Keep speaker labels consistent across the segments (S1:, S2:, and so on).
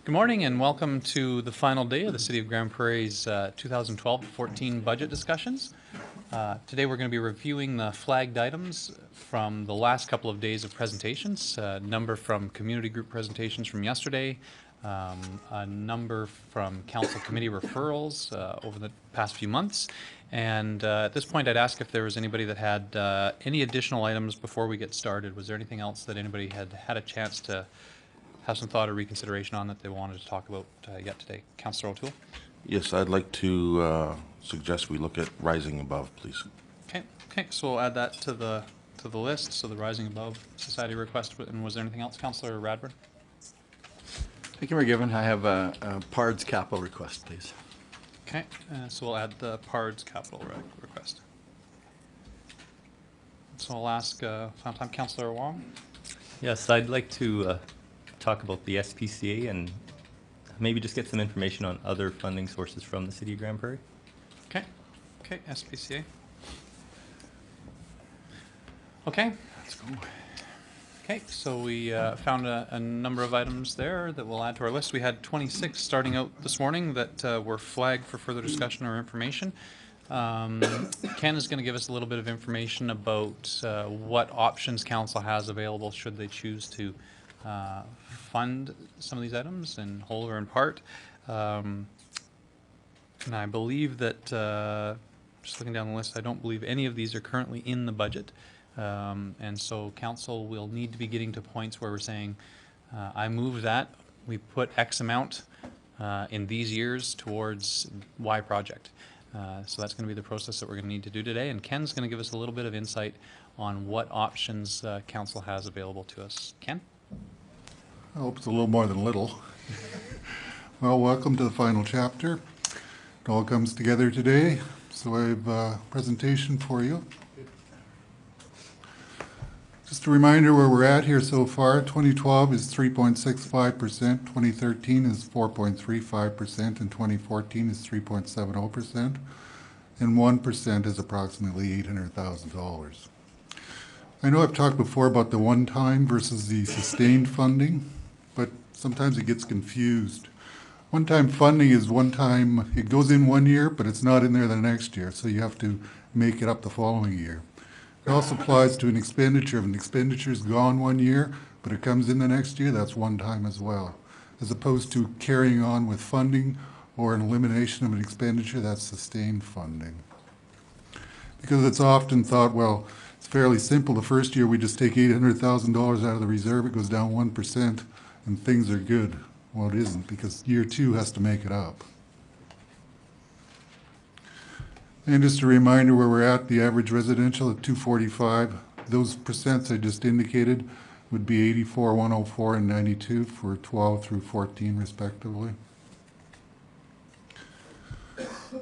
S1: Good morning and welcome to the final day of the City of Grand Prairie's 2012-14 budget discussions. Today we're going to be reviewing the flagged items from the last couple of days of presentations, a number from community group presentations from yesterday, a number from council committee referrals over the past few months. And at this point I'd ask if there was anybody that had any additional items before we get started. Was there anything else that anybody had a chance to have some thought or reconsideration on that they wanted to talk about yet today? Councillor O'Toole?
S2: Yes, I'd like to suggest we look at rising above, please.
S1: Okay, so we'll add that to the list. So the Rising Above Society request. And was there anything else, Councillor Radburn?
S3: Thank you, Mayor Given. I have a PARDS capital request, please.
S1: Okay, so we'll add the PARDS capital request. So I'll ask final time Councillor Wong.
S4: Yes, I'd like to talk about the SPCA and maybe just get some information on other funding sources from the City of Grand Prairie.
S1: Okay, SPCA. Okay, let's go. Okay, so we found a number of items there that we'll add to our list. We had 26 starting out this morning that were flagged for further discussion or information. Ken is going to give us a little bit of information about what options council has available should they choose to fund some of these items in whole or in part. And I believe that, just looking down the list, I don't believe any of these are currently in the budget. And so council will need to be getting to points where we're saying, I move that, we put X amount in these years towards Y project. So that's going to be the process that we're going to need to do today. And Ken's going to give us a little bit of insight on what options council has available to us. Ken?
S5: I hope it's a little more than little. Well, welcome to the final chapter. It all comes together today. So I have a presentation for you. Just a reminder where we're at here so far. 2012 is 3.65%, 2013 is 4.35%, and 2014 is 3.70%, and 1% is approximately $800,000. I know I've talked before about the one-time versus the sustained funding, but sometimes it gets confused. One-time funding is one time, it goes in one year, but it's not in there the next year, so you have to make it up the following year. It also applies to an expenditure. If an expenditure is gone one year, but it comes in the next year, that's one time as well. As opposed to carrying on with funding or an elimination of an expenditure, that's sustained funding. Because it's often thought, well, it's fairly simple. The first year we just take $800,000 out of the reserve, it goes down 1%, and things are good. Well, it isn't, because year two has to make it up. And just a reminder where we're at, the average residential at 245. Those percents I just indicated would be 84, 104, and 92 for 12 through 14 respectively.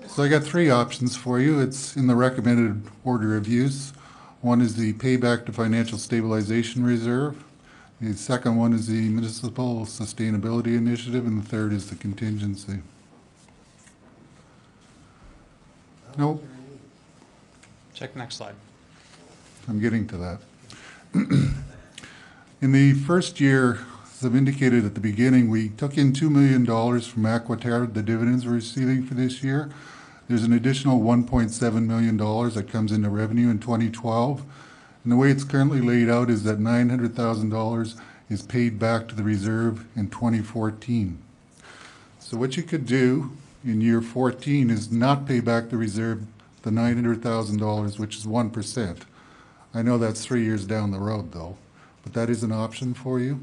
S5: So I got three options for you. It's in the recommended order of use. One is the payback to financial stabilization reserve. The second one is the municipal sustainability initiative, and the third is the contingency. Nope.
S1: Check next slide.
S5: I'm getting to that. In the first year, as I've indicated at the beginning, we took in $2 million from Aquaterra, the dividends we're receiving for this year. There's an additional $1.7 million that comes into revenue in 2012. And the way it's currently laid out is that $900,000 is paid back to the reserve in 2014. So what you could do in year 14 is not pay back the reserve the $900,000, which is 1%. I know that's 3 years down the road though, but that is an option for you.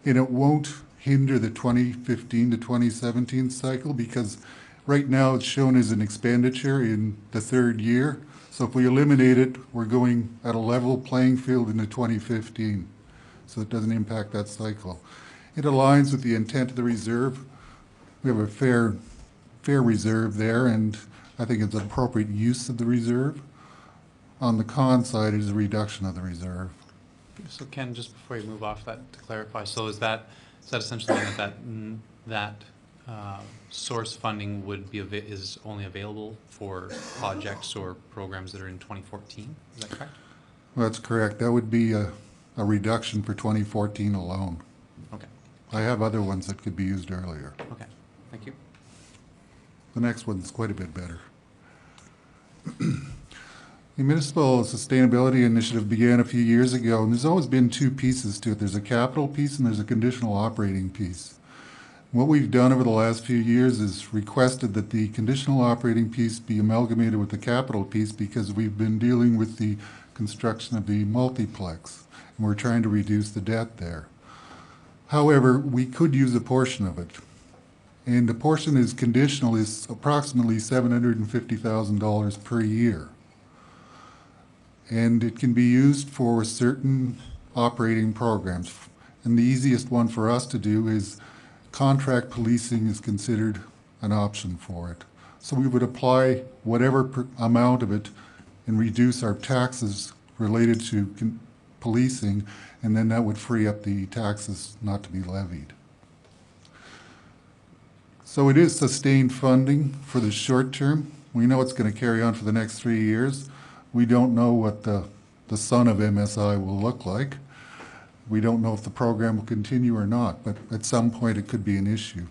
S5: And it won't hinder the 2015 to 2017 cycle, because right now it's shown as an expenditure in the third year. So if we eliminate it, we're going at a level playing field into 2015. So it doesn't impact that cycle. It aligns with the intent of the reserve. We have a fair reserve there, and I think it's an appropriate use of the reserve. On the con side is a reduction of the reserve.
S1: So Ken, just before you move off that, to clarify, so is that essentially that source funding would be is only available for projects or programs that are in 2014? Is that correct?
S5: Well, that's correct. That would be a reduction for 2014 alone.
S1: Okay.
S5: I have other ones that could be used earlier.
S1: Okay, thank you.
S5: The next one's quite a bit better. The Municipal Sustainability Initiative began a few years ago, and there's always been two pieces to it. There's a capital piece and there's a conditional operating piece. What we've done over the last few years is requested that the conditional operating piece be amalgamated with the capital piece because we've been dealing with the construction of the multiplex, and we're trying to reduce the debt there. However, we could use a portion of it. And the portion is conditional is approximately $750,000 per year. And it can be used for certain operating programs. And the easiest one for us to do is contract policing is considered an option for it. So we would apply whatever amount of it and reduce our taxes related to policing, and then that would free up the taxes not to be levied. So it is sustained funding for the short term. We know it's going to carry on for the next 3 years. We don't know what the son of MSI will look like. We don't know if the program will continue or not, but at some point it could be an issue.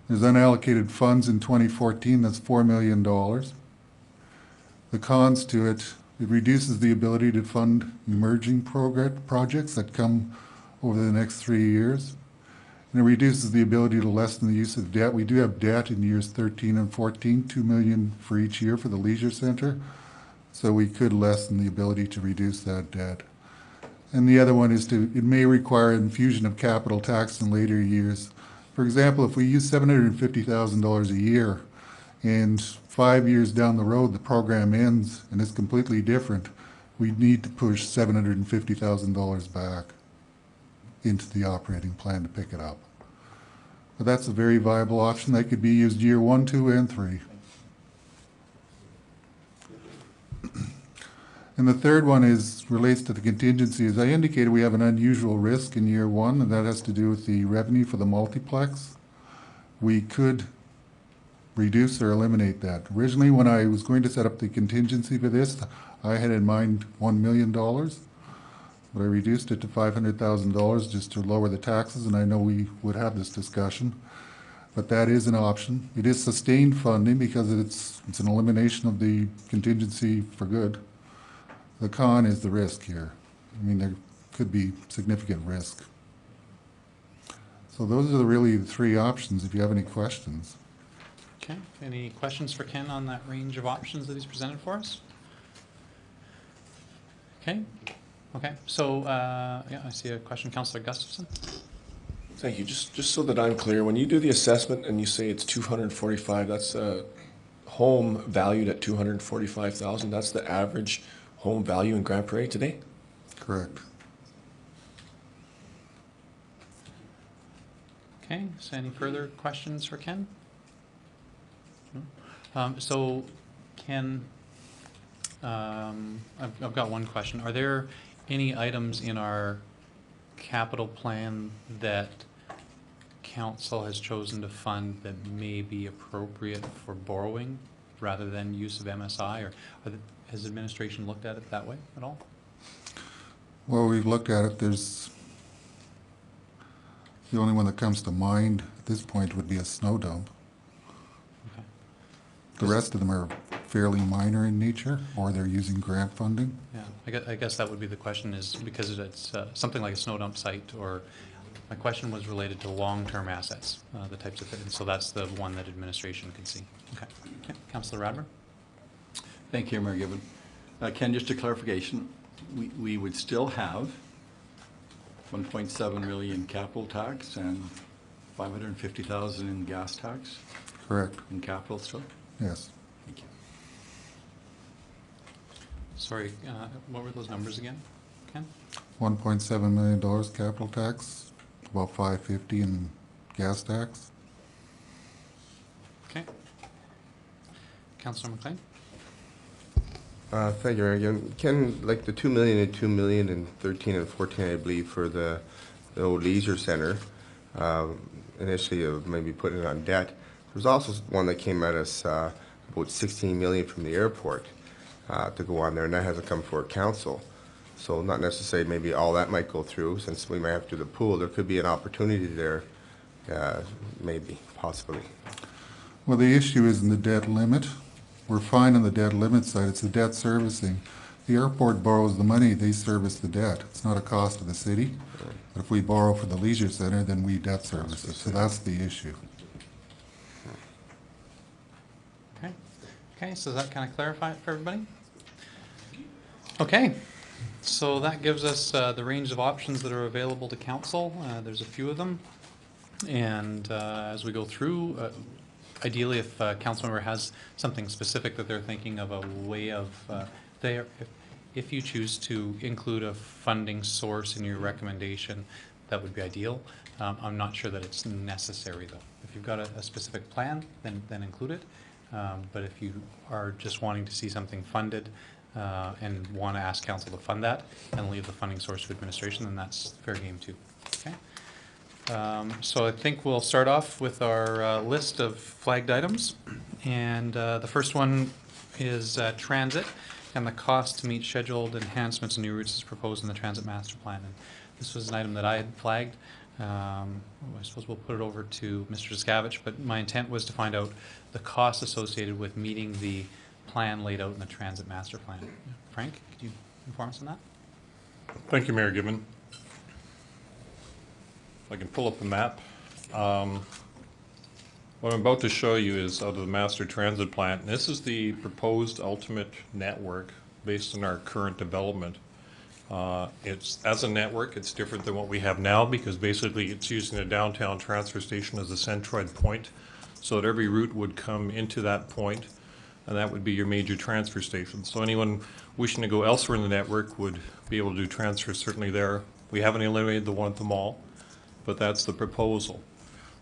S5: There's unallocated funds in 2014, that's $4 million. The cons to it, it reduces the ability to fund emerging projects that come over the next 3 years. And it reduces the ability to lessen the use of debt. We do have debt in years 13 and 14, $2 million for each year for the leisure center. So we could lessen the ability to reduce that debt. And the other one is it may require infusion of capital tax in later years. For example, if we use $750,000 a year and 5 years down the road the program ends and it's completely different, we need to push $750,000 back into the operating plan to pick it up. But that's a very viable option. That could be used year 1, 2, and 3. And the third one relates to the contingency. As I indicated, we have an unusual risk in year 1, and that has to do with the revenue for the multiplex. We could reduce or eliminate that. Originally, when I was going to set up the contingency for this, I had in mind $1 million, but I reduced it to $500,000 just to lower the taxes, and I know we would have this discussion. But that is an option. It is sustained funding because it's an elimination of the contingency for good. The con is the risk here. I mean, there could be significant risk. So those are really the three options if you have any questions.
S1: Okay, any questions for Ken on that range of options that he's presented for us? Okay, so, yeah, I see a question, Councillor Gustafson.
S6: Thank you. Just so that I'm clear, when you do the assessment and you say it's 245, that's a home valued at 245,000. That's the average home value in Grand Prairie today?
S5: Correct.
S1: Okay, so any further questions for Ken? No? So Ken, I've got one question. Are there any items in our capital plan that council has chosen to fund that may be appropriate for borrowing rather than use of MSI, or has administration looked at it that way at all?
S5: Well, we've looked at it. There's the only one that comes to mind at this point would be a snow dump.
S1: Okay.
S5: The rest of them are fairly minor in nature, or they're using grant funding.
S1: Yeah, I guess that would be the question, is because it's something like a snow dump site, or my question was related to long-term assets, the types of things. So that's the one that administration can see. Okay. Councillor Radmer?
S3: Thank you, Mayor Gibbon. Ken, just a clarification. We would still have 1.7 million capital tax and 550,000 in gas tax
S5: Correct.
S3: in capital still?
S5: Yes.
S3: Thank you.
S1: Sorry, what were those numbers again, Ken?
S5: $1.7 million capital tax, about 550 in gas tax.
S1: Okay. Councillor McLean?
S7: Thank you, Mayor. Again, Ken, like the 2 million and 2 million in 13 and 14, I believe, for the old leisure center, initially of maybe putting it on debt. There's also one that came at us about 16 million from the airport to go on there, and that hasn't come for council. So not necessarily maybe all that might go through, since we might have to do the pool. There could be an opportunity there, maybe, possibly.
S5: Well, the issue isn't the debt limit. We're fine on the debt limit side. It's the debt servicing. The airport borrows the money, they service the debt. It's not a cost to the city. But if we borrow for the leisure center, then we debt service it. So that's the issue.
S1: Okay. Okay, so does that kind of clarify it for everybody? Okay, so that gives us the range of options that are available to council. There's a few of them. And as we go through, ideally if a council member has something specific that they're thinking of, a way of, if you choose to include a funding source in your recommendation, that would be ideal. I'm not sure that it's necessary though. If you've got a specific plan, then include it. But if you are just wanting to see something funded and want to ask council to fund that and leave the funding source to administration, then that's fair game too. Okay. So I think we'll start off with our list of flagged items. And the first one is transit and the cost to meet scheduled enhancements and new routes as proposed in the transit master plan. And this was an item that I had flagged. I suppose we'll put it over to Mr. Descavich, but my intent was to find out the costs associated with meeting the plan laid out in the transit master plan. Frank, could you inform us on that?
S8: Thank you, Mayor Gibbon. If I can pull up the map. What I'm about to show you is out of the master transit plan. This is the proposed ultimate network based on our current development. It's, as a network, it's different than what we have now because basically it's using a downtown transfer station as a centroid point so that every route would come into that point, and that would be your major transfer station. So anyone wishing to go elsewhere in the network would be able to do transfers certainly there. We haven't eliminated the one at the mall, but that's the proposal.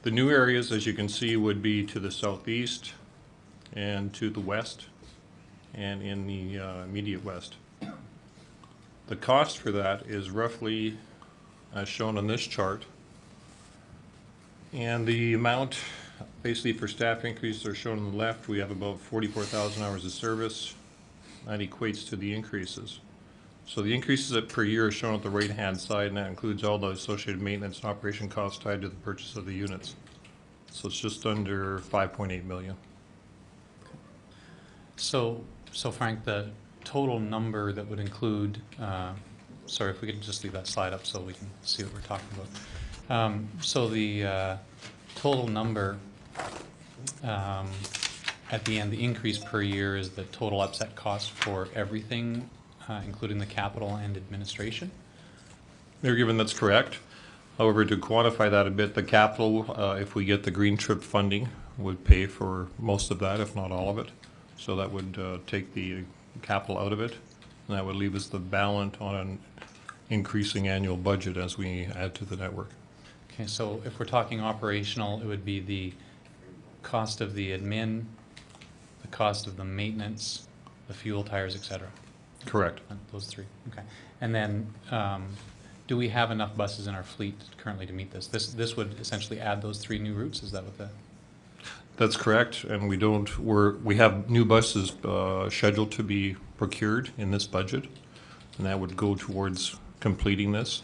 S8: The new areas, as you can see, would be to the southeast and to the west and in the immediate west. The cost for that is roughly as shown on this chart. And the amount basically for staff increases are shown on the left. We have about 44,000 hours of service. That equates to the increases. So the increases per year are shown at the right-hand side, and that includes all the associated maintenance and operation costs tied to the purchase of the units. So it's just under 5.8 million.
S1: So Frank, the total number that would include, sorry, if we could just leave that slide up so we can see what we're talking about. So the total number at the end, the increase per year is the total upset cost for everything, including the capital and administration?
S8: Mayor Gibbon, that's correct. However, to quantify that a bit, the capital, if we get the green trip funding, would pay for most of that, if not all of it. So that would take the capital out of it, and that would leave us the balance on an increasing annual budget as we add to the network.
S1: Okay, so if we're talking operational, it would be the cost of the admin, the cost of the maintenance, the fuel, tires, et cetera.
S8: Correct.
S1: Those three, okay. And then, do we have enough buses in our fleet currently to meet this? This would essentially add those 3 new routes, is that what the?
S8: That's correct, and we have new buses scheduled to be procured in this budget, and that would go towards completing this.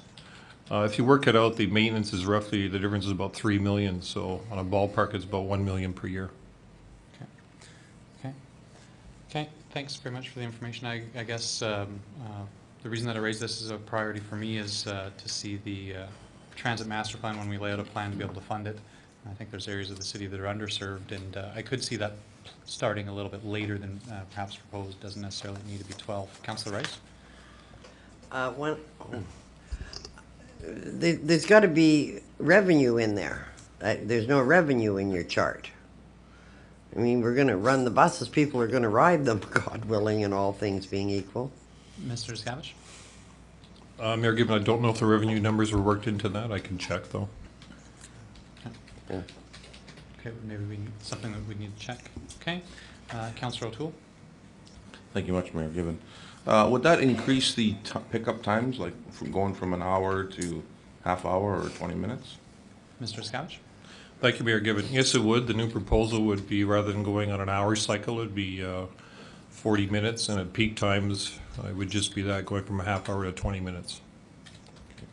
S8: If you work it out, the maintenance is roughly, the difference is about 3 million, so on a ballpark, it's about 1 million per year.
S1: Okay, thanks very much for the information. I guess the reason that I raised this as a priority for me is to see the transit master plan when we lay out a plan to be able to fund it. I think there's areas of the city that are underserved, and I could see that starting a little bit later than perhaps proposed. Doesn't necessarily need to be 12. Councillor Rice?
S9: There's got to be revenue in there. There's no revenue in your chart. I mean, we're going to run the buses, people are going to ride them, God willing, and all things being equal.
S1: Mr. Scavich?
S8: Mayor Gibbon, I don't know if the revenue numbers were worked into that. I can check, though.
S9: Yeah.
S1: Okay, maybe something that we need to check. Okay, Councillor O'Toole?
S2: Thank you much, Mayor Gibbon. Would that increase the pickup times, like from going from an hour to half hour or 20 minutes?
S1: Mr. Scavich?
S8: Thank you, Mayor Gibbon. Yes, it would. The new proposal would be, rather than going on an hour cycle, it would be 40 minutes, and at peak times, it would just be that, going from a half hour to 20 minutes.
S1: Okay.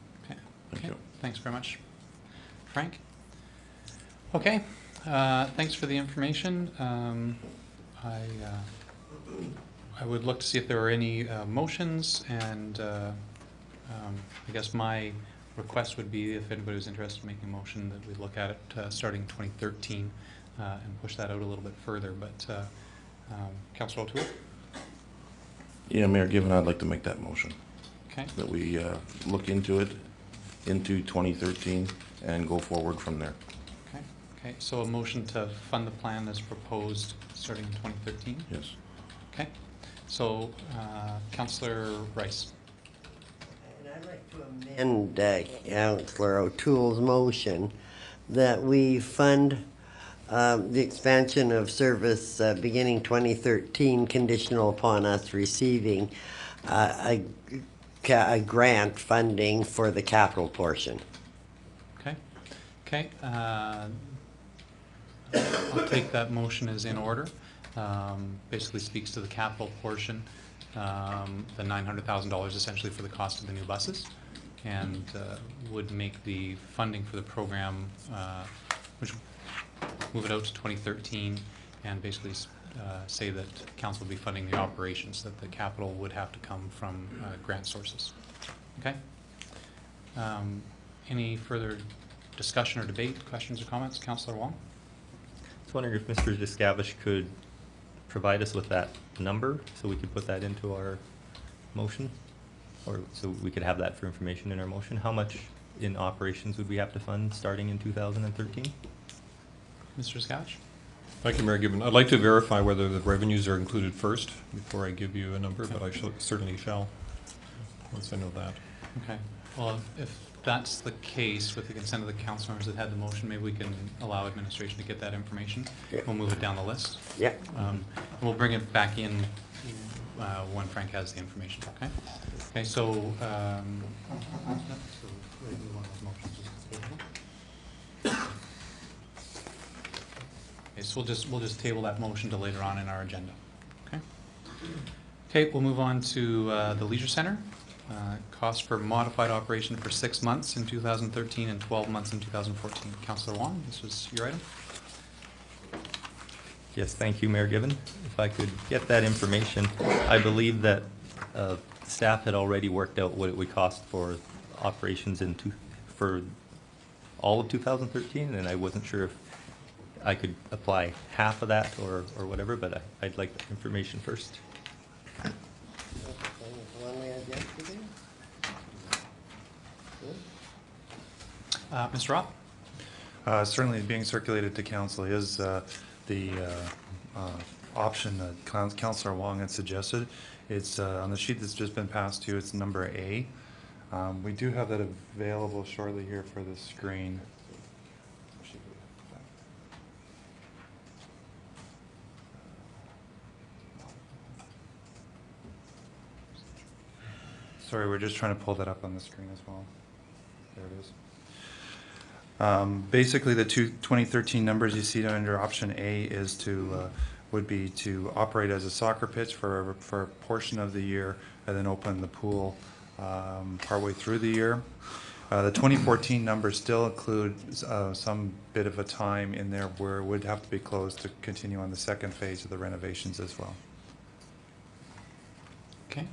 S2: Thank
S1: Okay.
S2: you.
S1: Thanks very much. Frank? Okay, thanks for the information. I would look to see if there are any motions, and I guess my request would be, if anybody was interested in making a motion, that we look at it starting 2013 and push that out a little bit further. But Councillor O'Toole?
S2: Yeah, Mayor Given, I'd like to make that motion,
S1: Okay.
S2: that we look into it into 2013 and go forward from there.
S1: Okay. Okay. So a motion to fund the plan as proposed starting in 2013?
S2: Yes.
S1: Okay. So Councillor Rice?
S9: And I'd like to amend Councillor O'Toole's motion that we fund the expansion of service beginning 2013, conditional upon us receiving a grant funding for the capital portion.
S1: Okay. Okay. I'll take that motion as in order. Basically speaks to the capital portion, the $900,000 essentially for the cost of the new buses, and would make the funding for the program, which move it out to 2013, and basically say that council will be funding the operations, that the capital would have to come from grant sources. Okay? Any further discussion or debate, questions or comments? Councillor Wong?
S4: I was wondering if Mr. Discavish could provide us with that number so we could put that into our motion, or so we could have that for information in our motion. How much in operations would we have to fund starting in 2013?
S1: Mr. Scotch?
S8: Thank you, Mayor Gibbon. I'd like to verify whether the revenues are included first before I give you a number, but I certainly shall, once I know that.
S1: Okay. Well, if that's the case, with the consent of the council members that had the motion, maybe we can allow administration to get that information.
S9: Yeah.
S1: We'll move it down the list.
S9: Yeah.
S1: And we'll bring it back in when Frank has the information, okay? Okay, so, okay, so we'll just table that motion to later on in our agenda, okay? Okay, we'll move on to the Leisure Center. Cost for modified operation for 6 months in 2013 and 12 months in 2014. Councillor Wong, this was your item?
S4: Yes, thank you, Mayor Given. If I could get that information, I believe that staff had already worked out what it would cost for operations for all of 2013, and I wasn't sure if I could apply half of that or whatever, but I'd like that information first.
S1: Mr. Roth?
S10: Certainly being circulated to council is the option that Councillor Wong had suggested. It's on the sheet that's just been passed to you, it's number A. We do have that available shortly here for the screen. Sorry, we're just trying to pull that up on the screen as well. There it is. Basically, the 2013 numbers you see under option A is would be to operate as a soccer pitch for a portion of the year, and then open the pool partway through the year. The 2014 numbers still include some bit of a time in there where it would have to be closed to continue on the second phase of the renovations as well.
S1: Okay.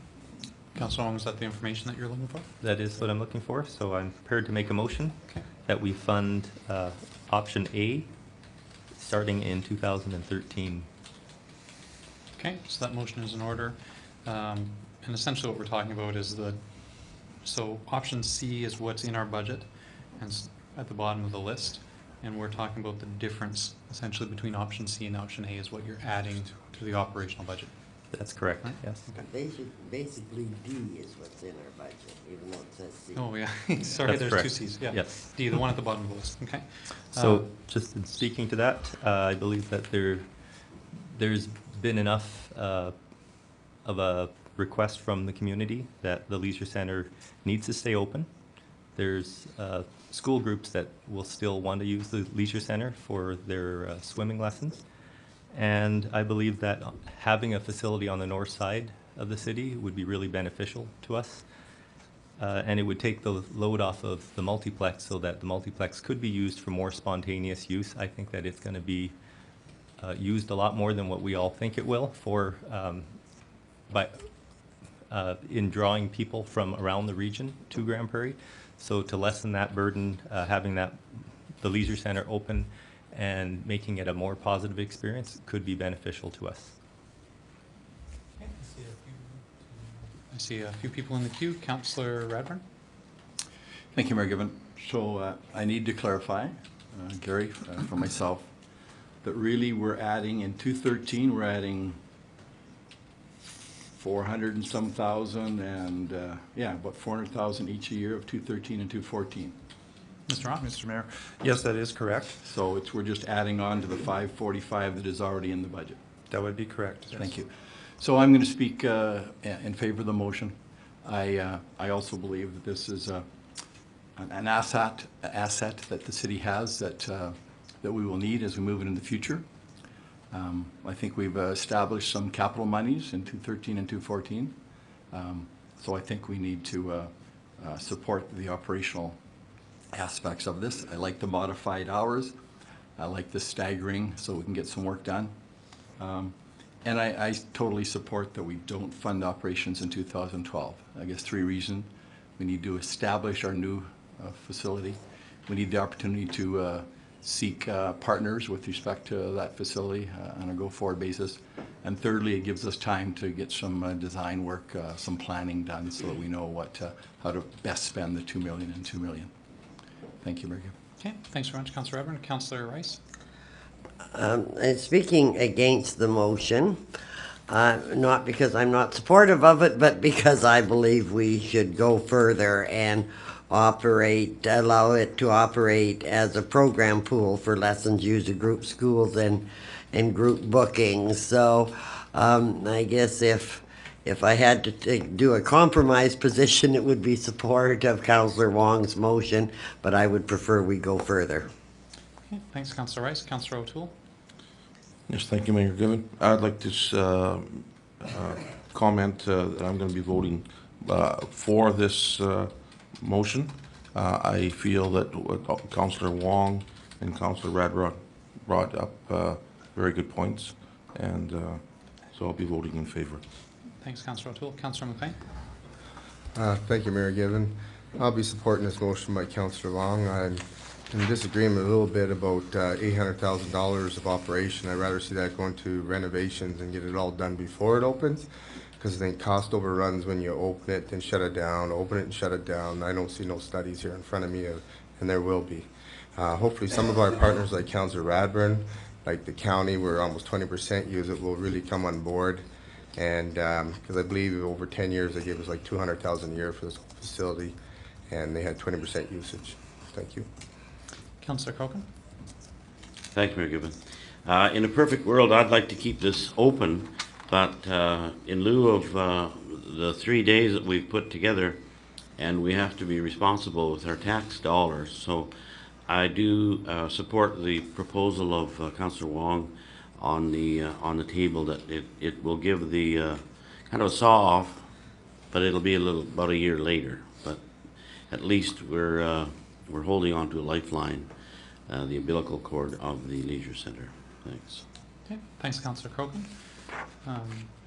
S1: Councillor Wong, is that the information that you're looking for?
S4: That is what I'm looking for, so I'm prepared to make a motion
S1: Okay.
S4: that we fund option A starting in 2013.
S1: Okay, so that motion is in order. And essentially what we're talking about is so option C is what's in our budget, and at the bottom of the list. And we're talking about the difference essentially between option C and option A is what you're adding to the operational budget.
S4: That's correct,
S1: Right.
S4: yes.
S9: Basically, D is what's in our budget, even though it says C.
S1: Oh, yeah, sorry,
S4: That's
S1: there's
S4: correct.
S1: two Cs, yeah.
S4: Yes.
S1: D, the one at the bottom of the list, okay.
S4: So, just in speaking to that, I believe that there's been enough of a request from the community that the leisure center needs to stay open. There's school groups that will still want to use the leisure center for their swimming lessons. And I believe that having a facility on the north side of the city would be really beneficial to us. And it would take the load off of the multiplex so that the multiplex could be used for more spontaneous use. I think that it's going to be used a lot more than what we all think it will for in drawing people from around the region to Grand Prairie. So to lessen that burden, having the leisure center open and making it a more positive experience could be beneficial to us.
S1: Okay, I see a few people in the queue. Councillor Radburn?
S3: Thank you, Mayor Gibbon. So I need to clarify, Gary, for myself, that really we're adding, in 213, we're adding 400 and some thousand, and about 400,000 each a year of 213 and 214.
S1: Mr. Roth?
S10: Mr. Mayor, yes, that is correct.
S3: So we're just adding on to the 545 that is already in the budget.
S10: That would be correct.
S3: Thank you. So I'm going to speak in favor of the motion. I also believe that this is an asset that the city has that we will need as we move into the future. I think we've established some capital monies in 213 and 214. So I think we need to support the operational aspects of this. I like the modified hours. I like the staggering so we can get some work done. And I totally support that we don't fund operations in 2012. I guess 3 reasons. We need to establish our new facility. We need the opportunity to seek partners with respect to that facility on a go-forward basis. And thirdly, it gives us time to get some design work, some planning done so that we know how to best spend the $2 million and $2 million. Thank you, Mayor.
S1: Okay, thanks very much, Councillor Radburn. Councillor Rice?
S9: And speaking against the motion, not because I'm not supportive of it, but because I believe we should go further and allow it to operate as a program pool for lessons used at group schools and group bookings. So I guess if I had to do a compromise position, it would be support of Councillor Wong's motion, but I would prefer we go further.
S1: Okay, thanks, Councillor Rice. Councillor O'Toole?
S2: Yes, thank you, Mayor Gibbon. I'd like to comment that I'm going to be voting for this motion. I feel that what Councillor Wong and Councillor Radrod brought up very good points, and so I'll be voting in favor.
S1: Thanks, Councillor O'Toole. Councillor McLean?
S7: Thank you, Mayor Gibbon. I'll be supporting this motion by Councillor Long. I'm in disagreement a little bit about $800,000 of operation. I'd rather see that going to renovations and get it all done before it opens, because I think cost overruns when you open it and shut it down, open it and shut it down. I don't see no studies here in front of me, and there will be. Hopefully some of our partners like Councillor Radburn, like the county where almost 20% use it, will really come on board. And because I believe over 10 years they gave us like $200,000 a year for this facility, and they had 20% usage. Thank you.
S1: Councillor Cogan?
S11: Thank you, Mayor Gibbon. In a perfect world, I'd like to keep this open, but in lieu of the 3 days that we've put together, and we have to be responsible with our tax dollars, so I do support the proposal of Councillor Wong on the table that it will give the kind of a saw off, but it'll be about a year later. But at least we're holding on to a lifeline, the umbilical cord of the leisure center. Thanks.
S1: Okay, thanks, Councillor Crokin.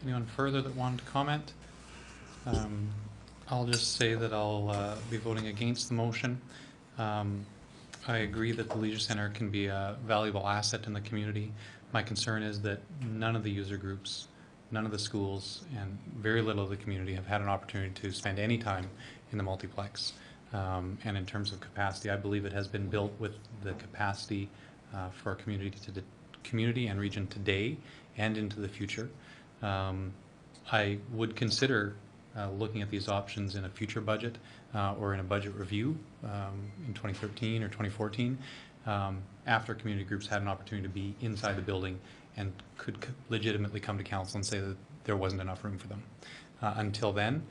S1: Anyone further that wanted to comment? I'll just say that I'll be voting against the motion. I agree that the leisure center can be a valuable asset in the community. My concern is that none of the user groups, none of the schools, and very little of the community have had an opportunity to spend any time in the multiplex. And in terms of capacity, I believe it has been built with the capacity for our community and region today and into the future. I would consider looking at these options in a future budget or in a budget review in 2013 or 2014 after community groups had an opportunity to be inside the building and could legitimately come to council and say that there wasn't enough room for them. Until then,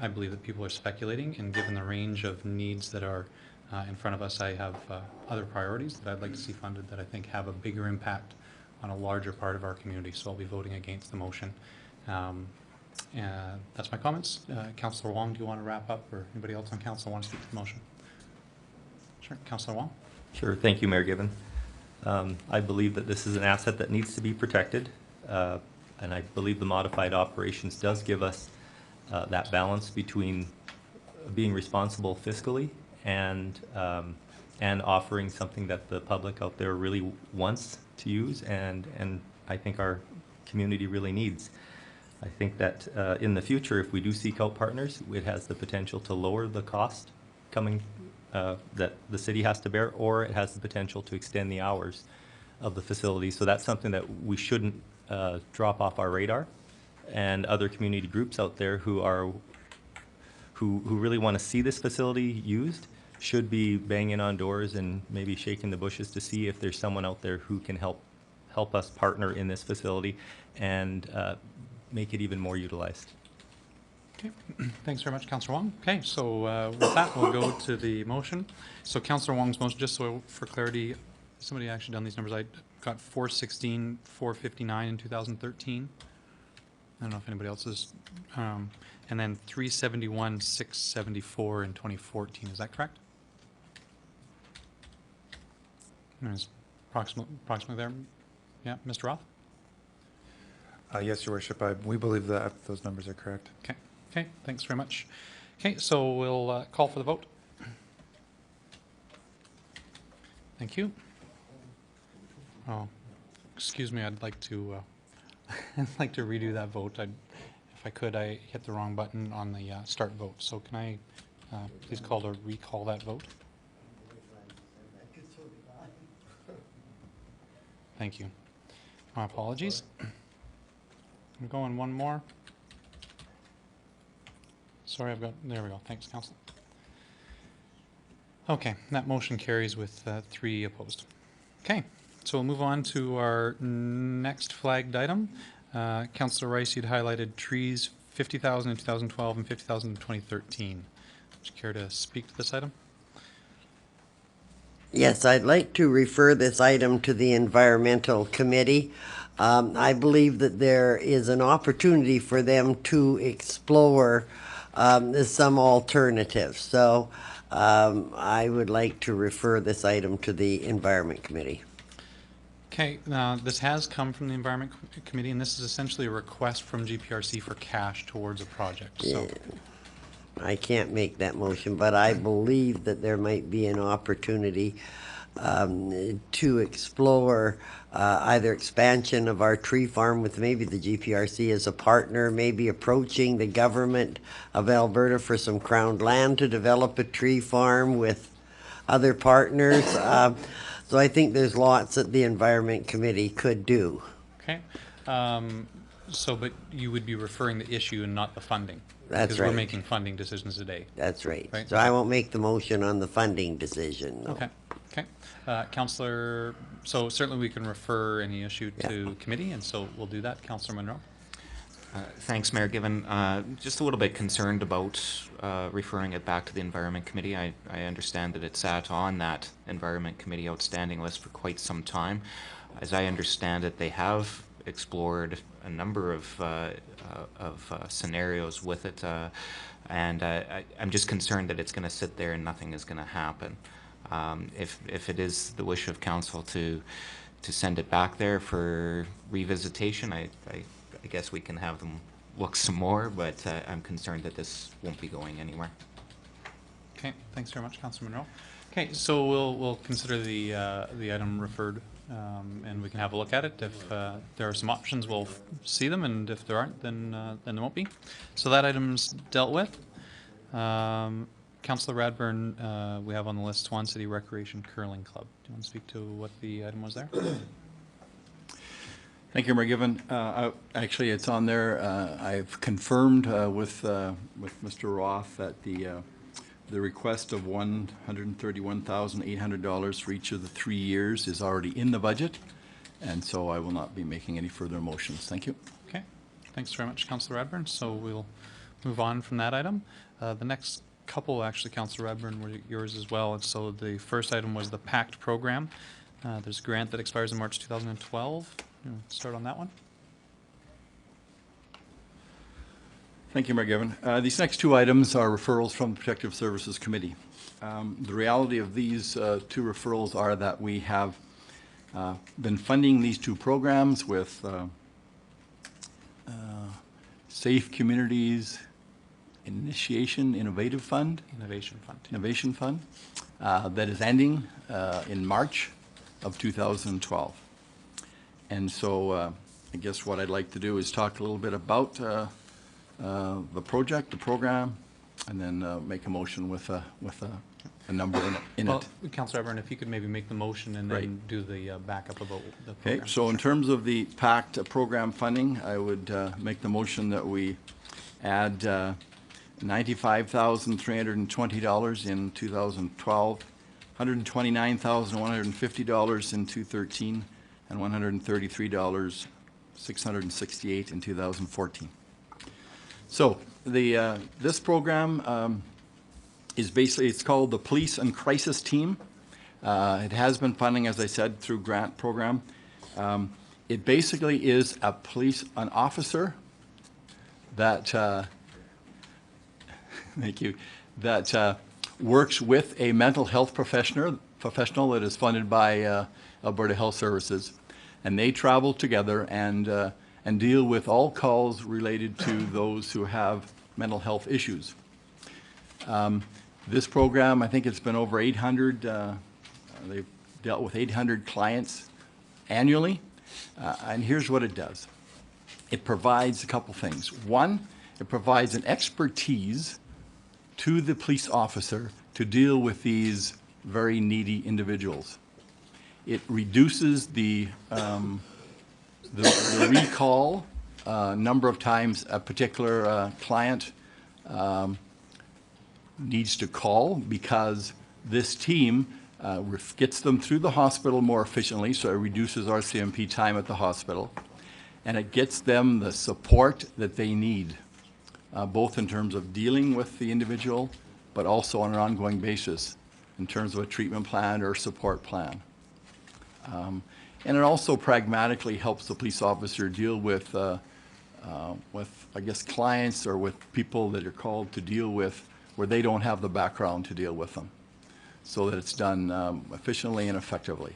S1: I believe that people are speculating, and given the range of needs that are in front of us, I have other priorities that I'd like to see funded that I think have a bigger impact on a larger part of our community, so I'll be voting against the motion. That's my comments. Councillor Wong, do you want to wrap up, or anybody else on council want to speak to the motion? Sure, Councillor Wong.
S4: Sure, thank you, Mayor Given. I believe that this is an asset that needs to be protected, and I believe the modified operations does give us that balance between being responsible fiscally and offering something that the public out there really wants to use, and I think our community really needs. I think that in the future, if we do seek out partners, it has the potential to lower the cost coming that the city has to bear, or it has the potential to extend the hours of the facility. So that's something that we shouldn't drop off our radar. And other community groups out there who really want to see this facility used should be banging on doors and maybe shaking the bushes to see if there's someone out there who can help us partner in this facility and make it even more utilized.
S1: Okay, thanks very much, Councillor Wong. Okay, so with that, we'll go to the motion. So Councillor Wong's motion, just so for clarity, somebody actually done these numbers. I got 416, 459 in 2013. I don't know if anybody else is, and then 371, 674 in 2014. Is that correct? It's approximately there. Yeah, Mr. Roth?
S10: Yes, Your Worship, we believe that those numbers are correct.
S1: Okay. Okay, thanks very much. Okay, so we'll call for the vote. Thank you. Oh, excuse me, I'd like to I'd like to redo that vote. If I could, I hit the wrong button on the start vote. So can I please call to recall that vote? Thank you. My apologies. I'm going one more. Sorry, there we go. Thanks, Council. Okay, that motion carries with 3 opposed. Okay, so we'll move on to our next flagged item. Councillor Rice, you'd highlighted trees, 50,000 in 2012 and 50,000 in 2013. Would you care to speak to this item?
S9: Yes, I'd like to refer this item to the Environmental Committee. I believe that there is an opportunity for them to explore some alternatives. So I would like to refer this item to the Environment Committee.
S1: Okay, now this has come from the Environment Committee, and this is essentially a request from GPRC for cash towards a project. So.
S9: I can't make that motion, but I believe that there might be an opportunity to explore either expansion of our tree farm with maybe the GPRC as a partner, maybe approaching the government of Alberta for some crown land to develop a tree farm with other partners. So I think there's lots that the Environment Committee could do.
S1: Okay. But you would be referring the issue and not the funding?
S9: That's
S1: because
S9: right.
S1: we're making funding decisions today.
S9: That's right.
S1: Right?
S9: So I won't make the motion on the funding decision. No.
S1: Okay. Okay. Councillor, so certainly we can refer any issue to committee, and so we'll do that. Councillor Monroe.
S12: Thanks, Mayor Given. Just a little bit concerned about referring it back to the Environment Committee. I understand that it sat on that Environment Committee outstanding list for quite some time. As I understand it, they have explored a number of scenarios with it, and I'm just concerned that it's going to sit there and nothing is going to happen. If it is the wish of council to send it back there for revisitation, I guess we can have them look some more, but I'm concerned that this won't be going anywhere.
S1: Okay, thanks very much, Councillor Monroe. Okay, so we'll consider the item referred, and we can have a look at it. If there are some options, we'll see them, and if there aren't, then there won't be. So that item's dealt with. Councillor Radburn, we have on the list Swan City Recreation Curling Club. Do you want to speak to what the item was there?
S3: Thank you, Mayor Given. Actually, it's on there. I've confirmed with Mr. Roth that the request of $131,800 for each of the 3 years is already in the budget, and so I will not be making any further motions. Thank you.
S1: Okay, thanks very much, Councillor Radburn. So we'll move on from that item. The next couple, actually, Councillor Radburn, were yours as well. And so the first item was the PACT program. There's a grant that expires in March 2012. Start on that one.
S3: Thank you, Mayor Given. These next two items are referrals from the Protective Services Committee. The reality of these two referrals are that we have been funding these two programs with Safe Communities Innovation Fund that is ending in March of 2012. And so I guess what I'd like to do is talk a little bit about the project, the program, and then make a motion with a number in
S1: Well,
S3: it.
S1: Councillor Ebern, if you could maybe make the motion and then
S3: Right.
S1: do the backup about the
S3: Okay,
S1: program.
S3: so in terms of the PACT program funding, I would make the motion that we add $95,320 in 2012, $129,150 in 2013, and $133,668 in 2014. So this program is basically, it's called the Police and Crisis Team. It has been funding, as I said, through grant program. It basically is an officer that, thank you, that works with a mental health professional that is funded by Alberta Health Services. And they travel together and deal with all calls related to those who have mental health issues. This program, I think it's been over 800, they've dealt with 800 clients annually. And here's what it does. It provides a couple things. One, it provides an expertise to the police officer to deal with these very needy individuals. It reduces the recall number of times a particular client needs to call, because this team gets them through the hospital more efficiently, so it reduces RCMP time at the hospital, and it gets them the support that they need, both in terms of dealing with the individual, but also on an ongoing basis in terms of a treatment plan or support plan. And it also pragmatically helps the police officer deal with, I guess, clients or with people that are called to deal with where they don't have the background to deal with them, so that it's done efficiently and effectively.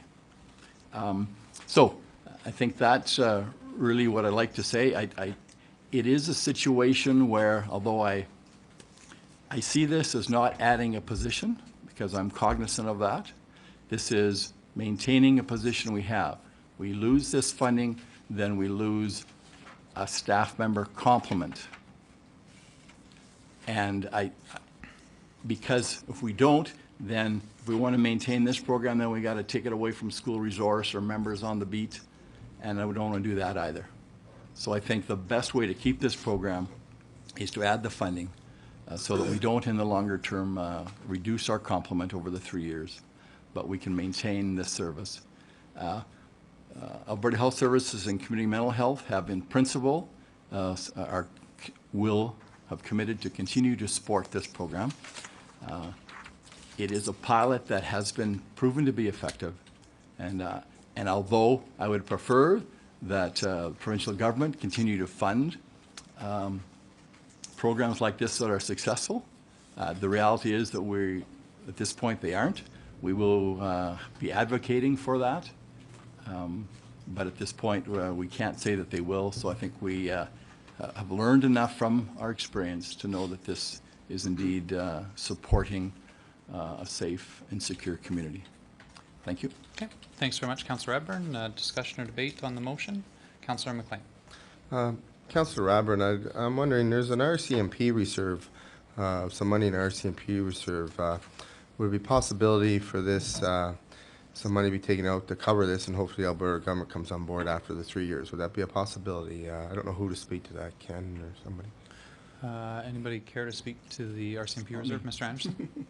S3: So I think that's really what I'd like to say. It is a situation where, although I see this as not adding a position, because I'm cognizant of that, this is maintaining a position we have. We lose this funding, then we lose a staff member complement. And because if we don't, then if we want to maintain this program, then we got to take it away from school resource or members on the beat, and I don't want to do that either. So I think the best way to keep this program is to add the funding so that we don't in the longer term reduce our complement over the 3 years, but we can maintain this service. Alberta Health Services and Community Mental Health have in principle will have committed to continue to support this program. It is a pilot that has been proven to be effective, and although I would prefer that provincial government continue to fund programs like this that are successful, the reality is that at this point they aren't. We will be advocating for that, but at this point we can't say that they will, so I think we have learned enough from our experience to know that this is indeed supporting a safe and secure community. Thank you.
S1: Okay, thanks very much, Councillor Ebern. Discussion or debate on the motion? Councillor McLean.
S7: Councillor Radburn, I'm wondering, there's an RCMP reserve, some money in RCMP reserve. Would it be a possibility for this, some money be taken out to cover this, and hopefully Alberta government comes on board after the 3 years? Would that be a possibility? I don't know who to speak to that, Ken or somebody.
S1: Anybody care to speak to the RCMP reserve? Mr. Anderson?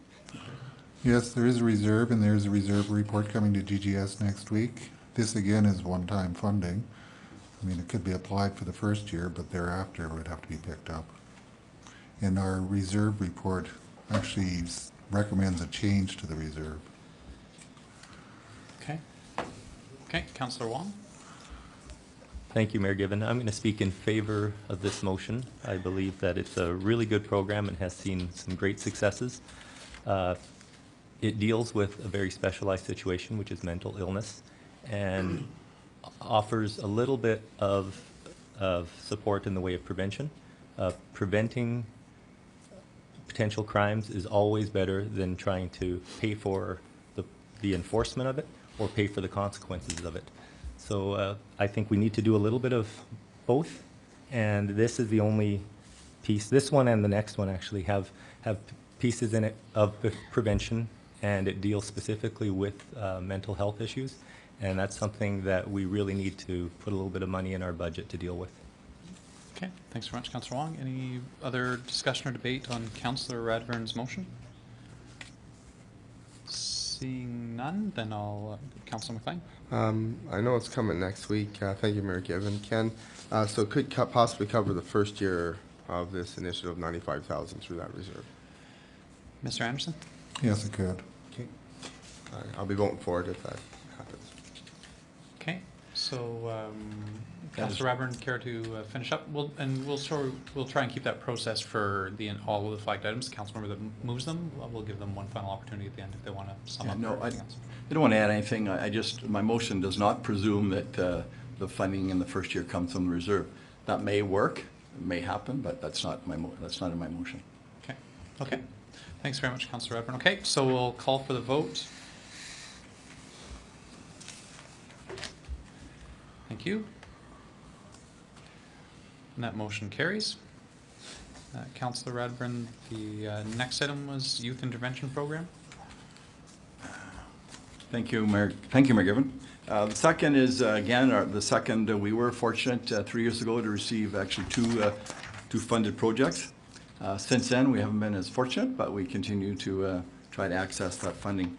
S5: Yes, there is a reserve, and there's a reserve report coming to GGS next week. This again is one-time funding. I mean, it could be applied for the first year, but thereafter it would have to be picked up. And our reserve report actually recommends a change to the reserve.
S1: Okay. Okay, Councillor Wong.
S4: Thank you, Mayor Given. I'm going to speak in favor of this motion. I believe that it's a really good program and has seen some great successes. It deals with a very specialized situation, which is mental illness, and offers a little bit of support in the way of prevention. Preventing potential crimes is always better than trying to pay for the enforcement of it or pay for the consequences of it. So I think we need to do a little bit of both, and this is the only piece. This one and the next one actually have pieces in it of prevention, and it deals specifically with mental health issues, and that's something that we really need to put a little bit of money in our budget to deal with.
S1: Okay, thanks very much, Councillor Wong. Any other discussion or debate on Councillor Radburn's motion? Seeing none, then I'll, Councillor McLean.
S7: I know it's coming next week. Thank you, Mayor Given. Ken, so could possibly cover the first year of this initiative, 95,000 through that reserve.
S1: Mr. Anderson?
S5: Yes, it could.
S7: Okay. I'll be voting for it if that happens.
S1: Okay, so Councillor Radburn, care to finish up? We'll try and keep that process for all of the flagged items. The council member that moves them, we'll give them one final opportunity at the end if they want to sum up.
S3: No,
S1: or anything else.
S3: I don't want to add anything. My motion does not presume that the funding in the first year comes from the reserve. That may work, it may happen, but that's not in my motion.
S1: Okay. Okay. Thanks very much, Councillor Radburn. Okay, so we'll call for the vote. Thank you. And that motion carries. Councillor Radburn, the next item was Youth Intervention Program.
S3: Thank you, Mayor. Thank you, Mayor Given. The second is, we were fortunate 3 years ago to receive actually two funded projects. Since then, we haven't been as fortunate, but we continue to try to access that funding.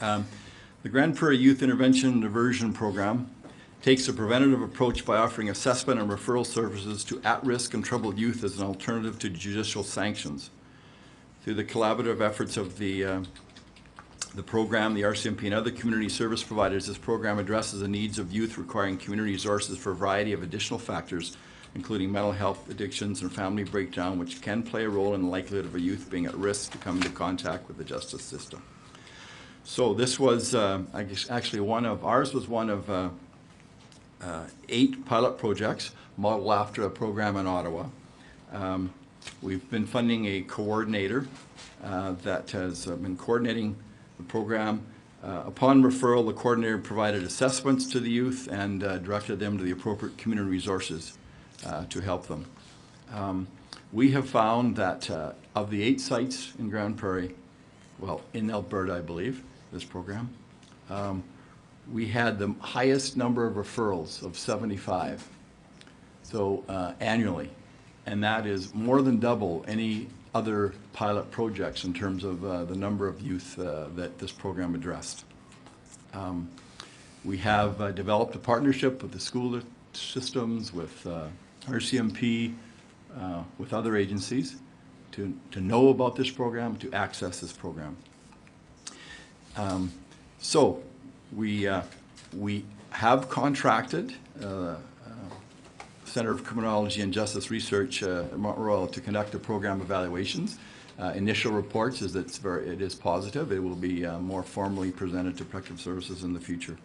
S3: The Grand Prairie Youth Intervention Diversion Program takes a preventative approach by offering assessment and referral services to at-risk and troubled youth as an alternative to judicial sanctions. Through the collaborative efforts of the program, the RCMP, and other community service providers, this program addresses the needs of youth requiring community resources for a variety of additional factors, including mental health, addictions, and family breakdown, which can play a role in the likelihood of a youth being at risk to come into contact with the justice system. So this was actually ours was one of 8 pilot projects modeled after a program in Ottawa. We've been funding a coordinator that has been coordinating the program. Upon referral, the coordinator provided assessments to the youth and directed them to the appropriate community resources to help them. We have found that of the 8 sites in Grand Prairie, well, in Alberta, I believe, this program, we had the highest number of referrals of 75, so annually, and that is more than double any other pilot projects in terms of the number of youth that this program addressed. We have developed a partnership with the school systems, with RCMP, with other agencies to know about this program, to access this program. So we have contracted Center of Criminology and Justice Research at Mount Royal to conduct the program evaluations. Initial reports is that it is positive. It will be more formally presented to Protective Services in the future.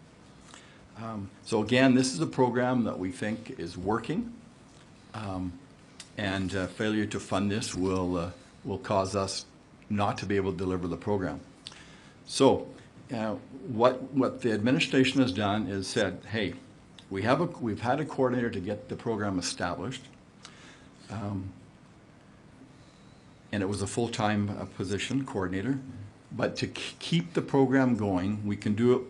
S3: So again, this is a program that we think is working, and failure to fund this will cause us not to be able to deliver the program. So what the administration has done is said, hey, we've had a coordinator to get the program established, and it was a full-time position, coordinator, but to keep the program going, we can do it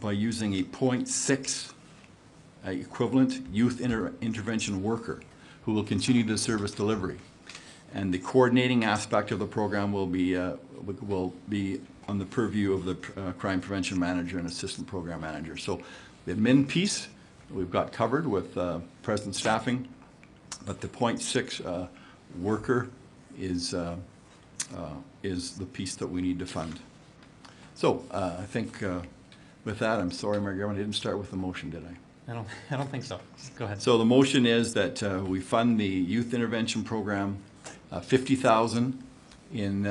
S3: by using a 0.6 equivalent youth intervention worker who will continue the service delivery. And the coordinating aspect of the program will be on the purview of the crime prevention manager and assistant program manager. So the admin piece we've got covered with present staffing, but the 0.6 worker is the piece that we need to fund. So I think with that, I'm sorry, Mayor Governor, I didn't start with the motion, did I?
S1: I don't think so. Go ahead.
S3: So the motion is that we fund the youth intervention program, 50,000 in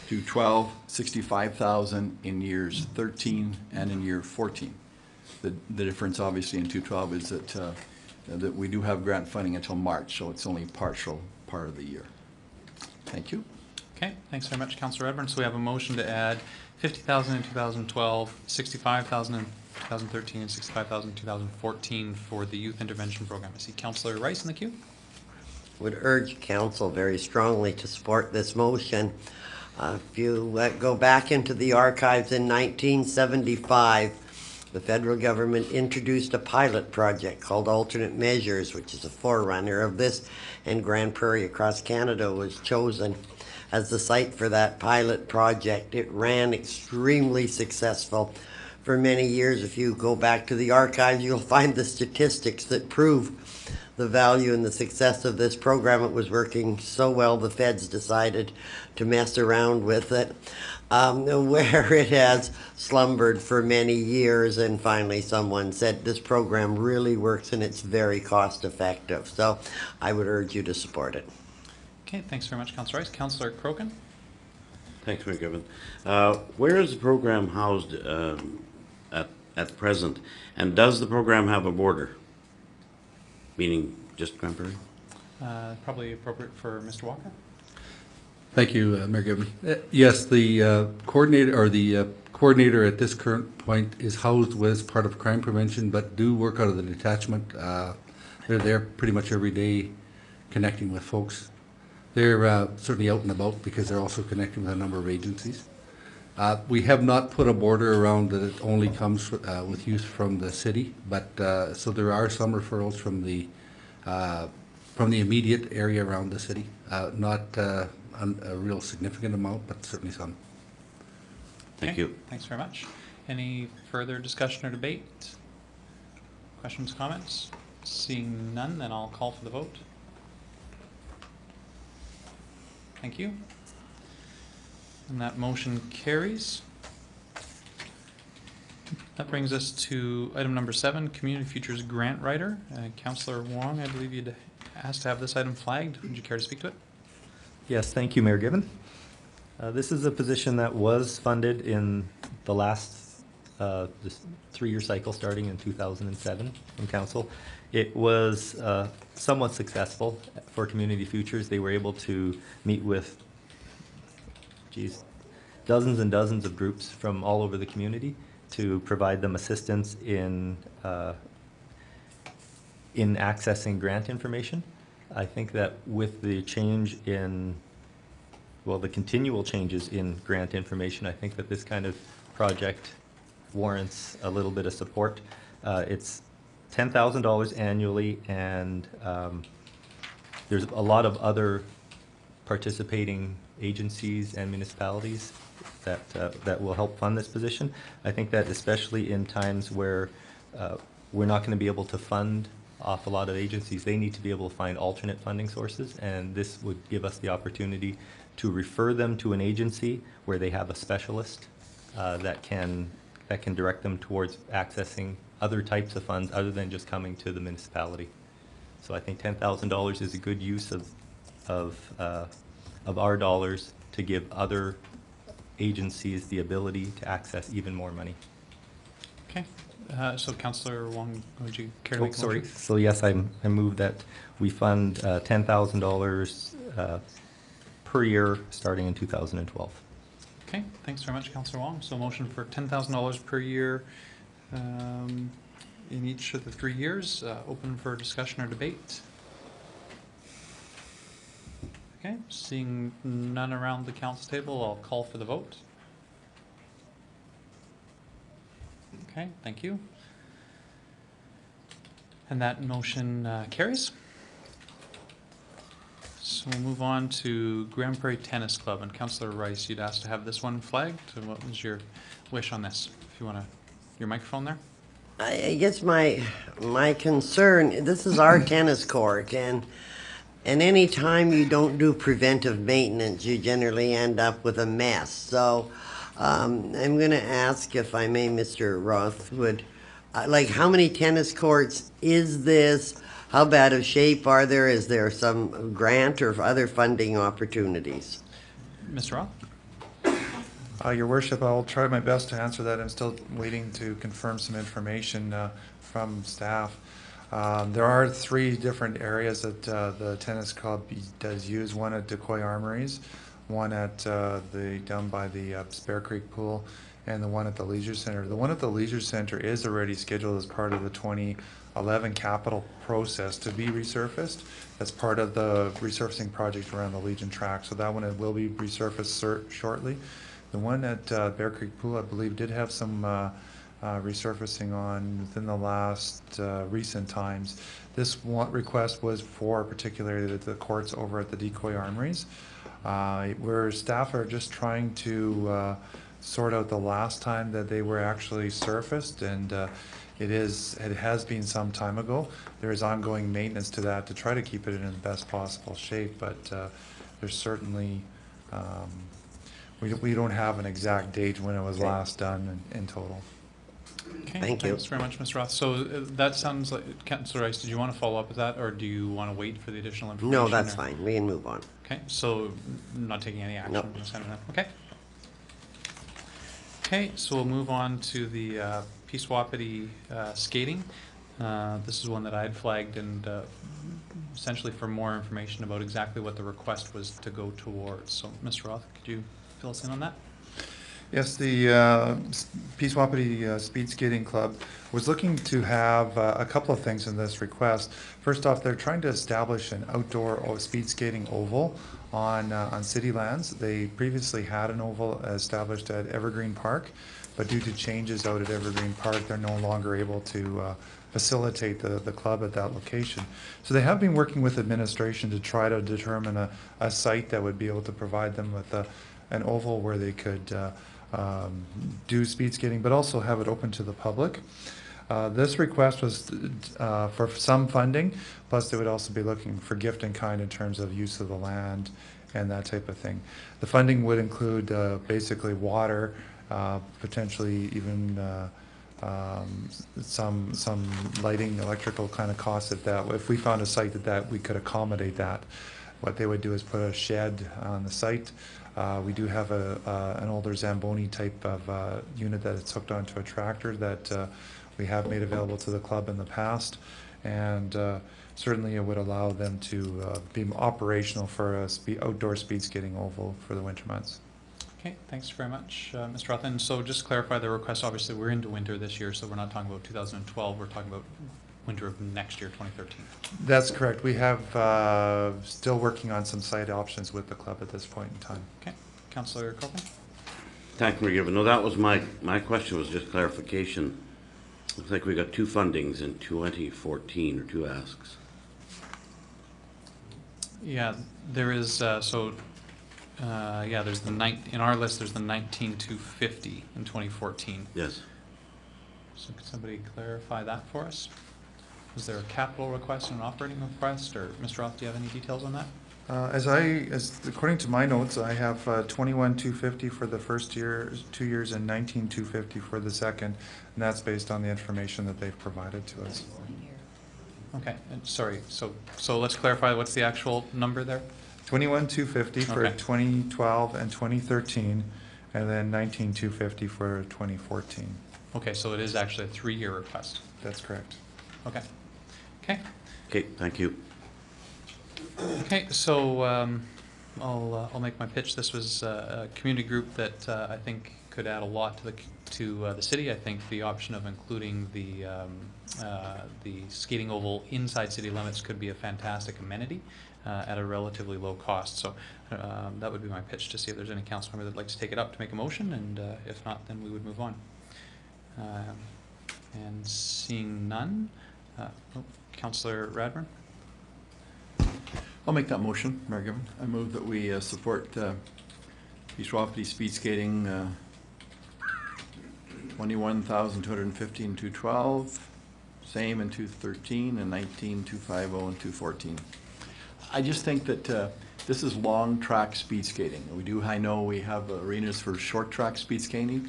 S3: to 12, 65,000 in years 13 and in year 14. The difference obviously in 212 is that we do have grant funding until March, so it's only partial part of the year. Thank you.
S1: Okay, thanks very much, Councillor Edburn. So we have a motion to add 50,000 in 2012, 65,000 in 2013, and 65,000 in 2014 for the youth intervention program. I see Councillor Rice in the queue.
S9: Would urge council very strongly to support this motion. If you go back into the archives in 1975, the federal government introduced a pilot project called Alternate Measures, which is a forerunner of this, and Grand Prairie across Canada was chosen as the site for that pilot project. It ran extremely successful for many years. If you go back to the archives, you'll find the statistics that prove the value and the success of this program. It was working so well, the feds decided to mess around with it, where it has slumbered for many years, and finally someone said this program really works and it's very cost effective. So I would urge you to support it.
S1: Okay, thanks very much, Councillor Rice. Councillor Crokin?
S11: Thanks, Mayor Given. Where is the program housed at present? And does the program have a border? Meaning just Grand Prairie?
S1: Probably appropriate for Mr. Walker.
S13: Thank you, Mayor Given. Yes, the coordinator at this current point is housed with part of crime prevention, but do work out of the detachment. They're there pretty much every day connecting with folks. They're certainly out and about because they're also connecting with a number of agencies. We have not put a border around that it only comes with youth from the city, but so there are some referrals from the immediate area around the city. Not a real significant amount, but certainly some.
S11: Thank you.
S1: Thanks very much. Any further discussion or debate? Questions, comments? Seeing none, then I'll call for the vote. Thank you. And that motion carries. That brings us to item number 7, Community Futures Grant Writer. Councillor Wong, I believe you'd asked to have this item flagged. Would you care to speak to it?
S4: Yes, thank you, Mayor Given. This is a position that was funded in the last this 3-year cycle starting in 2007 from council. It was somewhat successful for Community Futures. They were able to meet with dozens and dozens of groups from all over the community to provide them assistance in accessing grant information. I think that with the change in, well, the continual changes in grant information, I think that this kind of project warrants a little bit of support. It's $10,000 annually, and there's a lot of other participating agencies and municipalities that will help fund this position. I think that especially in times where we're not going to be able to fund off a lot of agencies, they need to be able to find alternate funding sources, and this would give us the opportunity to refer them to an agency where they have a specialist that can direct them towards accessing other types of funds other than just coming to the municipality. So I think $10,000 is a good use of our dollars to give other agencies the ability to access even more money.
S1: Okay. So Councillor Wong, would you care to make a
S4: sorry.
S1: motion?
S4: So yes, I move that we fund $10,000 per year starting in 2012.
S1: Okay, thanks very much, Councillor Wong. So motion for $10,000 per year in each of the 3 years. Open for discussion or debate. Okay, seeing none around the council table, I'll call for the vote. Okay, thank you. And that motion carries. So we'll move on to Grand Prairie Tennis Club, and Councillor Rice, you'd asked to have this one flagged. And what was your wish on this? If you want to, your microphone there.
S9: I guess my concern, this is our tennis court, and any time you don't do preventive maintenance, you generally end up with a mess. So I'm going to ask, if I may, Mr. Roth would Like, how many tennis courts is this? How bad of shape are there? Is there some grant or other funding opportunities?
S1: Mr. Roth?
S10: Your worship, I'll try my best to answer that. I'm still waiting to confirm some information from staff. There are 3 different areas that the tennis club does use. One at Decoy Armories, one at down by the Spare Creek Pool, and the one at the Leisure Center. The one at the Leisure Center is already scheduled as part of the 2011 capital process to be resurfaced. That's part of the resurfacing project around the Legion track. So that one will be resurfaced shortly. The one at Bear Creek Pool, I believe, did have some resurfacing on within the last recent times. This one request was for particularly the courts over at the Decoy Armories, where staff are just trying to sort out the last time that they were actually surfaced, and it has been some time ago. There is ongoing maintenance to that to try to keep it in the best possible shape, but there's certainly we don't have an exact date when it was last done in total.
S1: Okay,
S9: Thank you.
S1: thanks very much, Mr. Roth. So that sounds like, Councillor Rice, did you want to follow up with that, or do you want to wait for the additional information?
S9: No, that's
S1: or-
S9: fine. We can move on.
S1: Okay, so not taking any action?
S9: Nope.
S1: Just kind of- Okay. Okay, so we'll move on to the Peace Wapiti skating. This is one that I had flagged, and essentially for more information about exactly what the request was to go towards. So, Mr. Roth, could you fill us in on that?
S10: Yes, the Peace Wapiti Speed Skating Club was looking to have a couple of things in this request. First off, they're trying to establish an outdoor speed skating oval on city lands. They previously had an oval established at Evergreen Park, but due to changes out at Evergreen Park, they're no longer able to facilitate the club at that location. So they have been working with administration to try to determine a site that would be able to provide them with an oval where they could do speed skating, but also have it open to the public. This request was for some funding, plus they would also be looking for gift in kind in terms of use of the land and that type of thing. The funding would include basically water, potentially even some lighting, electrical kind of costs if we found a site that we could accommodate that. What they would do is put a shed on the site. We do have an older Zamboni type of unit that is hooked onto a tractor that we have made available to the club in the past, and certainly it would allow them to be operational for a outdoor speed skating oval for the winter months.
S1: Okay, thanks very much, Mr. Roth. And so just to clarify the request, obviously we're into winter this year, so we're not talking about 2012, we're talking about winter of next year, 2013.
S10: That's correct. We have still working on some site options with the club at this point in time.
S1: Okay, Councillor Copeland?
S11: Thank you, Given. No, that was my question, was just clarification. Looks like we got 2 fundings in 2014, or 2 asks.
S1: Yeah, there is, yeah, there's in our list, there's the 19,250 in 2014.
S11: Yes.
S1: So could somebody clarify that for us? Was there a capital request and an operating request, or Mr. Roth, do you have any details on that?
S10: According to my notes, I have 21,250 for the first 2 years, and 19,250 for the second, and that's based on the information that they've provided to us.
S1: Okay, and sorry, so let's clarify, what's the actual number there?
S10: 21,250 for
S1: Okay.
S10: 2012 and 2013, and then 19,250 for 2014.
S1: Okay, so it is actually a 3-year request.
S10: That's correct.
S1: Okay. Okay.
S11: Okay, thank you.
S1: Okay, so I'll make my pitch. This was a community group that I think could add a lot to the city. I think the option of including the skating oval inside city limits could be a fantastic amenity at a relatively low cost. So that would be my pitch, to see if there's any council member that'd like to take it up to make a motion, and if not, then we would move on. And seeing none, Councillor Radburn?
S3: I'll make that motion, Mayor Given. I move that we support Peace Wapiti speed skating 21,250 in 2012, same in 2013, and 19,250 in 2014. I just think that this is long track speed skating. I know we have arenas for short track speed skating.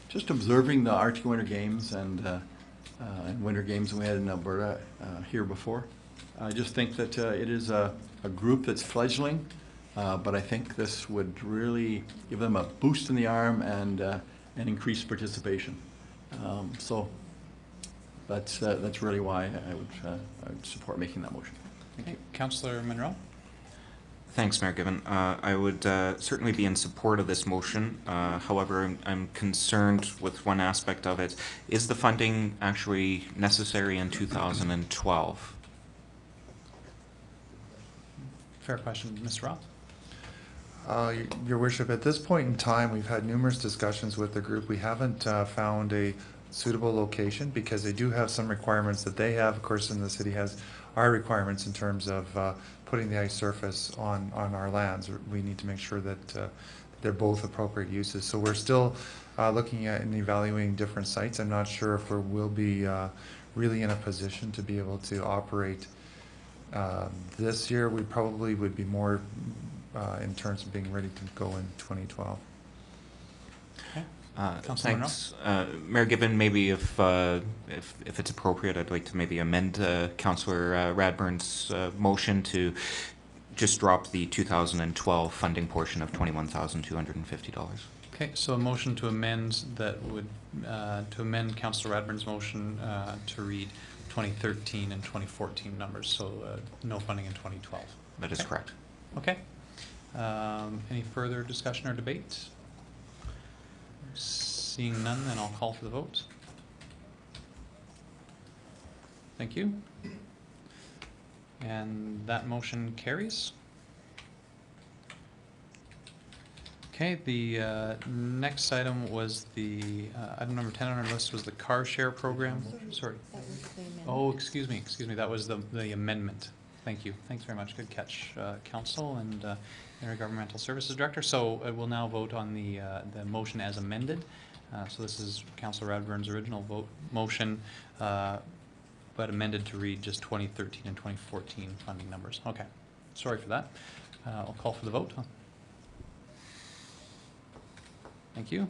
S3: Just observing the Arctic Winter Games and Winter Games we had in Alberta here before. I just think that it is a group that's fledgling, but I think this would really give them a boost in the arm and increase participation. So that's really why I would support making that motion. Thank you.
S1: Councillor Monroe?
S12: Thanks, Mayor Given. I would certainly be in support of this motion. However, I'm concerned with one aspect of it. Is the funding actually necessary in 2012?
S1: Fair question. Mr. Roth?
S10: Your worship, at this point in time, we've had numerous discussions with the group. We haven't found a suitable location because they do have some requirements that they have, of course, and the city has our requirements in terms of putting the ice surface on our lands. We need to make sure that they're both appropriate uses. So we're still looking at and evaluating different sites. I'm not sure if we'll be really in a position to be able to operate this year. We probably would be more in terms of being ready to go in 2012.
S12: Thanks. Mayor Given, maybe if it's appropriate, I'd like to maybe amend Councillor Radburn's motion to just drop the 2012 funding portion of $21,250.
S1: Okay, so a motion to amend that would, to amend Councillor Radburn's motion to read 2013 and 2014 numbers, so no funding in 2012.
S12: That is correct.
S1: Okay. Any further discussion or debate? Seeing none, then I'll call for the vote. Thank you. And that motion carries. Okay, the next item was the, item number 10 on our list was the car share program. Sorry. Oh, excuse me, that was the amendment. Thank you. Thanks very much. Good catch, Council and Intergovernmental Services Director. So we'll now vote on the motion as amended. So this is Councillor Radburn's original motion, but amended to read just 2013 and 2014 funding numbers. Okay, sorry for that. I'll call for the vote. Thank you.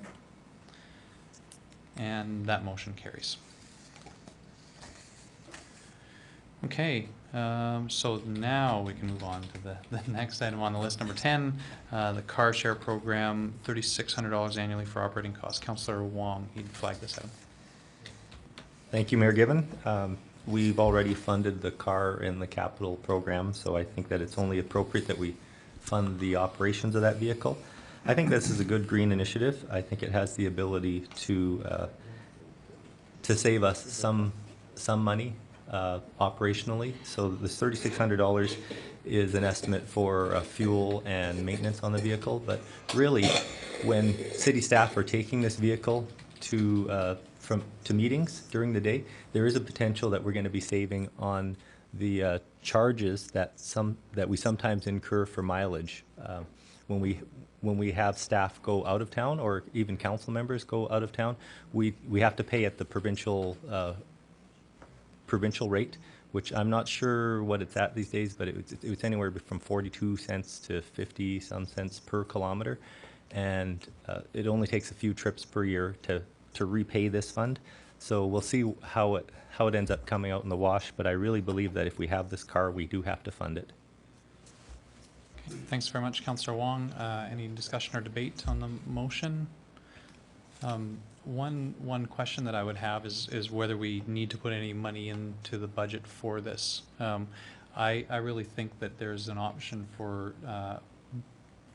S1: And that motion carries. Okay, so now we can move on to the next item on the list, number 10, the car share program, $3,600 annually for operating costs. Councillor Wong, he'd flag this item.
S4: Thank you, Mayor Given. We've already funded the car in the capital program, so I think that it's only appropriate that we fund the operations of that vehicle. I think this is a good green initiative. I think it has the ability to save us some money operationally. So the $3,600 is an estimate for fuel and maintenance on the vehicle, but really when city staff are taking this vehicle to meetings during the day, there is a potential that we're going to be saving on the charges that we sometimes incur for mileage when we have staff go out of town, or even council members go out of town. We have to pay at the provincial rate, which I'm not sure what it's at these days, but it's anywhere from 42 cents to 50 some cents per kilometer, and it only takes a few trips per year to repay this fund. So we'll see how it ends up coming out in the wash, but I really believe that if we have this car, we do have to fund it.
S1: Okay, thanks very much, Councillor Wong. Any discussion or debate on the motion? One question that I would have is whether we need to put any money into the budget for this. I really think that there's an option for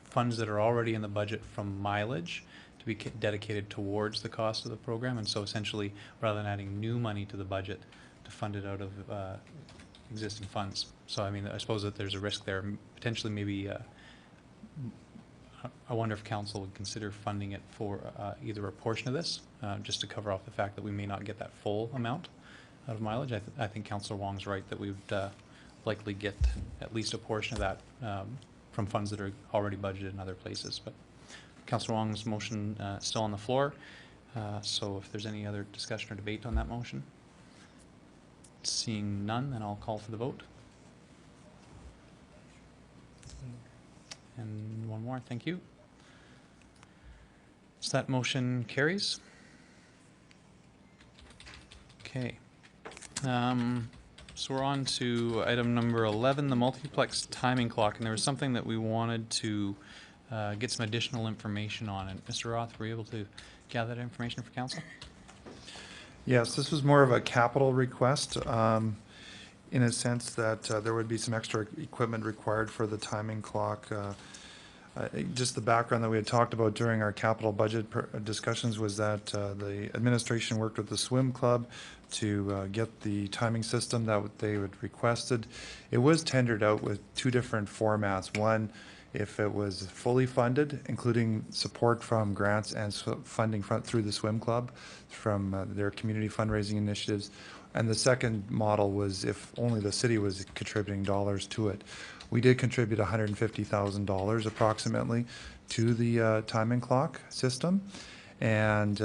S1: funds that are already in the budget from mileage to be dedicated towards the cost of the program, and so essentially, rather than adding new money to the budget, to fund it out of existing funds. So I mean, I suppose that there's a risk there. Potentially, maybe I wonder if council would consider funding it for either a portion of this, just to cover off the fact that we may not get that full amount out of mileage. I think Councillor Wong's right that we would likely get at least a portion of that from funds that are already budgeted in other places. But Councillor Wong's motion still on the floor. So if there's any other discussion or debate on that motion, seeing none, then I'll call for the vote. And one more, thank you. So that motion carries. Okay. So we're on to item number 11, the multiplex timing clock, and there was something that we wanted to get some additional information on. And Mr. Roth, were you able to gather that information for council?
S10: Yes, this was more of a capital request, in a sense that there would be some extra equipment required for the timing clock. Just the background that we had talked about during our capital budget discussions was that the administration worked with the swim club to get the timing system that they had requested. It was tendered out with two different formats. One, if it was fully funded, including support from grants and funding through the swim club, from their community fundraising initiatives. And the second model was if only the city was contributing dollars to it. We did contribute $150,000 approximately to the timing clock system. And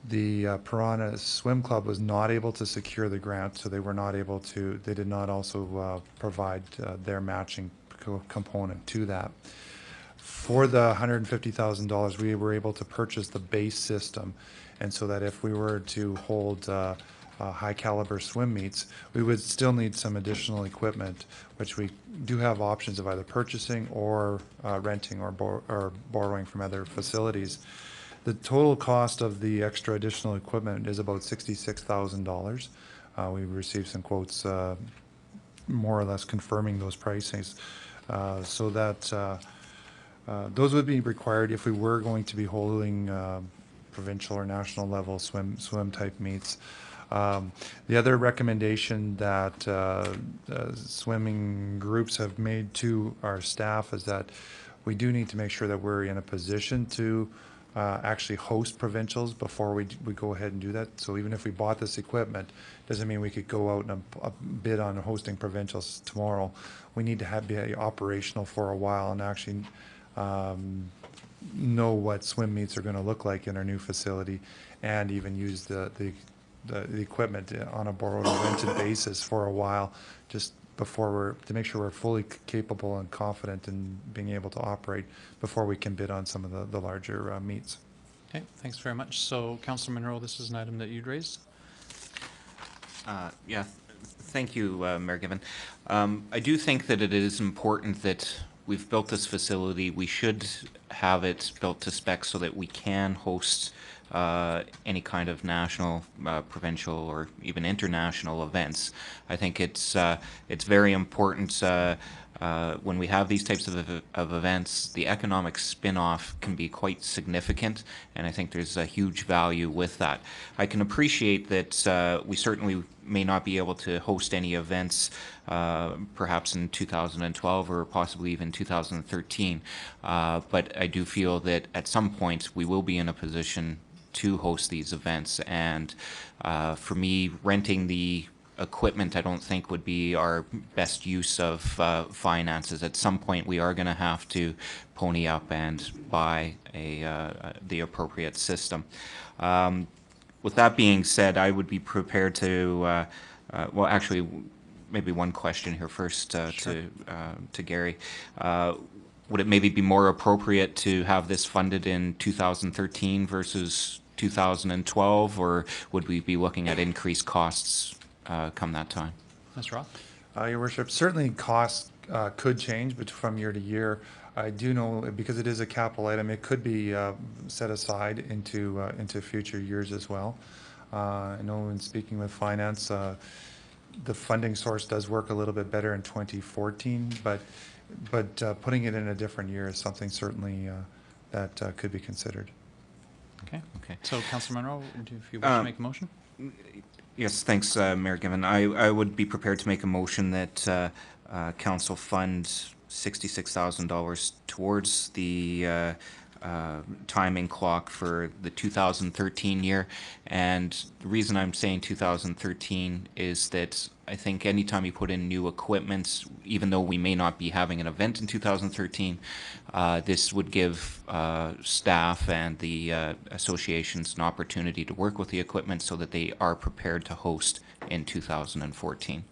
S10: the Piranha Swim Club was not able to secure the grant, so they were not able to, they did not also provide their matching component to that. For the $150,000, we were able to purchase the base system. And so that if we were to hold high caliber swim meets, we would still need some additional equipment, which we do have options of either purchasing or renting or borrowing from other facilities. The total cost of the extra additional equipment is about $66,000. We received some quotes more or less confirming those pricings, so that those would be required if we were going to be holding provincial or national level swim type meets. The other recommendation that swimming groups have made to our staff is that we do need to make sure that we're in a position to actually host provincials before we go ahead and do that. So even if we bought this equipment, doesn't mean we could go out and bid on hosting provincials tomorrow. We need to be operational for a while and actually know what swim meets are going to look like in our new facility, and even use the equipment on a borrowed or rented basis for a while, just before to make sure we're fully capable and confident in being able to operate before we can bid on some of the larger meets.
S1: Okay, thanks very much. So, Councillor Monroe, this is an item that you'd raised.
S12: Yeah, thank you, Mayor Given. I do think that it is important that we've built this facility. We should have it built to spec so that we can host any kind of national, provincial, or even international events. I think it's very important when we have these types of events. The economic spin-off can be quite significant, and I think there's a huge value with that. I can appreciate that we certainly may not be able to host any events perhaps in 2012 or possibly even 2013, but I do feel that at some point we will be in a position to host these events, and for me, renting the equipment I don't think would be our best use of finances. At some point we are going to have to pony up and buy the appropriate system. With that being said, I would be prepared to well, actually, maybe one question here first to Gary. Would it maybe be more appropriate to have this funded in 2013 versus 2012, or would we be looking at increased costs come that time?
S1: Mr. Roth?
S10: Your Worship, certainly costs could change from year to year. I do know, because it is a capital item, it could be set aside into future years as well. I know in speaking with finance, the funding source does work a little bit better in 2014, but putting it in a different year is something certainly that could be considered.
S1: Okay. Okay. So, Councillor Monroe, if you wish to make a motion?
S12: Yes, thanks, Mayor Given. I would be prepared to make a motion that council fund $66,000 towards the timing clock for the 2013 year. And the reason I'm saying 2013 is that I think anytime you put in new equipment, even though we may not be having an event in 2013, this would give staff and the associations an opportunity to work with the equipment so that they are prepared to host in 2014.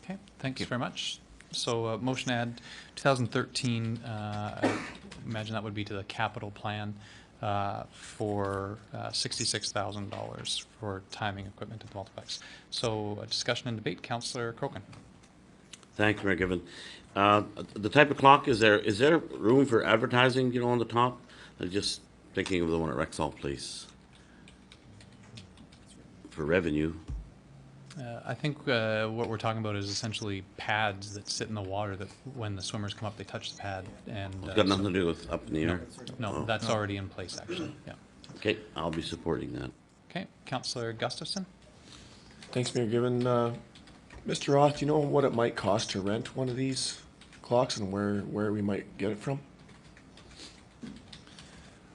S1: Okay, thanks very much. So motion to add 2013, I imagine that would be to the capital plan. for $66,000 for timing equipment at the multiplex. So discussion and debate. Councillor Crokin.
S11: Thanks, Mayor Given. The type of clock, is there room for advertising, you know, on the top? I'm just thinking of the one at Rexall Place for revenue.
S1: I think what we're talking about is essentially pads that sit in the water that when the swimmers come up, they touch the pad. And
S11: It's got nothing to do with up in the air?
S1: No,
S11: Oh.
S1: that's already in place, actually. Yeah.
S11: Okay, I'll be supporting that.
S1: Okay, Councillor Gustafson.
S6: Thanks, Mayor Given. Mr. Roth, do you know what it might cost to rent one of these clocks and where we might get it from?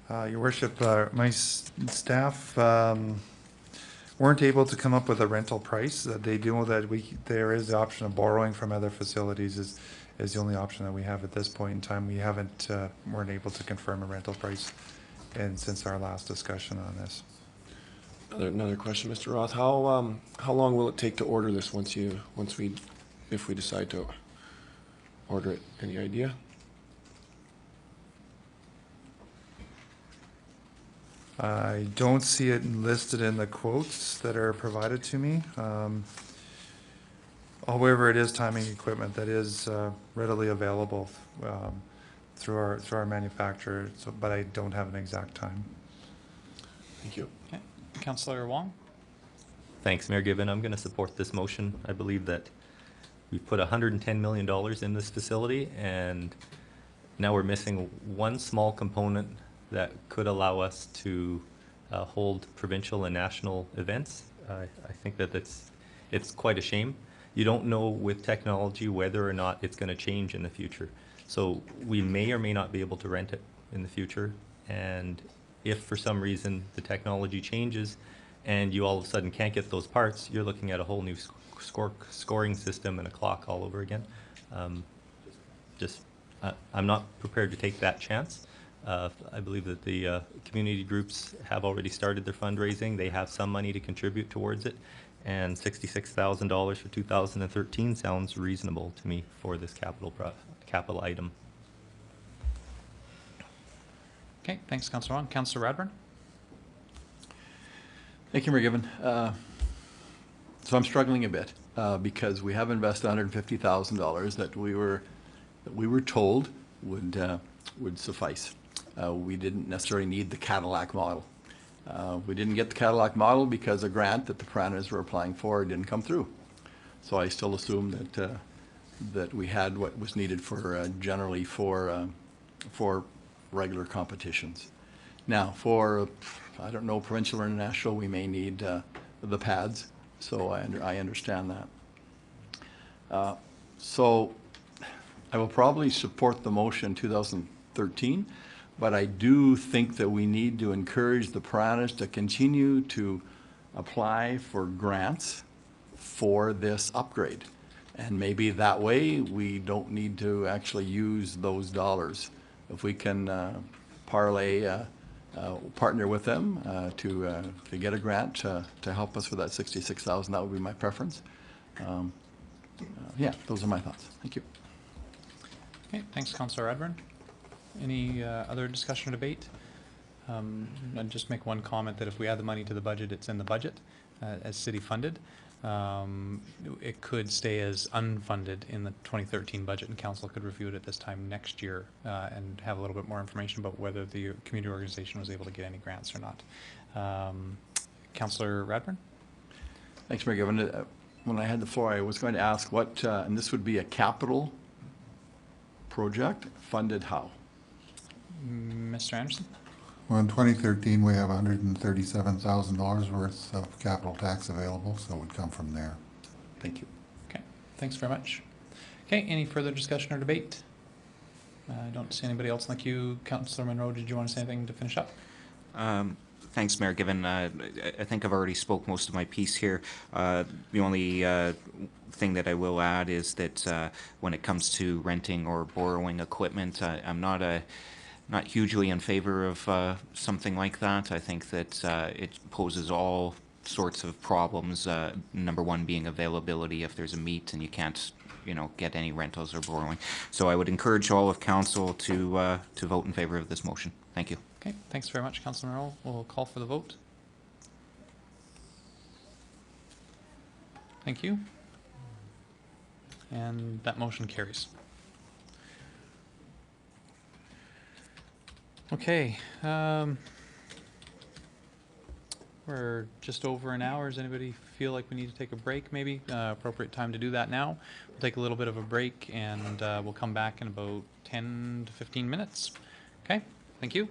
S10: Your worship, my staff weren't able to come up with a rental price. They do know that there is the option of borrowing from other facilities is the only option that we have at this point in time. We weren't able to confirm a rental price since our last discussion on this.
S6: Another question, Mr. Roth. How long will it take to order this if we decide to order it? Any idea?
S10: I don't see it listed in the quotes that are provided to me. However, it is timing equipment that is readily available through our manufacturer, but I don't have an exact time.
S6: Thank you.
S1: Okay, Councillor Wong.
S4: Thanks, Mayor Given. I'm going to support this motion. I believe that we've put $110 million in this facility, and now we're missing one small component that could allow us to hold provincial and national events. I think that it's quite a shame. You don't know with technology whether or not it's going to change in the future. So we may or may not be able to rent it in the future. And if for some reason the technology changes and you all of a sudden can't get those parts, you're looking at a whole new scoring system and a clock all over again. I'm not prepared to take that chance. I believe that the community groups have already started their fundraising. They have some money to contribute towards it, and $66,000 for 2013 sounds reasonable to me for this capital item.
S1: Okay, thanks, Councillor Wong. Councillor Radburn.
S3: Thank you, Mayor Given. So I'm struggling a bit because we have invested $150,000 that we were told would suffice. We didn't necessarily need the Cadillac model. We didn't get the Cadillac model because a grant that the Piranhas were applying for didn't come through. So I still assume that we had what was needed for generally for regular competitions. Now, for I don't know, provincial or national, we may need the pads. So I understand that. So I will probably support the motion 2013. But I do think that we need to encourage the Piranhas to continue to apply for grants for this upgrade. And maybe that way we don't need to actually use those dollars. If we can partner with them to get a grant to help us with that $66,000, that would be my preference. Yeah, those are my thoughts. Thank you.
S1: Okay, thanks, Councillor Radburn. Any other discussion or debate? I'd just make one comment that if we add the money to the budget, it's in the budget as city funded. It could stay as unfunded in the 2013 budget, and council could review it at this time next year and have a little bit more information about whether the community organization was able to get any grants or not. Councillor Radburn?
S3: Thanks, Mayor Given. When I had the floor, I was going to ask what, and this would be a capital project, funded how?
S1: Mr. Anderson?
S5: Well, in 2013, we have $137,000 worth of capital tax available, so it would come from there.
S3: Thank you.
S1: Okay, thanks very much. Okay, any further discussion or debate? I don't see anybody else like you. Councillor Monroe, did you want to say anything to finish up?
S12: Thanks, Mayor Given. I think I've already spoke most of my piece here. The only thing that I will add is that when it comes to renting or borrowing equipment, I'm not hugely in favor of something like that. I think that it poses all sorts of problems. Number one being availability if there's a meet and you can't, get any rentals or borrowing. So I would encourage all of council to vote in favor of this motion. Thank you.
S1: Okay, thanks very much, Councilor Merrill. We'll call for the vote. Thank you. And that motion carries. Okay, we're just over an hour. Does anybody feel like we need to take a break maybe? Appropriate time to do that now. We'll take a little bit of a break and we'll come back in about 10 to 15 minutes. Okay, thank you.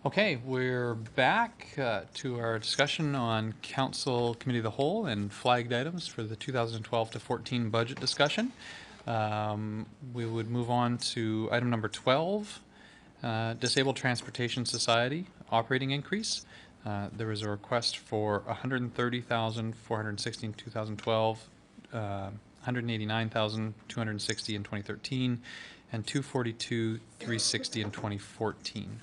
S1: Okay, we're back to our discussion on Council Committee of the Whole and flagged items for the 2012 to 14 budget discussion. We would move on to item number 12, Disabled Transportation Society operating increase. There was a request for 130,460 in 2012, 189,260 in 2013, and 242,360 in 2014.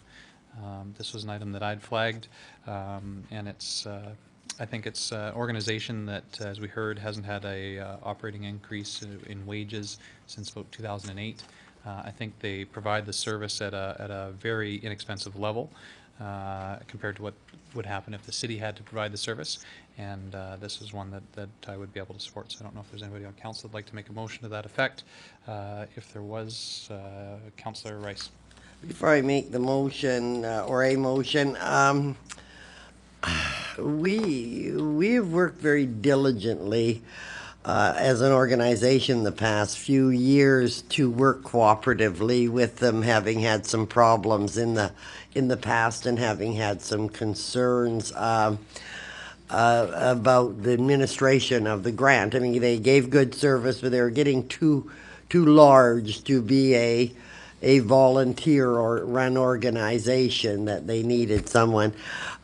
S1: This was an item that I'd flagged, and it's, I think it's an organization that, as we heard, hasn't had a operating increase in wages since about 2008. I think they provide the service at a very inexpensive level compared to what would happen if the city had to provide the service, and this is one that I would be able to support. So I don't know if there's anybody on council that'd like to make a motion to that effect. If there was, Councillor Rice.
S9: Before I make the motion, or a motion, we've worked very diligently as an organization the past few years to work cooperatively with them, having had some problems in the past and having had some concerns about the administration of the grant. I mean, they gave good service, but they were getting too large to be a volunteer or run organization, that they needed someone.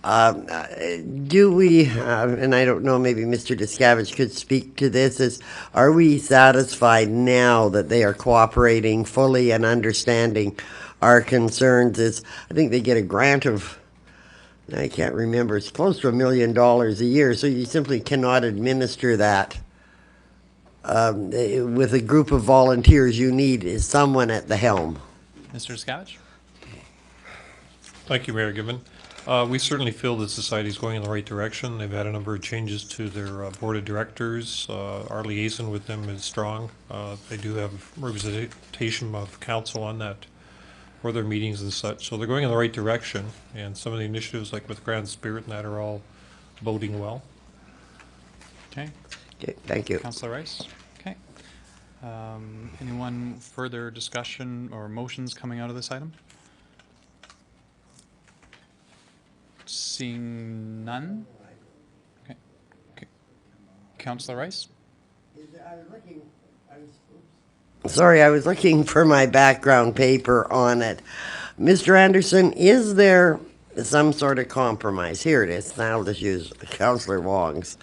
S9: Do we, and I don't know, maybe Mr. Descavage could speak to this, are we satisfied now that they are cooperating fully and understanding our concerns? I think they get a grant of, I can't remember, it's close to $1 million a year, so you simply cannot administer that. With a group of volunteers, you need someone at the helm.
S1: Mr. Descavage?
S8: Thank you, Mayor Given. We certainly feel the society is going in the right direction. They've had a number of changes to their board of directors. Our liaison with them is strong. They do have representation of council on that for their meetings and such. So they're going in the right direction, and some of the initiatives like with Grand Spirit and that are all boding well.
S1: Okay.
S9: Okay, thank you.
S1: Councillor Rice? Okay. Anyone further discussion or motions coming out of this item? Seeing none? Okay. Okay. Councillor Rice?
S9: Sorry, I was looking for my background paper on it. Mr. Anderson, is there some sort of compromise? Here it is. Now I'll just use Councillor Wong's.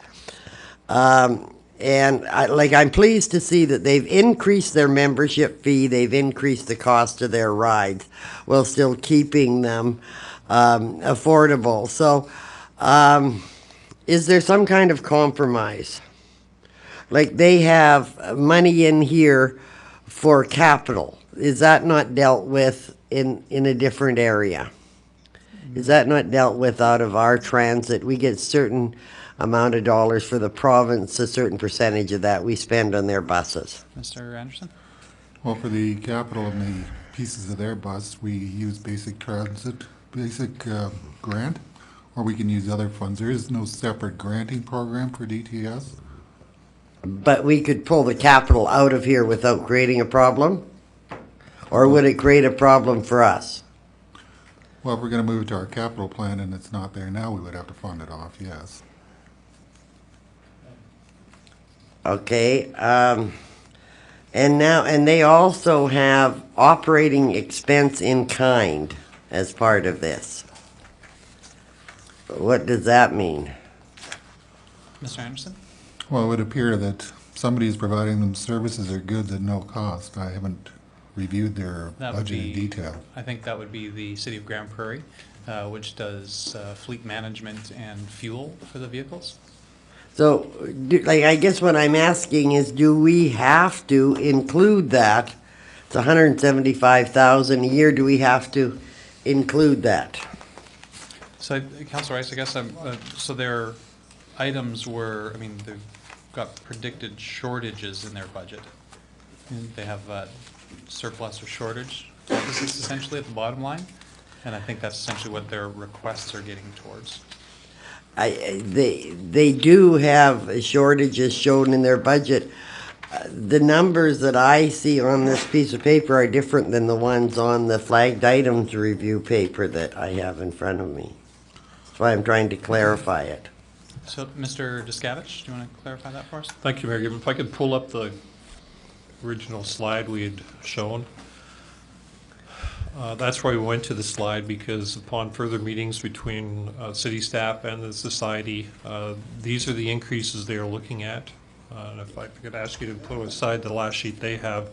S9: And I'm pleased to see that they've increased their membership fee, they've increased the cost of their rides, while still keeping them affordable. So, is there some kind of compromise? Like, they have money in here for capital. Is that not dealt with in a different area? Is that not dealt with out of our transit? We get certain amount of dollars for the province, a certain percentage of that we spend on their buses.
S1: Mr. Anderson?
S5: Well, for the capital and the pieces of their bus, we use basic transit, grant, or we can use other funds. There is no separate granting program for DTS.
S9: But we could pull the capital out of here without creating a problem? Or would it create a problem for us?
S5: Well, if we're going to move it to our capital plan and it's not there now, we would have to fund it off, yes.
S9: Okay, and they also have operating expense in kind as part of this. What does that mean?
S1: Mr. Anderson?
S5: Well, it would appear that somebody is providing them services or goods at no cost. I haven't reviewed their
S1: That would
S5: budget in
S1: be,
S5: detail.
S1: I think that would be the City of Grand Prairie, which does fleet management and fuel for the vehicles.
S9: So, I guess what I'm asking is, do we have to include that? It's $175,000 a year. Do we have to include that?
S1: So, Councillor Rice, I guess so their items were, I mean, they've got predicted shortages in their budget. And they have surplus or shortage deficits essentially at the bottom line. And I think that's essentially what their requests are getting towards.
S9: They do have shortages shown in their budget. The numbers that I see on this piece of paper are different than the ones on the flagged items review paper that I have in front of me. That's why I'm trying to clarify it.
S1: So, Mr. Discavich, do you want to clarify that for us?
S8: Thank you, Mayor Gibbon. If I could pull up the original slide we had shown. That's why we went to the slide, because upon further meetings between city staff and the society, these are the increases they are looking at. And if I could ask you to put aside the last sheet they have,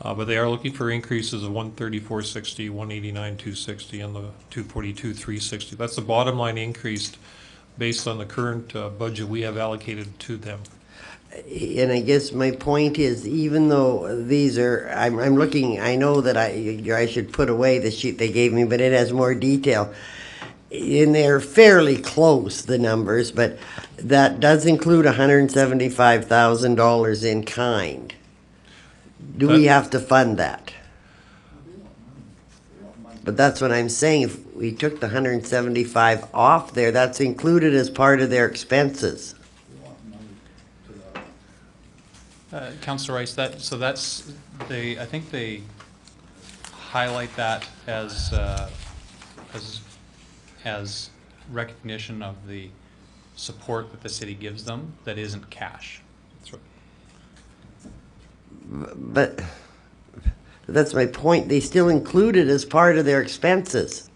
S8: but they are looking for increases of 134.60, 189.260, and the 242.360. That's the bottom line increase based on the current budget we have allocated to them.
S9: And I guess my point is, even though these are, I'm looking, I know that I should put away the sheet they gave me, but it has more detail. And they're fairly close, the numbers, but that does include $175,000 in kind. Do we have to fund that? But that's what I'm saying, if we took the 175 off there, that's included as part of their expenses.
S1: Councillor Rice, that's I think they highlight that as recognition of the support that the city gives them that isn't cash. That's right.
S9: But that's my point. They still include it as part of their expenses.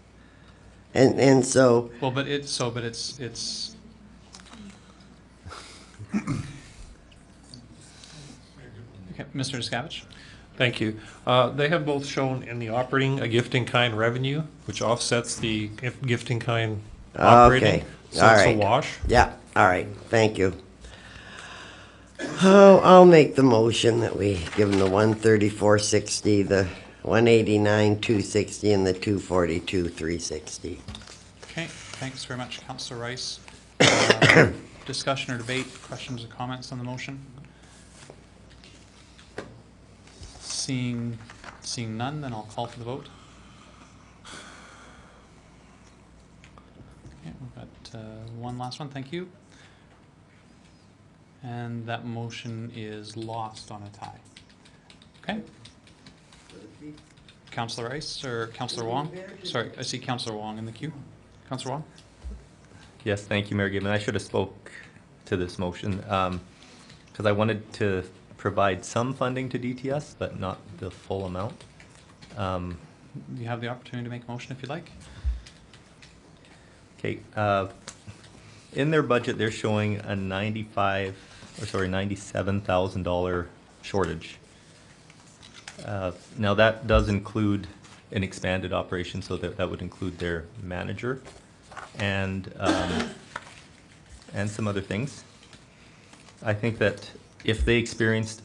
S9: And so.
S1: Well, but it's okay, Mr. Discavich?
S8: Thank you. They have both shown in the operating a gift-in-kind revenue, which offsets the gift-in-kind operating.
S9: Okay,
S8: So
S9: all
S8: it's
S9: right.
S8: a wash.
S9: Yeah, all right, thank you. Oh, I'll make the motion that we give them the 134.60, the 189.260, and the 242.360.
S1: Okay, thanks very much, Councillor Rice. Discussion or debate, questions or comments on the motion? Seeing none, then I'll call for the vote. Okay, we've got one last one, thank you. And that motion is lost on a tie. Okay. Councillor Rice or Councillor Wong? Sorry, I see Councillor Wong in the queue. Councillor Wong?
S4: Yes, thank you, Mayor Gibbon. I should have spoke to this motion because I wanted to provide some funding to DTS, but not the full amount.
S1: You have the opportunity to make a motion if you'd like.
S4: Okay. In their budget, they're showing a $97,000 shortage. Now that does include an expanded operation, so that would include their manager and some other things. I think that if they experienced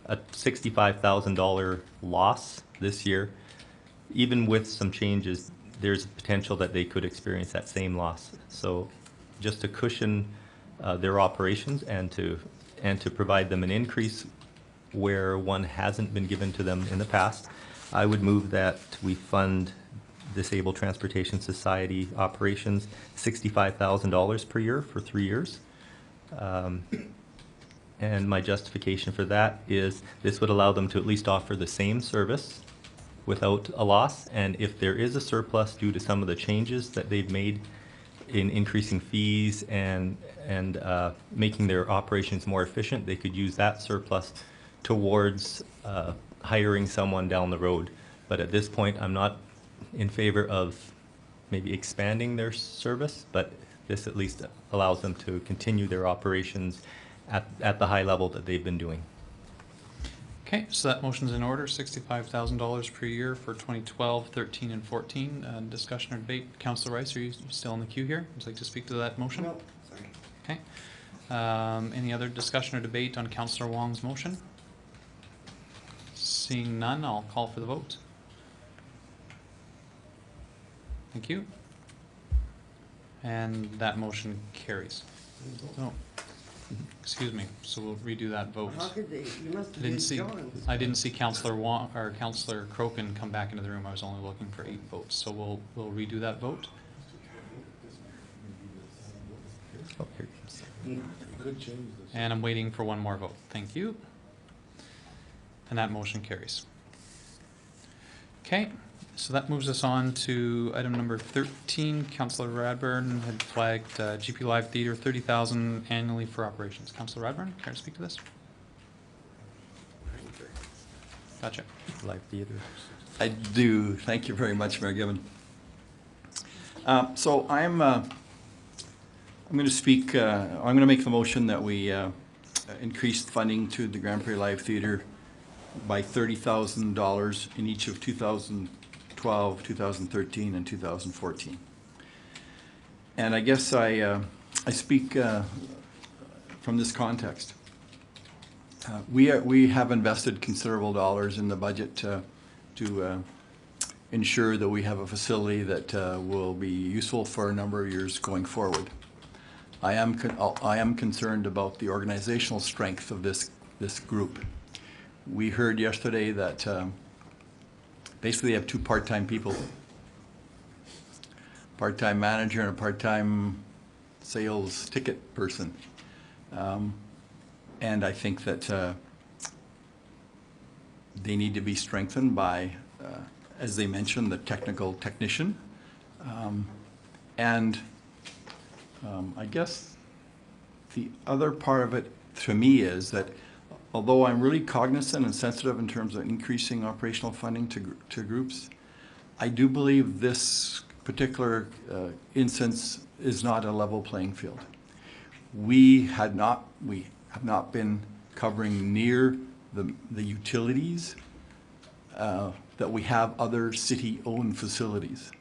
S4: a $65,000 loss this year, even with some changes, there's a potential that they could experience that same loss. So just to cushion their operations and to provide them an increase where one hasn't been given to them in the past, I would move that we fund Disabled Transportation Society operations $65,000 per year for 3 years. And my justification for that is this would allow them to at least offer the same service without a loss. And if there is a surplus due to some of the changes that they've made in increasing fees and making their operations more efficient, they could use that surplus towards hiring someone down the road. But at this point, I'm not in favor of maybe expanding their service, but this at least allows them to continue their operations at the high level that they've been doing.
S1: Okay, so that motion's in order, $65,000 per year for 2012, 13, and 14. Discussion or debate. Councillor Rice, are you still in the queue here? Would you like to speak to that motion?
S9: No, sorry.
S1: Okay. Any other discussion or debate on Councillor Wong's motion? Seeing none, I'll call for the vote. Thank you. And that motion carries. Oh, excuse me, so we'll redo that vote.
S9: How could they, you must have
S1: I
S9: been
S1: didn't see,
S9: John's.
S1: I didn't see Councillor Wong, or Councillor Crokin come back into the room. I was only looking for 8 votes, so we'll redo that vote.
S4: Oh, here it comes.
S1: And I'm waiting for one more vote. Thank you. And that motion carries. Okay, so that moves us on to item number 13. Councillor Radburn had flagged GP Live Theatre, 30,000 annually for operations. Councillor Radburn, care to speak to this? Gotcha.
S4: Live theater.
S3: I do. Thank you very much, Mayor Given. So I'm going to speak, I'm going to make the motion that we increase funding to the Grand Prairie Live Theatre by $30,000 in each of 2012, 2013, and 2014. And I guess I speak from this context. We have invested considerable dollars in the budget to ensure that we have a facility that will be useful for a number of years going forward. I am concerned about the organizational strength of this group. We heard yesterday that basically they have two part-time people, part-time manager and a part-time sales ticket person. And I think that they need to be strengthened by, as they mentioned, the technical technician. I guess the other part of it to me is that although I'm really cognizant and sensitive in terms of increasing operational funding to groups, I do believe this particular instance is not a level playing field. We have not been covering near the utilities that we have other city-owned facilities.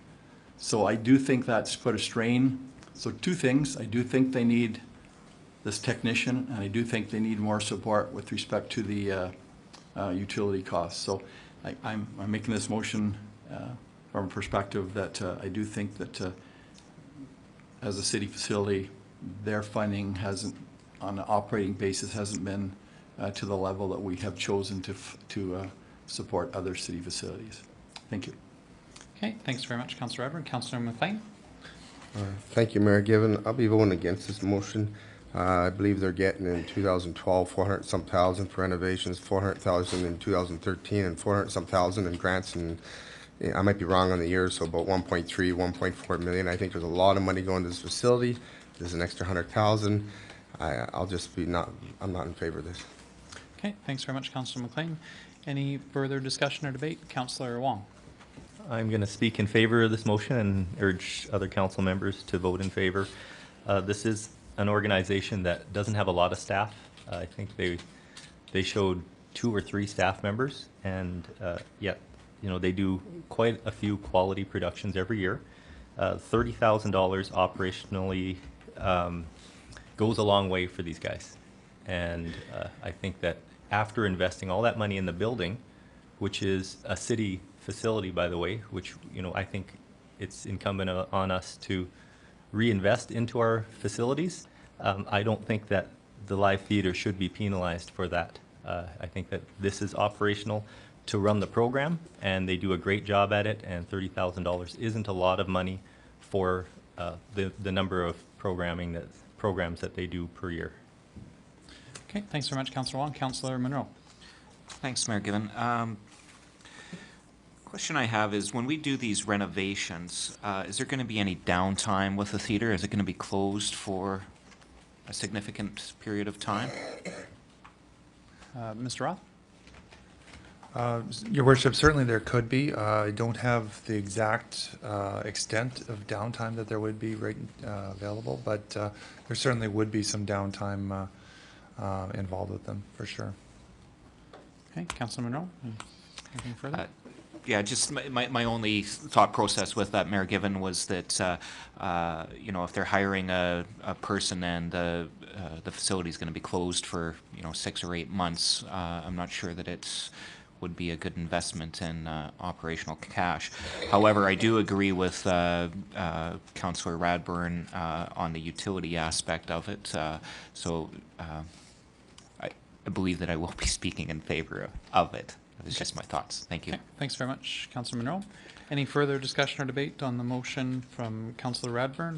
S3: So I do think that's put a strain. So two things, I do think they need this technician, and I do think they need more support with respect to the utility costs. So I'm making this motion from a perspective that I do think that as a city facility, their funding hasn't, on an operating basis, hasn't been to the level that we have chosen to support other city facilities. Thank you.
S1: Okay, thanks very much, Councillor Radburn. Councillor McLean?
S7: Thank you, Mayor Given. I'll be voting against this motion. I believe they're getting in 2012 400-some thousand for renovations, 400,000 in 2013, and 400-some thousand in grants. And I might be wrong on the year, so about 1.3, 1.4 million. I think there's a lot of money going to this facility. There's an extra 100,000. I'll just be I'm not in favor of this.
S1: Okay, thanks very much, Councillor McLean. Any further discussion or debate? Councillor Wong?
S4: I'm going to speak in favor of this motion and urge other council members to vote in favor. This is an organization that doesn't have a lot of staff. I think they showed 2 or 3 staff members, and yet they do quite a few quality productions every year. $30,000 operationally goes a long way for these guys, and I think that after investing all that money in the building, which is a city facility, by the way, which I think it's incumbent on us to reinvest into our facilities. I don't think that the live theater should be penalized for that. I think that this is operational to run the program, and they do a great job at it, and $30,000 isn't a lot of money for the number of programs that they do per year.
S1: Okay, thanks very much, Councillor Wong. Councillor Monroe?
S12: Thanks, Mayor Given. Question I have is, when we do these renovations, is there going to be any downtime with the theater? Is it going to be closed for a significant period of time?
S1: Mr. Roth?
S10: Your Worship, certainly there could be. I don't have the exact extent of downtime that there would be available, but there certainly would be some downtime involved with them, for sure.
S1: Okay, Councillor Monroe? Anything further?
S12: Yeah, just my only thought process with that, Mayor Given, was that if they're hiring a person and the facility is going to be closed for 6 or 8 months, I'm not sure that it would be a good investment in operational cash. However, I do agree with Councillor Radburn on the utility aspect of it. So I believe that I will be speaking in favor of it. It's just my thoughts. Thank you.
S1: Okay, thanks very much, Councillor Monroe. Any further discussion or debate on the motion from Councillor Radburn?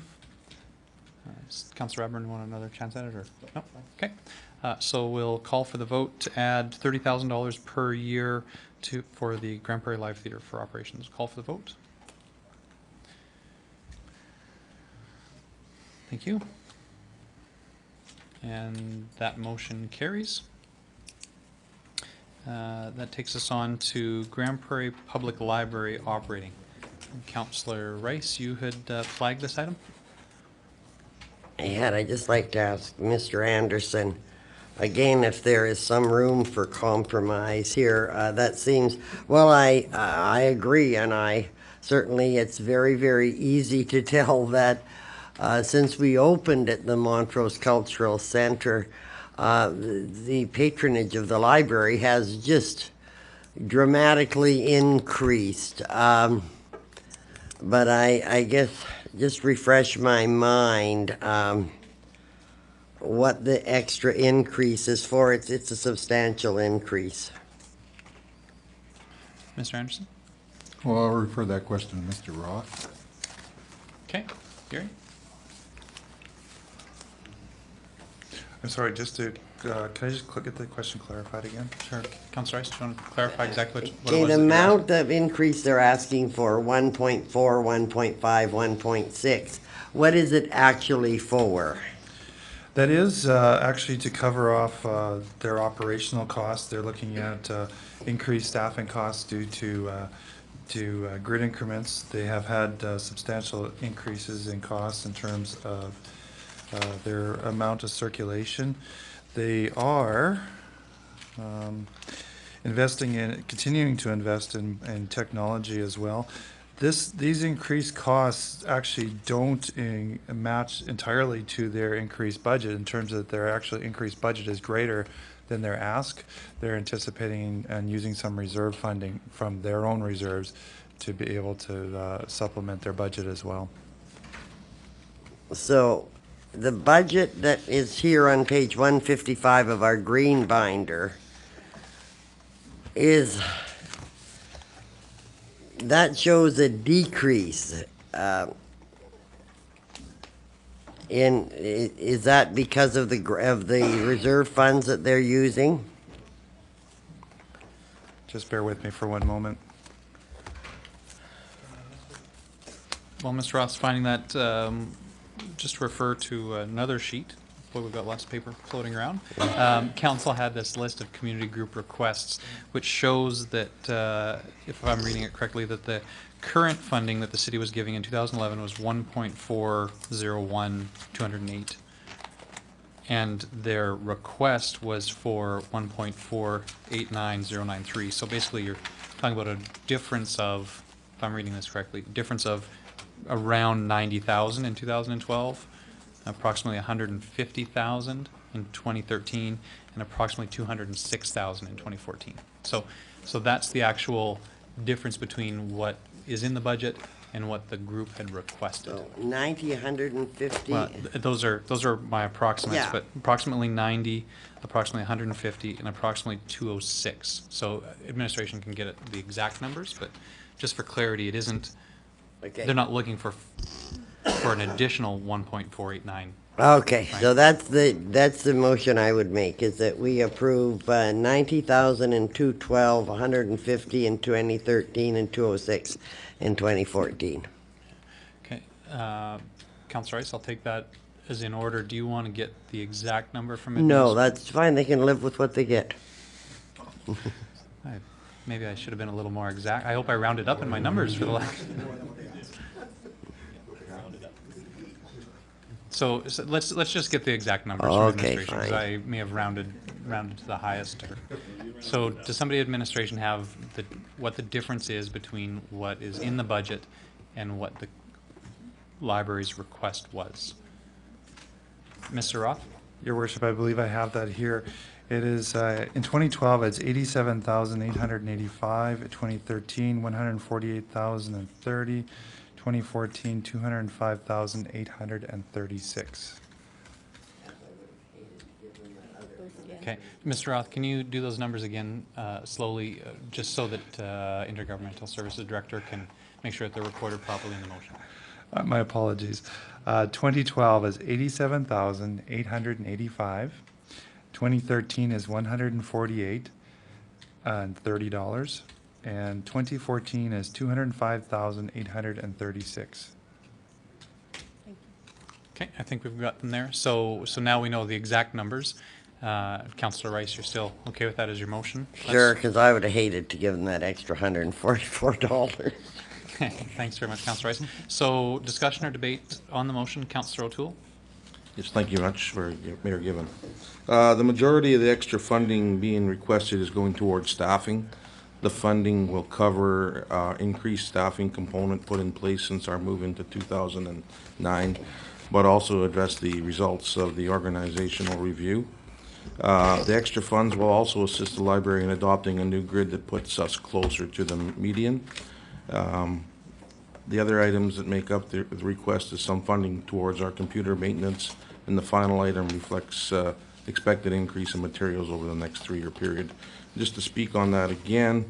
S1: Councillor Radburn, want another chance at it, or no? Okay. So we'll call for the vote to add $30,000 per year for the Grand Prairie Live Theatre for operations. Call for the vote. Thank you. And that motion carries. That takes us on to Grand Prairie Public Library operating. Councillor Rice, you had flagged this item?
S9: I'd just like to ask Mr. Anderson, again, if there is some room for compromise here. That seems, well, I agree, and certainly it's very, very easy to tell that since we opened at the Montrose Cultural Center, the patronage of the library has just dramatically increased. But I guess just refresh my mind what the extra increase is for. It's a substantial increase.
S1: Mr. Anderson?
S5: Well, I'll refer that question to Mr. Roth.
S1: Okay. Gary?
S10: I'm sorry, just to, can I just get the question clarified again?
S1: Sure. Councillor Rice, do you want to clarify exactly what it
S9: Okay,
S1: was
S9: the
S1: that you're asking?
S9: amount of increase they're asking for, 1.4, 1.5, 1.6, what is it actually for?
S10: That is actually to cover off their operational costs. They're looking at increased staffing costs due to grid increments. They have had substantial increases in costs in terms of their amount of circulation. They are continuing to invest in technology as well. These increased costs actually don't match entirely to their increased budget in terms of their actual increased budget is greater than their ask. They're anticipating and using some reserve funding from their own reserves to be able to supplement their budget as well.
S9: So the budget that is here on page 155 of our green binder that shows a decrease. Is that because of the reserve funds that they're using?
S10: Just bear with me for one moment.
S1: Well, Mr. Roth's finding that, just refer to another sheet. Boy, we've got lots of paper floating around. Council had this list of community group requests, which shows that, if I'm reading it correctly, that the current funding that the city was giving in 2011 was 1.401208, and their request was for 1.489093. So basically, you're talking about a difference of, if I'm reading this correctly, difference of around 90,000 in 2012. Approximately 150,000 in 2013, and approximately 206,000 in 2014. So that's the actual difference between what is in the budget and what the group had requested.
S9: So 90, 150.
S1: Well, those are my approximates,
S9: Yeah.
S1: but approximately 90, approximately 150, and approximately 206. So administration can get the exact numbers, but just for clarity, it isn't.
S9: Okay.
S1: They're not looking for an additional 1.489.
S9: Okay,
S1: Right.
S9: so that's the motion I would make, is that we approve 90,000 in 2012, 150 in 2013, and 206 in 2014.
S1: Okay, Councillor Rice, I'll take that as in order. Do you want to get the exact number from administration?
S9: No, that's fine, they can live with what they get.
S1: Maybe I should have been a little more exact. I hope I rounded up in my numbers for the last. So let's just get the exact numbers from
S9: Okay,
S1: administration, because
S9: fine.
S1: I may have rounded to the highest. So does somebody in administration have what the difference is between what is in the budget and what the library's request was? Mr. Roth?
S10: Your worship, I believe I have that here. It is, in 2012, it's 87,885. 2013, 148,030. 2014, 205,836.
S1: Okay, Mr. Roth, can you do those numbers again slowly, just so that Intergovernmental Services Director can make sure that they're recorded properly in the motion?
S10: My apologies. 2012 is 87,885. 2013 is $148 and $30, and 2014 is $205,836.
S1: Okay, I think we've got them there. So now we know the exact numbers. Councillor Rice, you're still okay with that as your motion?
S9: Sure, because I would have hated to give them that extra $144.
S1: Okay, thanks very much, Councillor Rice. So discussion or debate on the motion, Councillor O'Toole?
S2: Yes, thank you much, Mayor Given. The majority of the extra funding being requested is going towards staffing. The funding will cover increased staffing component put in place since our move into 2009, but also address the results of the organizational review. The extra funds will also assist the library in adopting a new grid that puts us closer to the median. The other items that make up the request is some funding towards our computer maintenance, and the final item reflects expected increase in materials over the next 3-year period. Just to speak on that again,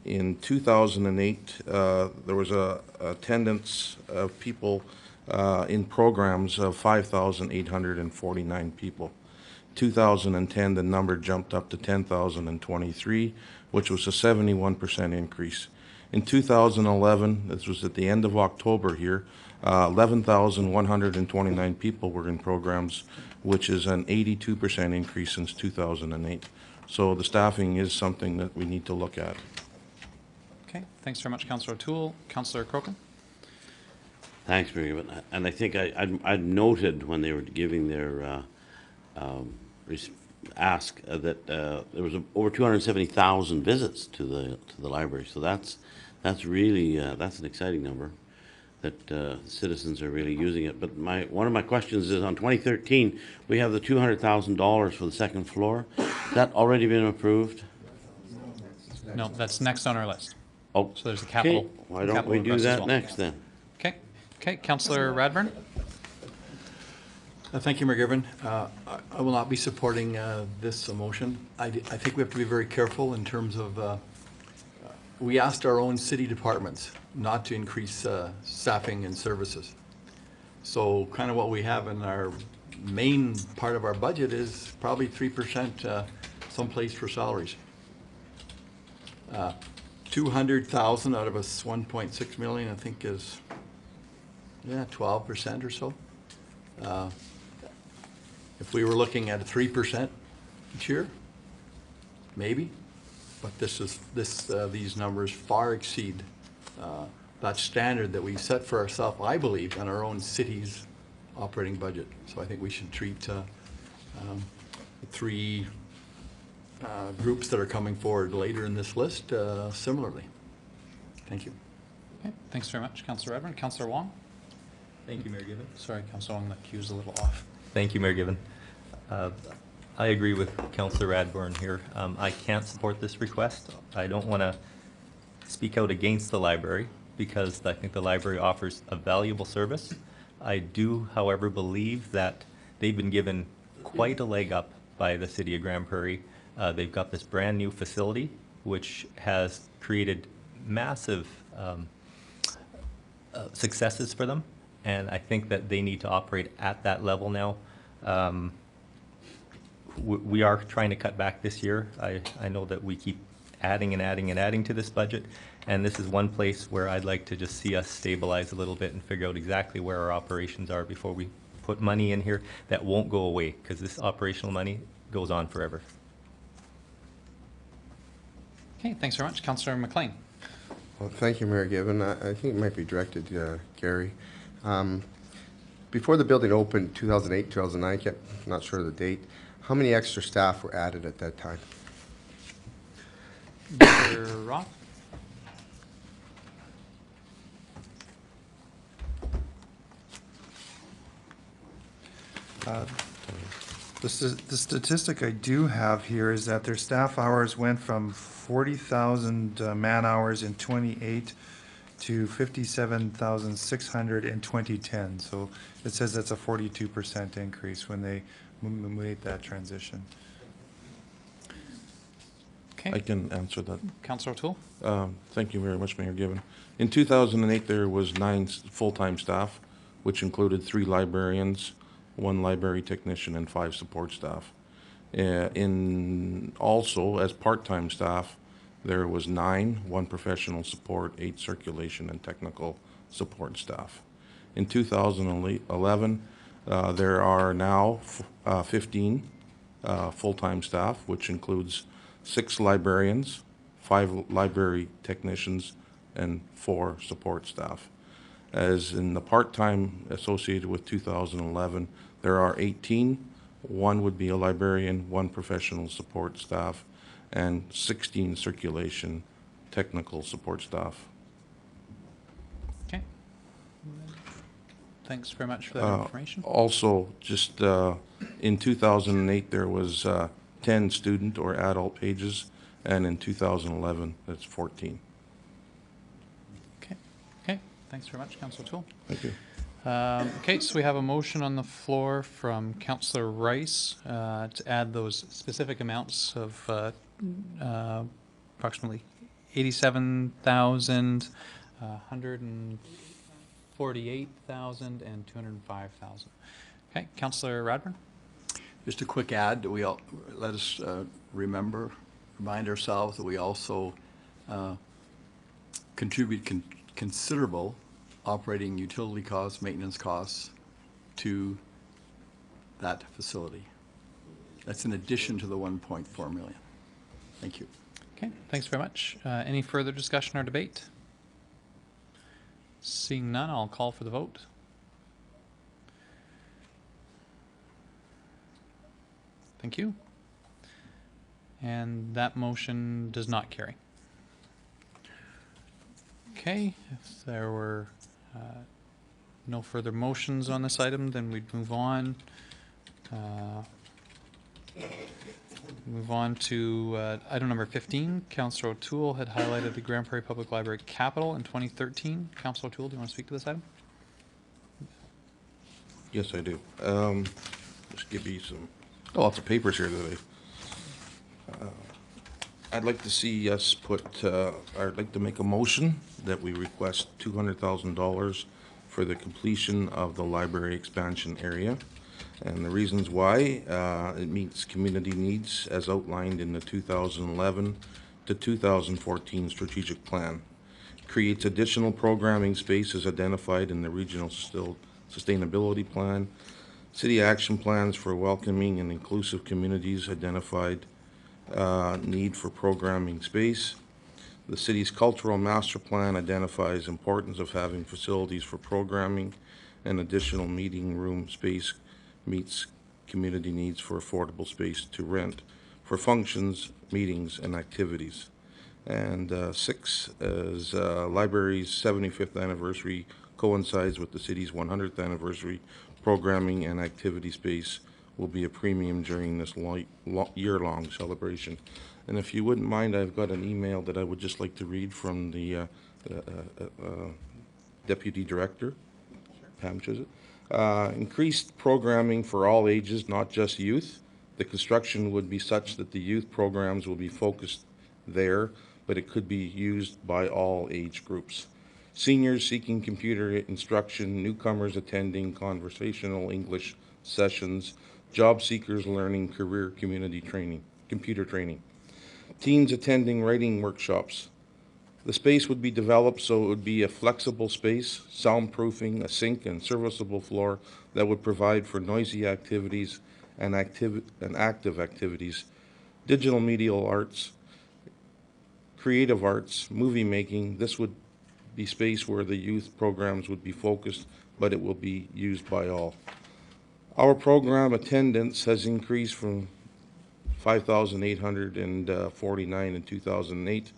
S2: in 2008, there was a attendance of people in programs of 5,849 people. 2010, the number jumped up to 10,023, which was a 71% increase. In 2011, this was at the end of October here, 11,129 people were in programs, which is an 82% increase since 2008. So the staffing is something that we need to look at.
S1: Okay, thanks very much, Councillor O'Toole. Councillor Crokin?
S11: Thanks, Mayor. And I think I noted when they were giving their ask that there was over 270,000 visits to the library. So that's really that's an exciting number that citizens are really using it. But one of my questions is on 2013 we have the $200,000 for the second floor. Has that already been approved?
S1: No, that's next on our list.
S11: Oh,
S1: so there's a capital.
S11: Okay. Why don't we do that next then?
S1: Okay. Okay, Councillor Radburn?
S3: Thank you, Mayor Given. I will not be supporting this motion. I think we have to be very careful in terms of, we asked our own city departments not to increase staffing and services. So kind of what we have in our main part of our budget is probably 3% someplace for salaries. 200,000 out of us 1.6 million, I think is, 12% or so. If we were looking at a 3% each year, maybe, but these numbers far exceed that standard that we set for ourselves, I believe, on our own city's operating budget. So I think we should treat the 3 groups that are coming forward later in this list similarly. Thank you.
S1: Okay, thanks very much, Councillor Radburn. Councillor Wong?
S4: Thank you, Mayor Given.
S1: Sorry, Councillor Wong, the cue's a little off.
S4: Thank you, Mayor Given. I agree with Councillor Radburn here. I can't support this request. I don't want to speak out against the library because I think the library offers a valuable service. I do, however, believe that they've been given quite a leg up by the city of Grand Prairie. They've got this brand new facility which has created massive successes for them, and I think that they need to operate at that level now. We are trying to cut back this year. I know that we keep adding and adding and adding to this budget, and this is one place where I'd like to just see us stabilize a little bit and figure out exactly where our operations are before we put money in here that won't go away, because this operational money goes on forever.
S1: Okay, thanks very much. Councillor McLean?
S7: Well, thank you, Mayor Given. I think it might be directed to Gary. Before the building opened, 2008, 2009, not sure of the date, how many extra staff were added at that time?
S1: Mr. Roth?
S10: The statistic I do have here is that their staff hours went from 40,000 man-hours in 28 to 57,600 in 2010. So it says that's a 42% increase when they made that transition.
S1: Okay.
S2: I can answer that.
S1: Councillor O'Toole?
S2: Thank you very much, Mayor Given. In 2008, there was 9 full-time staff, which included 3 librarians, 1 library technician, and 5 support staff. Also, as part-time staff, there was 9, 1 professional support, 8 circulation and technical support staff. In 2011, there are now 15 full-time staff, which includes 6 librarians, 5 library technicians, and 4 support staff. As in the part-time associated with 2011, there are 18. 1 would be a librarian, 1 professional support staff, and 16 circulation technical support staff.
S1: Okay. Thanks very much for that information.
S2: Also, just in 2008, there was 10 student or adult pages, and in 2011, that's 14.
S1: Okay. Okay. Thanks very much, Councillor Toole.
S2: Thank you.
S1: Okay, so we have a motion on the floor from Councillor Rice to add those specific amounts of approximately 87,000, 148,000, and 205,000. Okay, Councillor Radburn.
S3: Just a quick add, that we all, let us remind ourselves that we also contribute considerable operating utility costs, maintenance costs to that facility. That's in addition to the 1.4 million. Thank you.
S1: Okay, thanks very much. Any further discussion or debate? Seeing none, I'll call for the vote. Thank you. And that motion does not carry. Okay, if there were no further motions on this item, then we'd move on. Move on to item number 15. Councillor O'Toole had highlighted the Grand Prairie Public Library capital in 2013. Councillor O'Toole, do you want to speak to this item?
S2: Yes, I do. Just give you some, lots of papers here today. I'd like to see us I'd like to make a motion that we request $200,000 for the completion of the library expansion area. And the reasons why, it meets community needs as outlined in the 2011 to 2014 strategic plan. Creates additional programming spaces identified in the regional sustainability plan. City action plans for welcoming and inclusive communities identified need for programming space. The city's cultural master plan identifies importance of having facilities for programming, and additional meeting room space meets community needs for affordable space to rent for functions, meetings, and activities. And 6 is library's 75th anniversary coincides with the city's 100th anniversary. Programming and activity space will be a premium during this year-long celebration. And if you wouldn't mind, I've got an email that I would just like to read from the Deputy Director, Pam Chisholm. Increased programming for all ages, not just youth. The construction would be such that the youth programs will be focused there, but it could be used by all age groups. Seniors seeking computer instruction, newcomers attending conversational English sessions, job seekers learning career community training, computer training. Teens attending writing workshops. The space would be developed so it would be a flexible space, soundproofing, a sink, and serviceable floor that would provide for noisy activities and active activities, digital media arts, creative arts, movie making. This would be space where the youth programs would be focused, but it will be used by all. Our program attendance has increased from 5,849 in 2008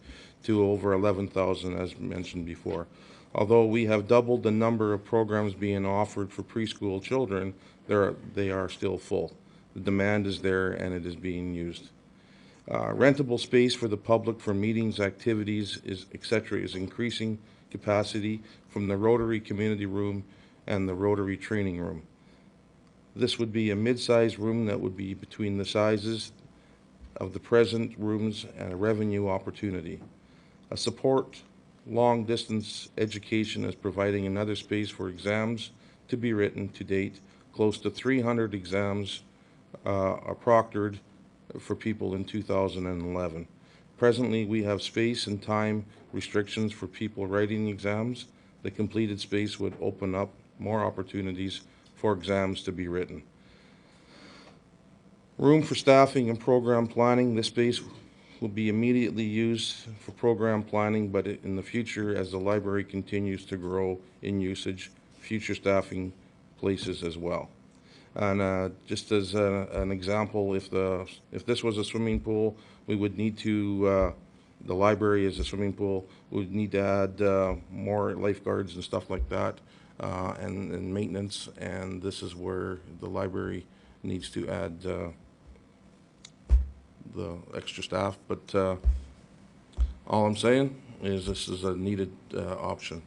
S2: to over 11,000 as mentioned before. Although we have doubled the number of programs being offered for preschool children, they are still full. The demand is there and it is being used. Rentable space for the public for meetings, activities, etc. is increasing capacity from the Rotary Community Room and the Rotary Training Room. This would be a mid-sized room that would be between the sizes of the present rooms and a revenue opportunity. A support long-distance education is providing another space for exams to be written. To date, close to 300 exams are proctored for people in 2011. Presently, we have space and time restrictions for people writing the exams. The completed space would open up more opportunities for exams to be written. Room for staffing and program planning. This space will be immediately used for program planning, but in the future, as the library continues to grow in usage, future staffing places as well. And just as an example, if this was a swimming pool, we would need to, the library is a swimming pool, we would need to add more lifeguards and stuff like that, and maintenance, and this is where the library needs to add the extra staff. But all I'm saying is this is a needed option.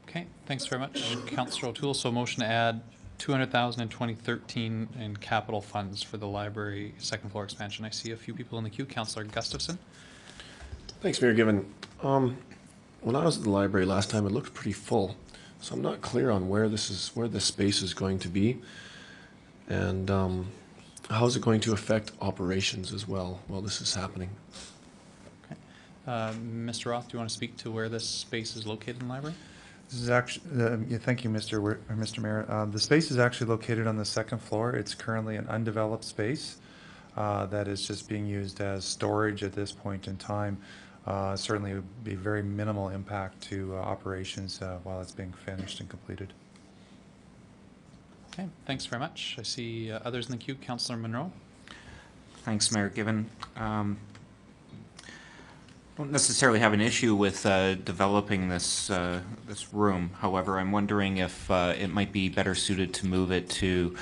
S1: Okay, thanks very much, Councillor O'Toole. So motion to add 200,000 in 2013 in capital funds for the library second floor expansion. I see a few people in the queue. Councillor Gustafson.
S6: Thanks, Mayor Given. When I was at the library last time, it looked pretty full, so I'm not clear on where this space is going to be, and how is it going to affect operations as well while this is happening?
S1: Okay. Mr. Roth, do you want to speak to where this space is located in the library?
S10: This is actually, yeah, thank you, Mr. Mayor. The space is actually located on the second floor. It's currently an undeveloped space that is just being used as storage at this point in time. Certainly it would be very minimal impact to operations while it's being finished and completed.
S1: Okay, thanks very much. I see others in the queue. Councillor Monroe.
S12: Thanks, Mayor Given. Don't necessarily have an issue with developing this this room. However, I'm wondering if it might be better suited to move it to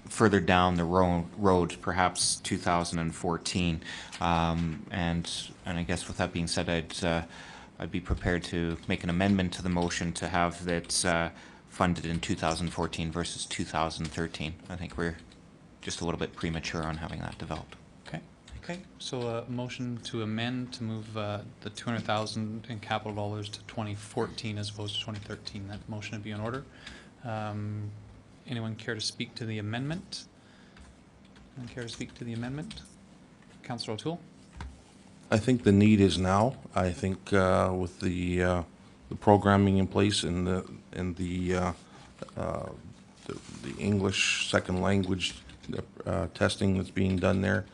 S12: further down the road, perhaps 2014. And I guess with that being said, I'd be prepared to make an amendment to the motion to have that funded in 2014 versus 2013. I think we're just a little bit premature on having that developed.
S1: Okay, so a motion to amend to move the 200,000 in capital dollars to 2014 as opposed to 2013. That motion would be in order. Anyone care to speak to the amendment? Anyone care to speak to the amendment? Councillor O'Toole.
S2: I think the need is now. I think with the programming in place and the English second language testing that's being done there,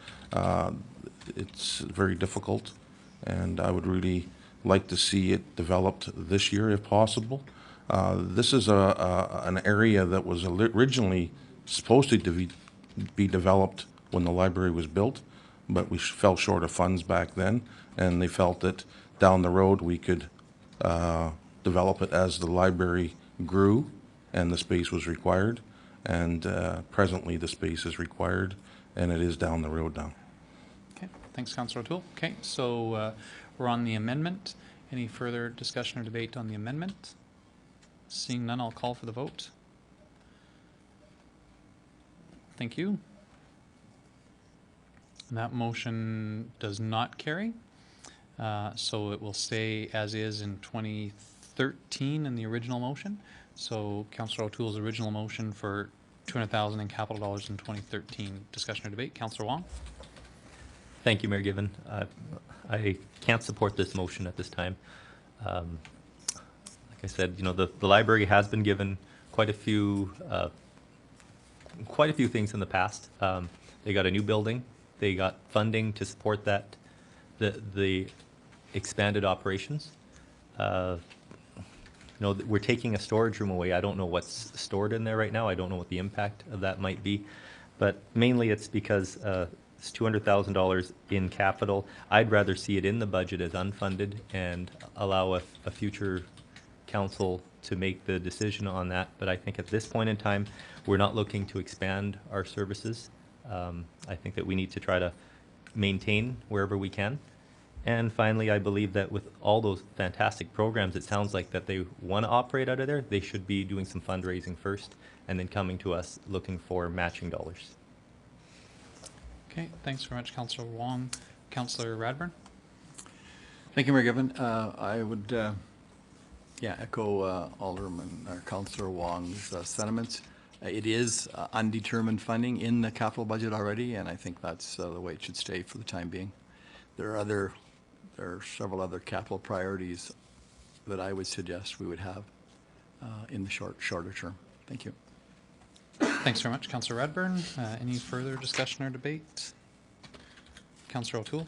S2: it's very difficult, and I would really like to see it developed this year if possible. This is an area that was originally supposed to be developed when the library was built, but we fell short of funds back then, and they felt that down the road we could develop it as the library grew and the space was required, and presently the space is required, and it is down the road now.
S1: Okay, thanks, Councillor O'Toole. Okay, so we're on the amendment. Any further discussion or debate on the amendment? Seeing none, I'll call for the vote. Thank you. And that motion does not carry. So it will stay as is in 2013 in the original motion. So Councillor O'Toole's original motion for 200,000 in capital dollars in 2013. Discussion or debate. Councillor Wong.
S4: Thank you, Mayor Given. I can't support this motion at this time. Like I said, you know, the library has been given quite a few things in the past. They got a new building. They got funding to support that, the expanded operations. You know, we're taking a storage room away. I don't know what's stored in there right now. I don't know what the impact of that might be. But mainly it's because it's $200,000 in capital. I'd rather see it in the budget as unfunded and allow a future council to make the decision on that. But I think at this point in time, we're not looking to expand our services. I think that we need to try to maintain wherever we can. And finally, I believe that with all those fantastic programs, it sounds like that they want to operate out of there. They should be doing some fundraising first and then coming to us looking for matching dollars.
S1: Okay, thanks very much, Councillor Wong. Councillor Radburn.
S3: Thank you, Mayor Given. I would echo Alderman or Councillor Wong's sentiments. It is undetermined funding in the capital budget already, and I think that's the way it should stay for the time being. There are several other capital priorities that I would suggest we would have in the shorter term. Thank you.
S1: Thanks very much, Councillor Radburn. Any further discussion or debate? Councillor O'Toole?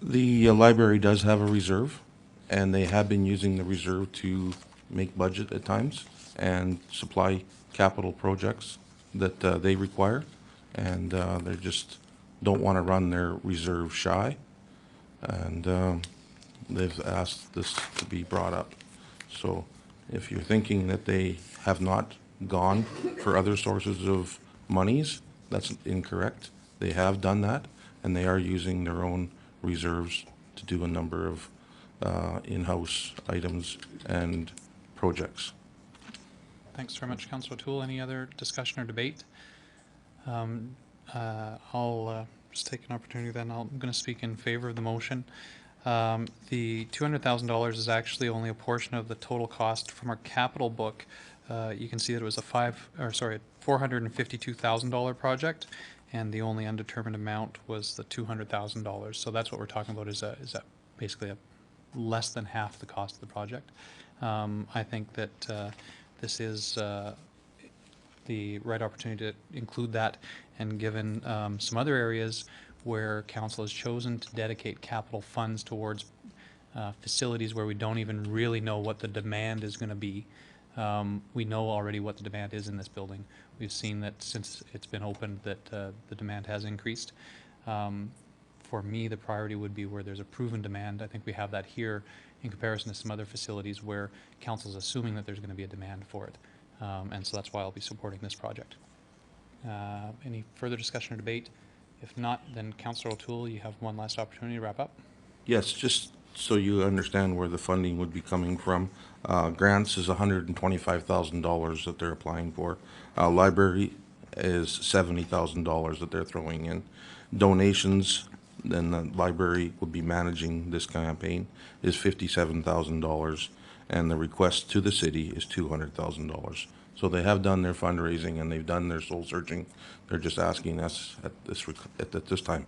S2: The library does have a reserve, and they have been using the reserve to make budget at times and supply capital projects that they require, and they just don't want to run their reserve shy, and they've asked this to be brought up. So if you're thinking that they have not gone for other sources of monies, that's incorrect. They have done that, and they are using their own reserves to do a number of in-house items and projects.
S1: Thanks very much, Councillor O'Toole. Any other discussion or debate? I'll just take an opportunity then. I'm going to speak in favor of the motion. The $200,000 is actually only a portion of the total cost from our capital book. You can see that it was a $452,000 project, and the only undetermined amount was the $200,000. So that's what we're talking about, is basically less than half the cost of the project. I think that this is the right opportunity to include that, and given some other areas where council has chosen to dedicate capital funds towards facilities where we don't even really know what the demand is going to be. We know already what the demand is in this building. We've seen that since it's been opened that the demand has increased. For me, the priority would be where there's a proven demand. I think we have that here in comparison to some other facilities where council is assuming that there's going to be a demand for it. And so that's why I'll be supporting this project. Any further discussion or debate? If not, then Councillor O'Toole, you have one last opportunity to wrap up.
S2: Yes, just so you understand where the funding would be coming from. Grants is $125,000 that they're applying for. Library is $70,000 that they're throwing in. Donations, then the library would be managing this campaign, is $57,000, and the request to the city is $200,000. So they have done their fundraising and they've done their soul searching. They're just asking us at this time.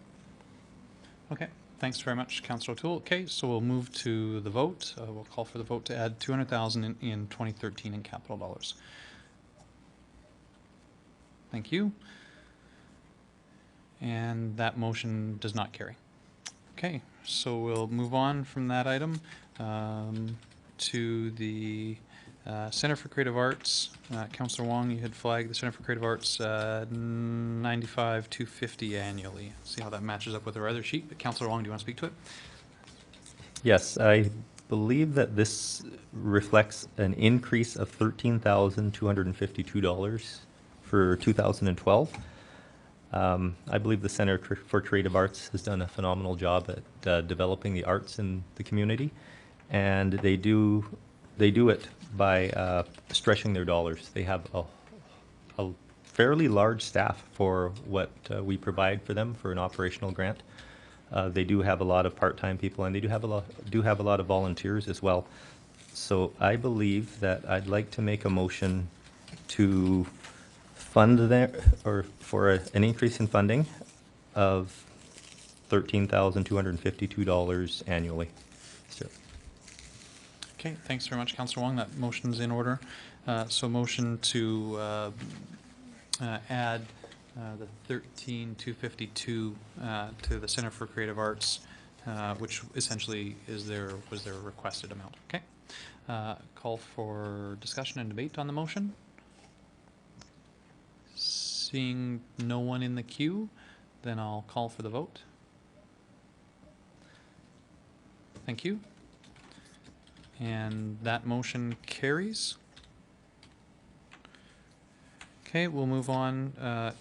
S1: Okay, thanks very much, Councillor O'Toole. Okay, so we'll move to the vote. We'll call for the vote to add $200,000 in 2013 in capital dollars. Thank you. And that motion does not carry. Okay, so we'll move on from that item to the Center for Creative Arts. Councillor Wong, you had flagged the Center for Creative Arts $95,250 annually. See how that matches up with our other sheet. But Councillor Wong, do you want to speak to it?
S4: Yes, I believe that this reflects an increase of $13,252 for 2012. I believe the Center for Creative Arts has done a phenomenal job at developing the arts in the community, and they do it by stretching their dollars. They have a fairly large staff for what we provide for them for an operational grant. They do have a lot of part-time people, and they do have a lot of volunteers as well. So I believe that I'd like to make a motion to fund for an increase in funding of $13,252 annually.
S1: Okay, thanks very much, Councillor Wong. That motion's in order. So motion to add the $13,252 to the Center for Creative Arts, which essentially was their requested amount. Okay. Call for discussion and debate on the motion. Seeing no one in the queue, then I'll call for the vote. Thank you. And that motion carries. Okay, we'll move on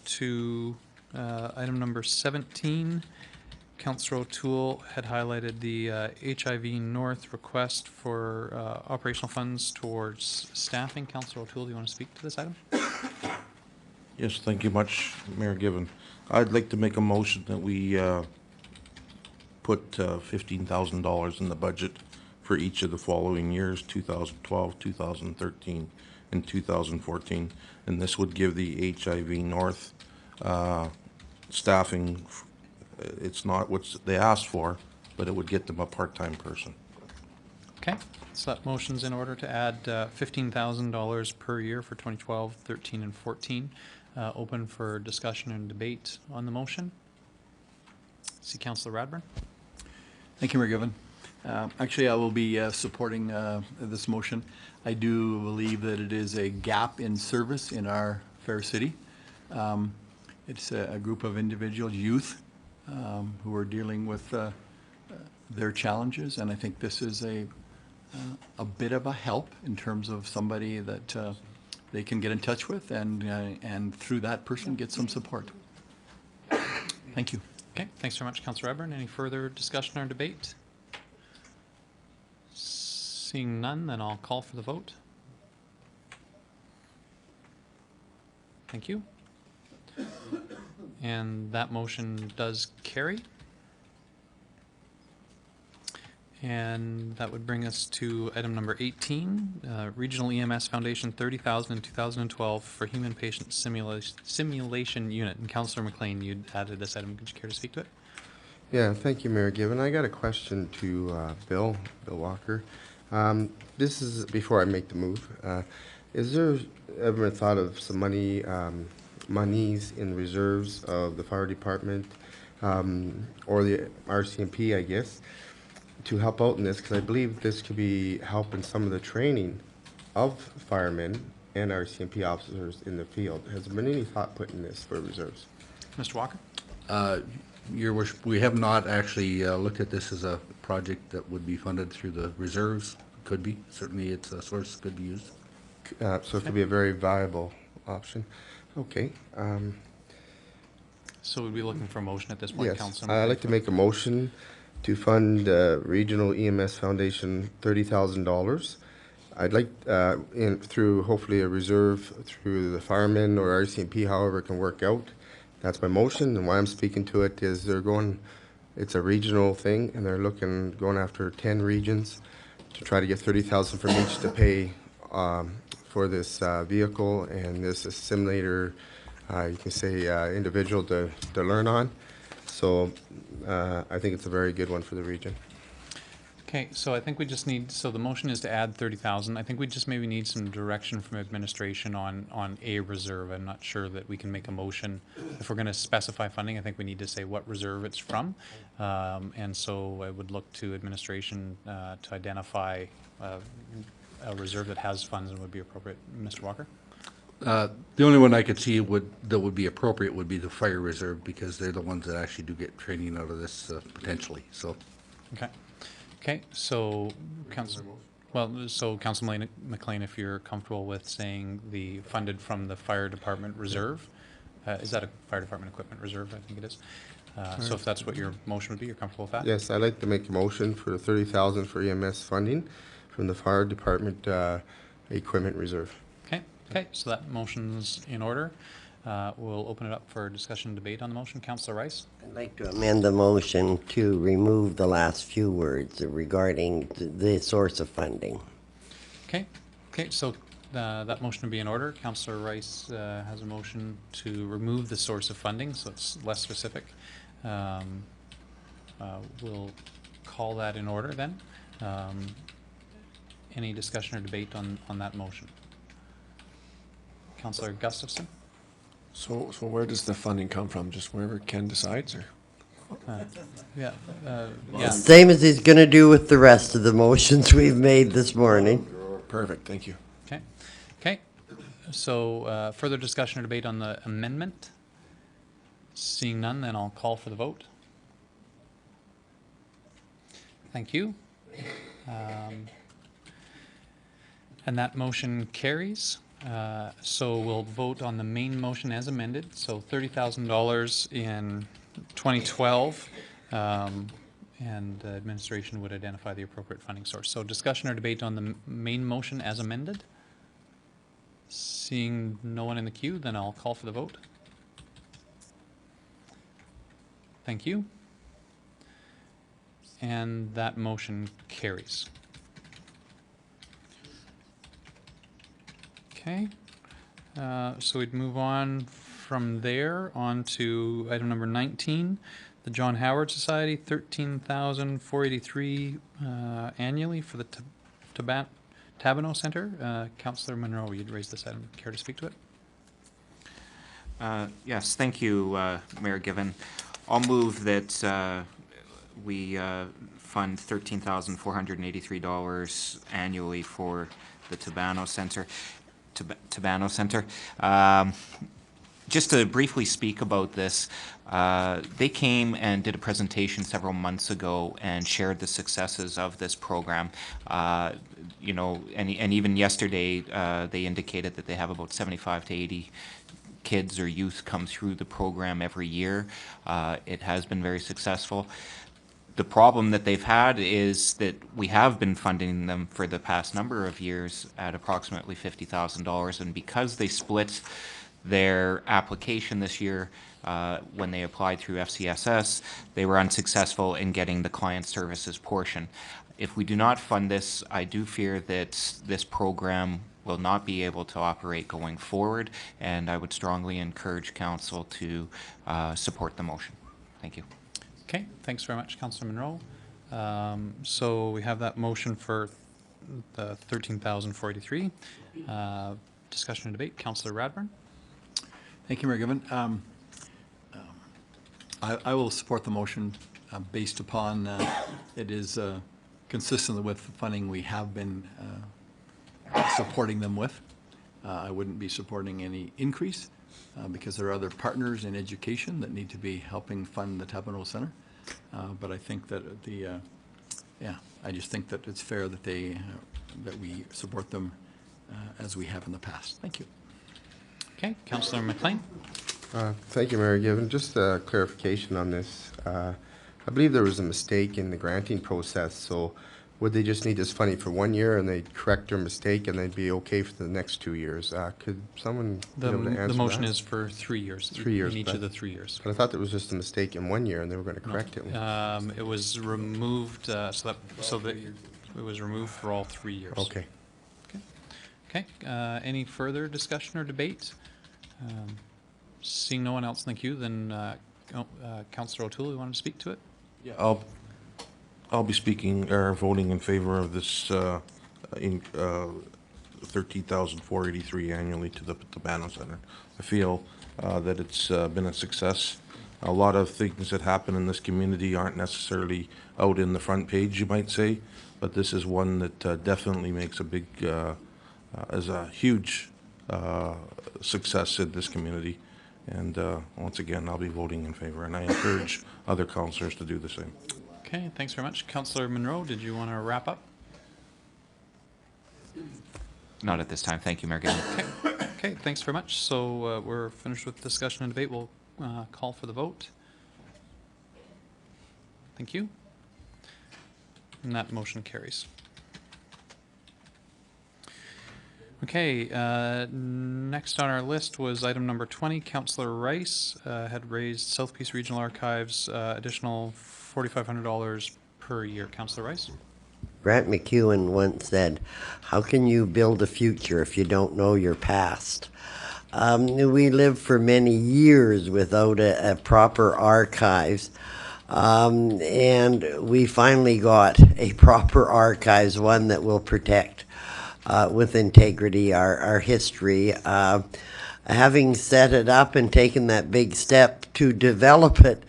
S1: to item number 17. Councillor O'Toole had highlighted the HIV North request for operational funds towards staffing. Councillor O'Toole, do you want to speak to this item?
S2: Yes, thank you much, Mayor Given. I'd like to make a motion that we put $15,000 in the budget for each of the following years, 2012, 2013, in 2014. And this would give the HIV North staffing, it's not what they asked for, but it would get them a part-time person.
S1: Okay, so that motion's in order to add $15,000 per year for 2012, 13, and 14. Open for discussion and debate on the motion. See Councillor Radburn.
S3: Thank you, Mayor Given. Actually, I will be supporting this motion. I do believe that it is a gap in service in our fair city. It's a group of individuals, youth, who are dealing with their challenges, and I think this is a bit of a help in terms of somebody that they can get in touch with and through that person get some support. Thank you.
S1: Okay, thanks very much, Councillor Radburn. Any further discussion or debate? Seeing none, then I'll call for the vote. Thank you. And that motion does carry. And that would bring us to item number 18, Regional EMS Foundation $30,000 in 2012 for Human Patient Simulation Unit. And Councillor McLean, you'd added this item. Could you care to speak to it?
S7: Yeah, thank you, Mayor Given. I got a question to Bill Walker. This is before I make the move. Is there ever a thought of some monies in reserves of the fire department or the RCMP, I guess, to help out in this? Because I believe this could be helping some of the training of firemen and RCMP officers in the field. Has there been any thought put in this for reserves?
S1: Mr. Walker?
S13: Your worship, we have not actually looked at this as a project that would be funded through the reserves. Could be. Certainly it's a source could be used.
S7: So it could be a very viable option. Okay.
S1: So we'd be looking for a motion at this point,
S7: Yes,
S1: Councillor
S7: I'd
S1: McLean.
S7: like to make a motion to fund Regional EMS Foundation $30,000. I'd like, through hopefully a reserve through the firemen or RCMP, however it can work out. That's my motion, and why I'm speaking to it is it's a regional thing, and they're going after 10 regions to try to get $30,000 from each to pay for this vehicle and this simulator, you can say, individual to learn on. So I think it's a very good one for the region.
S1: Okay, so I think we just need, so the motion is to add 30,000. I think we just maybe need some direction from administration on a reserve. I'm not sure that we can make a motion. If we're going to specify funding, I think we need to say what reserve it's from. And so I would look to administration to identify a reserve that has funds and would be appropriate. Mr. Walker?
S13: The only one I could see that would be appropriate would be the fire reserve, because they're the ones that actually do get training out of this potentially. So.
S1: Okay. Okay, so Councillor McLean, if you're comfortable with saying the funded from the fire department reserve, is that a fire department equipment reserve? I think it is. So if that's what your motion would be, you're comfortable with that?
S7: Yes, I'd like to make a motion for $30,000 for EMS funding from the fire department equipment reserve.
S1: Okay, okay, so that motion's in order. We'll open it up for discussion and debate on the motion. Councillor Rice?
S9: I'd like to amend the motion to remove the last few words regarding the source of funding.
S1: Okay, okay, so that motion will be in order. Councillor Rice has a motion to remove the source of funding, so it's less specific. We'll call that in order then. Any discussion or debate on that motion? Councillor Gustafson?
S6: So where does the funding come from? Just wherever Ken decides, or?
S1: Yeah.
S9: Same as he's going to do with the rest of the motions we've made this morning.
S6: Perfect, thank you.
S1: Okay. Okay. So further discussion or debate on the amendment? Seeing none, then I'll call for the vote. Thank you. And that motion carries. So we'll vote on the main motion as amended. So $30,000 in 2012, and administration would identify the appropriate funding source. So discussion or debate on the main motion as amended? Seeing no one in the queue, then I'll call for the vote. Thank you. And that motion carries. Okay. So we'd move on from there on to item number 19, the John Howard Society, $13,483 annually for the Tabano Center. Councillor Monroe, you'd raise this item. Care to speak to it?
S12: Yes, thank you, Mayor Given. I'll move that we fund $13,483 annually for the Tabano Center. Tabano Center. Just to briefly speak about this, they came and did a presentation several months ago and shared the successes of this program. You know, and even yesterday they indicated that they have about 75 to 80 kids or youth come through the program every year. It has been very successful. The problem that they've had is that we have been funding them for the past number of years at approximately $50,000, and because they split their application this year when they applied through FCSS, they were unsuccessful in getting the client services portion. If we do not fund this, I do fear that this program will not be able to operate going forward, and I would strongly encourage council to support the motion. Thank you.
S1: Okay, thanks very much, Councillor Monroe. So we have that motion for the 13,483. Discussion and debate. Councillor Radburn.
S3: Thank you, Mayor Given. I will support the motion based upon it is consistent with the funding we have been supporting them with. I wouldn't be supporting any increase because there are other partners in education that need to be helping fund the Tabano Center. But I think that I just think that it's fair that that we support them as we have in the past. Thank you.
S1: Okay, Councillor McLean.
S7: Thank you, Mayor Given. Just a clarification on this. I believe there was a mistake in the granting process, so would they just need this funding for 1 year and they'd correct their mistake and they'd be okay for the next 2 years? Could someone be able to answer that?
S1: The motion is for 3 years.
S7: 3 years.
S1: In each of the 3 years.
S7: But I thought there was just a mistake in 1 year and they were going to correct it.
S1: It was removed so that it was removed for all 3 years.
S7: Okay.
S1: Okay. Any further discussion or debate? Seeing no one else in the queue, then Councillor O'Toole, you want to speak to it?
S2: Yeah, I'll be speaking or voting in favor of this $13,483 annually to the Tabano Center. I feel that it's been a success. A lot of things that happen in this community aren't necessarily out in the front page, you might say, but this is one that definitely makes a big, is a huge success in this community. And once again, I'll be voting in favor, and I encourage other councillors to do the same.
S1: Okay, thanks very much. Councillor Monroe, did you want to wrap up?
S12: Not at this time. Thank you, Mayor Given.
S1: Okay, thanks very much. So we're finished with discussion and debate. We'll call for the vote. Thank you. And that motion carries. Okay, next on our list was item number 20. Councillor Rice had raised South Peace Regional Archives additional $4,500 per year. Councillor Rice?
S9: Grant McEwen once said, "How can you build a future if you don't know your past?" We lived for many years without a proper archives, and we finally got a proper archives, one that will protect with integrity our history. Having set it up and taken that big step to develop it,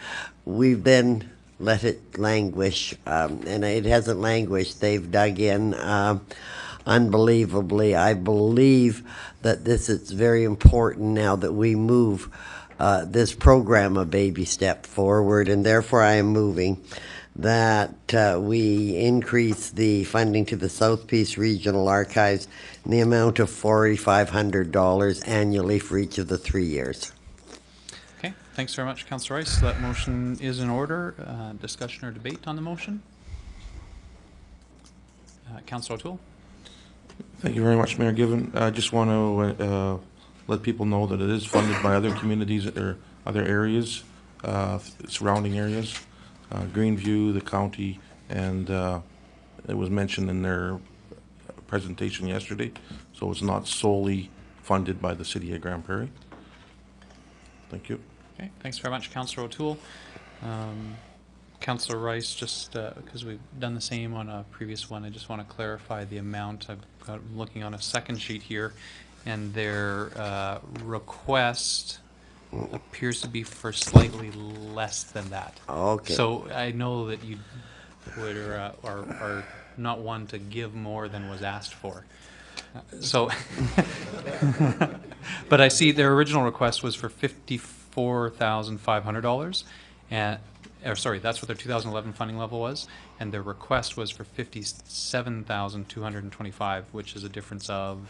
S9: we've then let it languish, and it hasn't languished. They've dug in unbelievably. I believe that this is very important now that we move this program a baby step forward, and therefore I am moving that we increase the funding to the South Peace Regional Archives in the amount of $4,500 annually for each of the 3 years.
S1: Okay, thanks very much, Councillor Rice. That motion is in order. Discussion or debate on the motion? Councillor O'Toole?
S2: Thank you very much, Mayor Given. I just want to let people know that it is funded by other communities or other areas, surrounding areas. Greenview, the county, and it was mentioned in their presentation yesterday. So it's not solely funded by the city of Grand Prairie. Thank you.
S1: Okay, thanks very much, Councillor O'Toole. Councillor Rice, just because we've done the same on a previous one, I just want to clarify the amount. I'm looking on a second sheet here, and their request appears to be for slightly less than that.
S9: Okay.
S1: So I know that you would are not one to give more than was asked for. So, but I see their original request was for $54,500, and or sorry, that's what their 2011 funding level was, and their request was for $57,225, which is a difference of.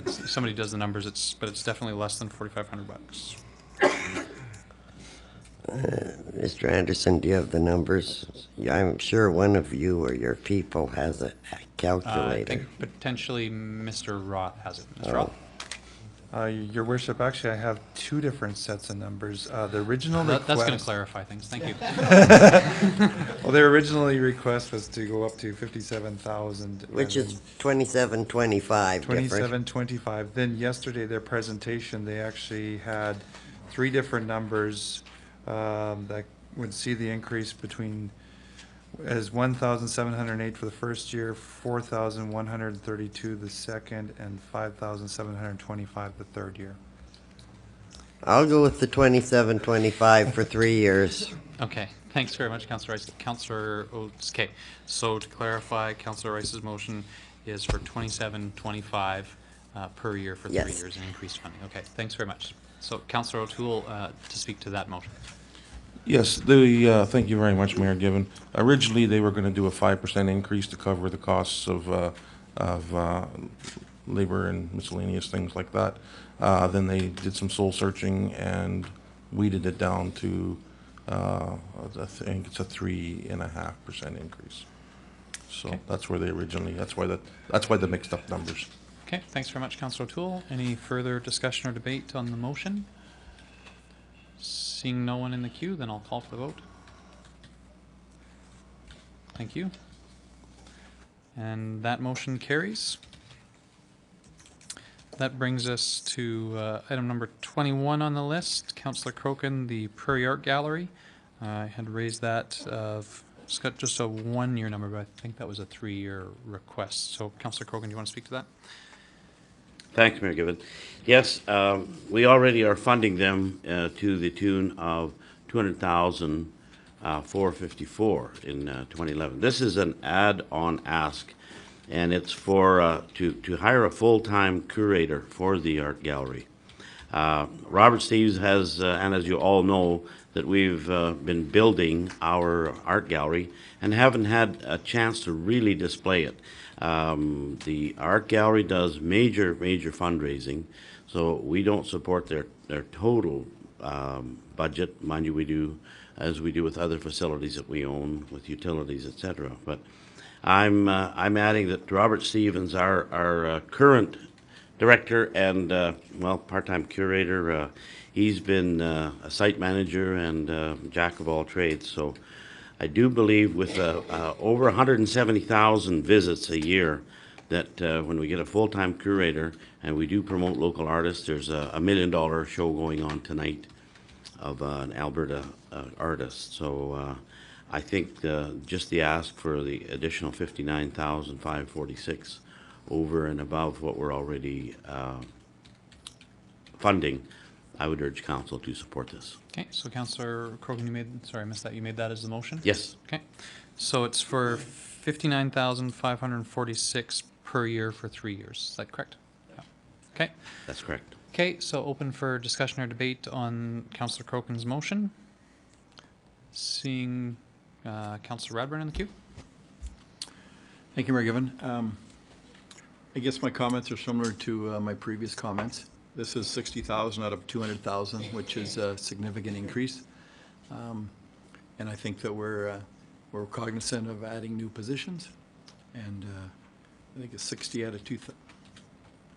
S1: Somebody does the numbers. But it's definitely less than $4,500.
S9: Mr. Anderson, do you have the numbers? Yeah, I'm sure one of you or your people has a
S1: I
S9: calculator.
S1: think potentially Mr. Roth has it. Mr.
S9: Oh.
S1: Roth?
S10: Your worship, actually, I have two different sets of numbers. The original request.
S1: That's going to clarify things. Thank you.
S10: Well, their originally request was to go up to 57,000.
S9: Which is 2725 different.
S10: 2725. Then yesterday, their presentation, they actually had three different numbers that would see the increase between as 1,708 for the first year, 4,132 the second, and 5,725 the third year.
S9: I'll go with the 2725 for 3 years.
S1: Okay, thanks very much, Councillor Rice. Councillor Oates, okay, so to clarify, Councillor Rice's motion is for 2725 per year for 3
S9: Yes.
S1: years in increased funding. Okay, thanks very much. So Councillor O'Toole to speak to that motion.
S2: Yes, thank you very much, Mayor Given. Originally, they were going to do a 5% increase to cover the costs of labor and miscellaneous things like that. Then they did some soul searching and weeded it down to, I think it's a 3.5% increase. So
S1: Okay.
S2: that's where they originally, that's why the mixed up numbers.
S1: Okay, thanks very much, Councillor O'Toole. Any further discussion or debate on the motion? Seeing no one in the queue, then I'll call for the vote. Thank you. And that motion carries. That brings us to item number 21 on the list. Councillor Crokin, the Prairie Art Gallery. I had raised that it's got just a 1-year number, but I think that was a 3-year request. So Councillor Crokin, do you want to speak to that?
S11: Thanks, Mayor Given. Yes, we already are funding them to the tune of $200,454 in 2011. This is an add-on ask, and it's for to hire a full-time curator for the art gallery. Robert Steves has, and as you all know, that we've been building our art gallery and haven't had a chance to really display it. The art gallery does major fundraising, so we don't support their total budget. Mind you, we do, as we do with other facilities that we own, with utilities, etc. But I'm adding that Robert Stevens, our current director and well, part-time curator, he's been a site manager and jack of all trades. So I do believe with over 170,000 visits a year that when we get a full-time curator and we do promote local artists, there's a $1 million show going on tonight of an Alberta artist. So I think just the ask for the additional 59,546 over and above what we're already funding, I would urge council to support this.
S1: Okay, so Councillor Crokin, sorry, I missed that. You made that as the motion?
S11: Yes.
S1: Okay, so it's for 59,546 per year for 3 years. Is that correct? Yeah. Okay.
S11: That's correct.
S1: Okay, so open for discussion or debate on Councillor Crokin's motion. Seeing Councillor Radburn in the queue.
S3: Thank you, Mayor Given. I guess my comments are similar to my previous comments. This is 60,000 out of 200,000, which is a significant increase. And I think that we're cognizant of adding new positions. And I think it's 60 out of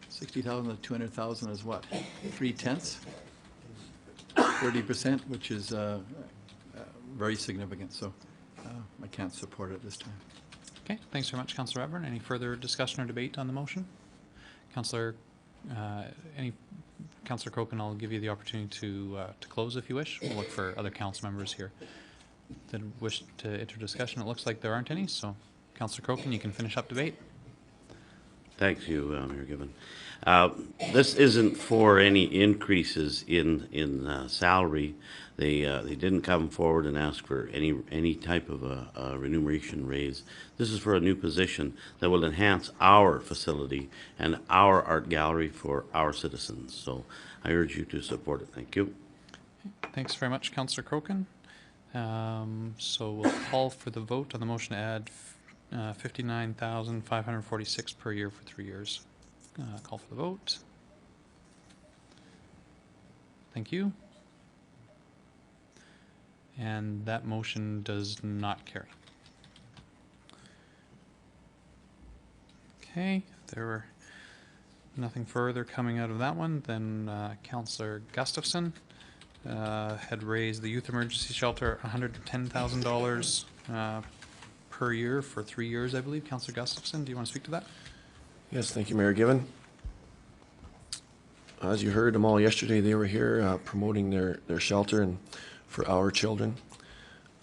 S3: 60,000 to 200,000 is what? 3/10? 30%, which is very significant. So I can't support it this time.
S1: Okay, thanks very much, Councillor Radburn. Any further discussion or debate on the motion? Councillor, Councillor Crokin, I'll give you the opportunity to close if you wish. We'll look for other council members here that wish to enter discussion. It looks like there aren't any, so Councillor Crokin, you can finish up debate.
S11: Thanks you, Mayor Gibbon. This isn't for any increases in salary. They didn't come forward and ask for any type of a remuneration raise. This is for a new position that will enhance our facility and our art gallery for our citizens. So I urge you to support it. Thank you.
S1: Thanks very much, Councillor Crokin. So we'll call for the vote on the motion to add $59,546 per year for 3 years. Call for the vote. Thank you. And that motion does not carry. Okay, there were nothing further coming out of that one. Then Councillor Gustafson had raised the youth emergency shelter $110,000 per year for 3 years, I believe. Councillor Gustafson, do you want to speak to that?
S6: Yes, thank you, Mayor Gibbon. As you heard them all yesterday, they were here promoting their shelter and for our children.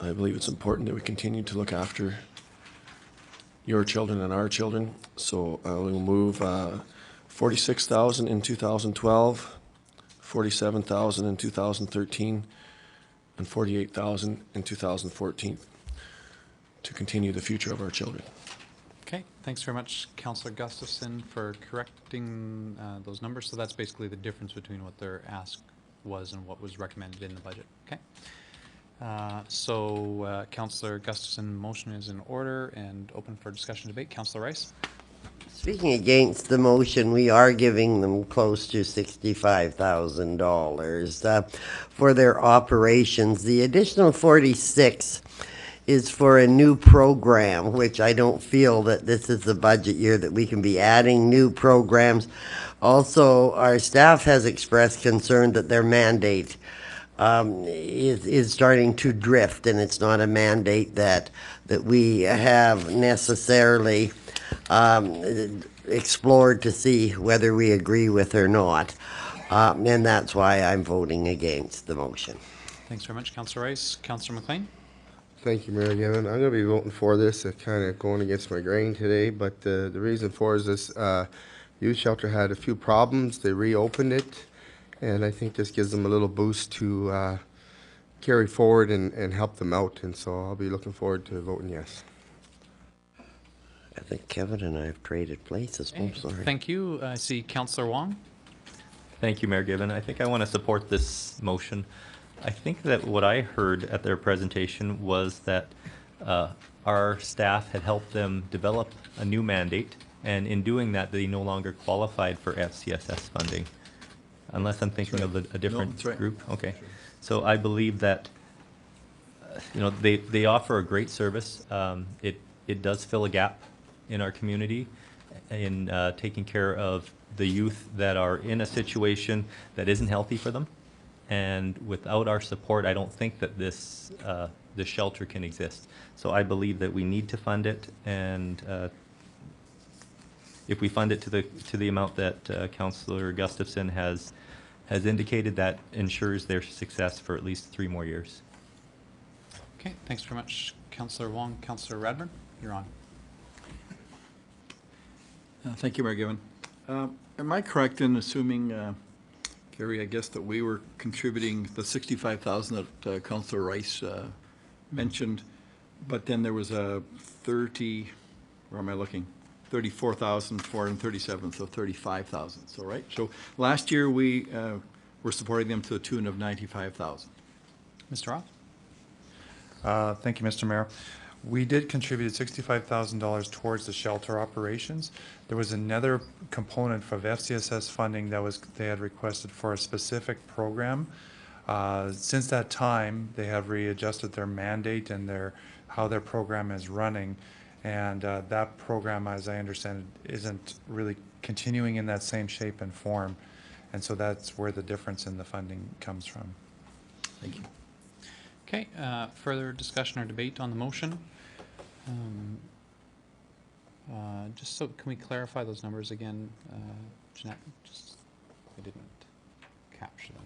S6: I believe it's important that we continue to look after your children and our children. So I will move $46,000 in 2012, $47,000 in 2013, and $48,000 in 2014 to continue the future of our children.
S1: Okay, thanks very much, Councillor Gustafson, for correcting those numbers. So that's basically the difference between what their ask was and what was recommended in the budget. Okay. Councillor Gustafson, motion is in order and open for discussion and debate. Councillor Rice.
S9: Speaking against the motion, we are giving them close to $65,000 for their operations. The additional 46 is for a new program, which I don't feel that this is the budget year that we can be adding new programs. Also, our staff has expressed concern that their mandate is starting to drift, and it's not a mandate that we have necessarily explored to see whether we agree with or not. And that's why I'm voting against the motion.
S1: Thanks very much, Councillor Rice. Councillor McLean.
S7: Thank you, Mayor Gibbon. I'm going to be voting for this, kind of going against my grain today, but the reason for is this youth shelter had a few problems. They reopened it, and I think this gives them a little boost to carry forward and help them out, and so I'll be looking forward to voting yes.
S9: I think Kevin and I have traded places. I'm sorry.
S1: Thank you. I see Councillor Wong.
S4: Thank you, Mayor Gibbon. I think I want to support this motion. I think that what I heard at their presentation was that our staff had helped them develop a new mandate, and in doing that, they no longer qualified for FCSS funding, unless I'm thinking of a different group. Okay, so I believe that they offer a great service. It does fill a gap in our community in taking care of the youth that are in a situation that isn't healthy for them. And without our support, I don't think that this shelter can exist. So I believe that we need to fund it, and if we fund it to the amount that Councillor Gustafson has indicated, that ensures their success for at least 3 more years.
S1: Okay, thanks very much, Councillor Wong. Councillor Radburn, you're on.
S3: Thank you, Mayor Gibbon. Am I correct in assuming, Gary, I guess that we were contributing the $65,000 that Councillor Rice mentioned, but then there was a 34,437, so 35,000. So right. So last year we were supporting them to the tune of 95,000.
S1: Mr. Roth.
S10: Thank you, Mr. Mayor. We did contribute $65,000 towards the shelter operations. There was another component for FCSS funding that they had requested for a specific program. Since that time, they have readjusted their mandate and how their program is running, and that program, as I understand it, isn't really continuing in that same shape and form, and so that's where the difference in the funding comes from.
S3: Thank you.
S1: Okay, further discussion or debate on the motion? Just so, can we clarify those numbers again, Jeanette? Just, I didn't capture them.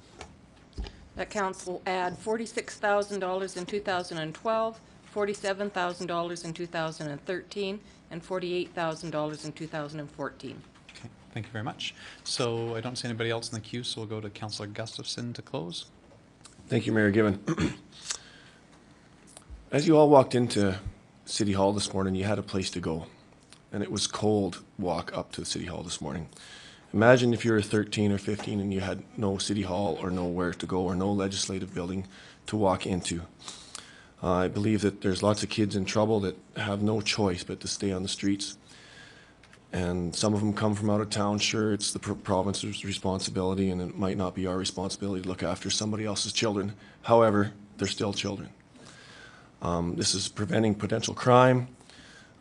S14: That council add $46,000 in 2012, $47,000 in 2013, and $48,000 in 2014.
S1: Okay, thank you very much. So I don't see anybody else in the queue, so we'll go to Councillor Gustafson to close.
S6: Thank you, Mayor Given. As you all walked into City Hall this morning, you had a place to go. And it was cold walk up to City Hall this morning. Imagine if you were 13 or 15 and you had no City Hall or nowhere to go or no legislative building to walk into. I believe that there's lots of kids in trouble that have no choice but to stay on the streets. And some of them come from out of town. Sure, it's the province's responsibility, and it might not be our responsibility to look after somebody else's children. However, they're still children. This is preventing potential crime.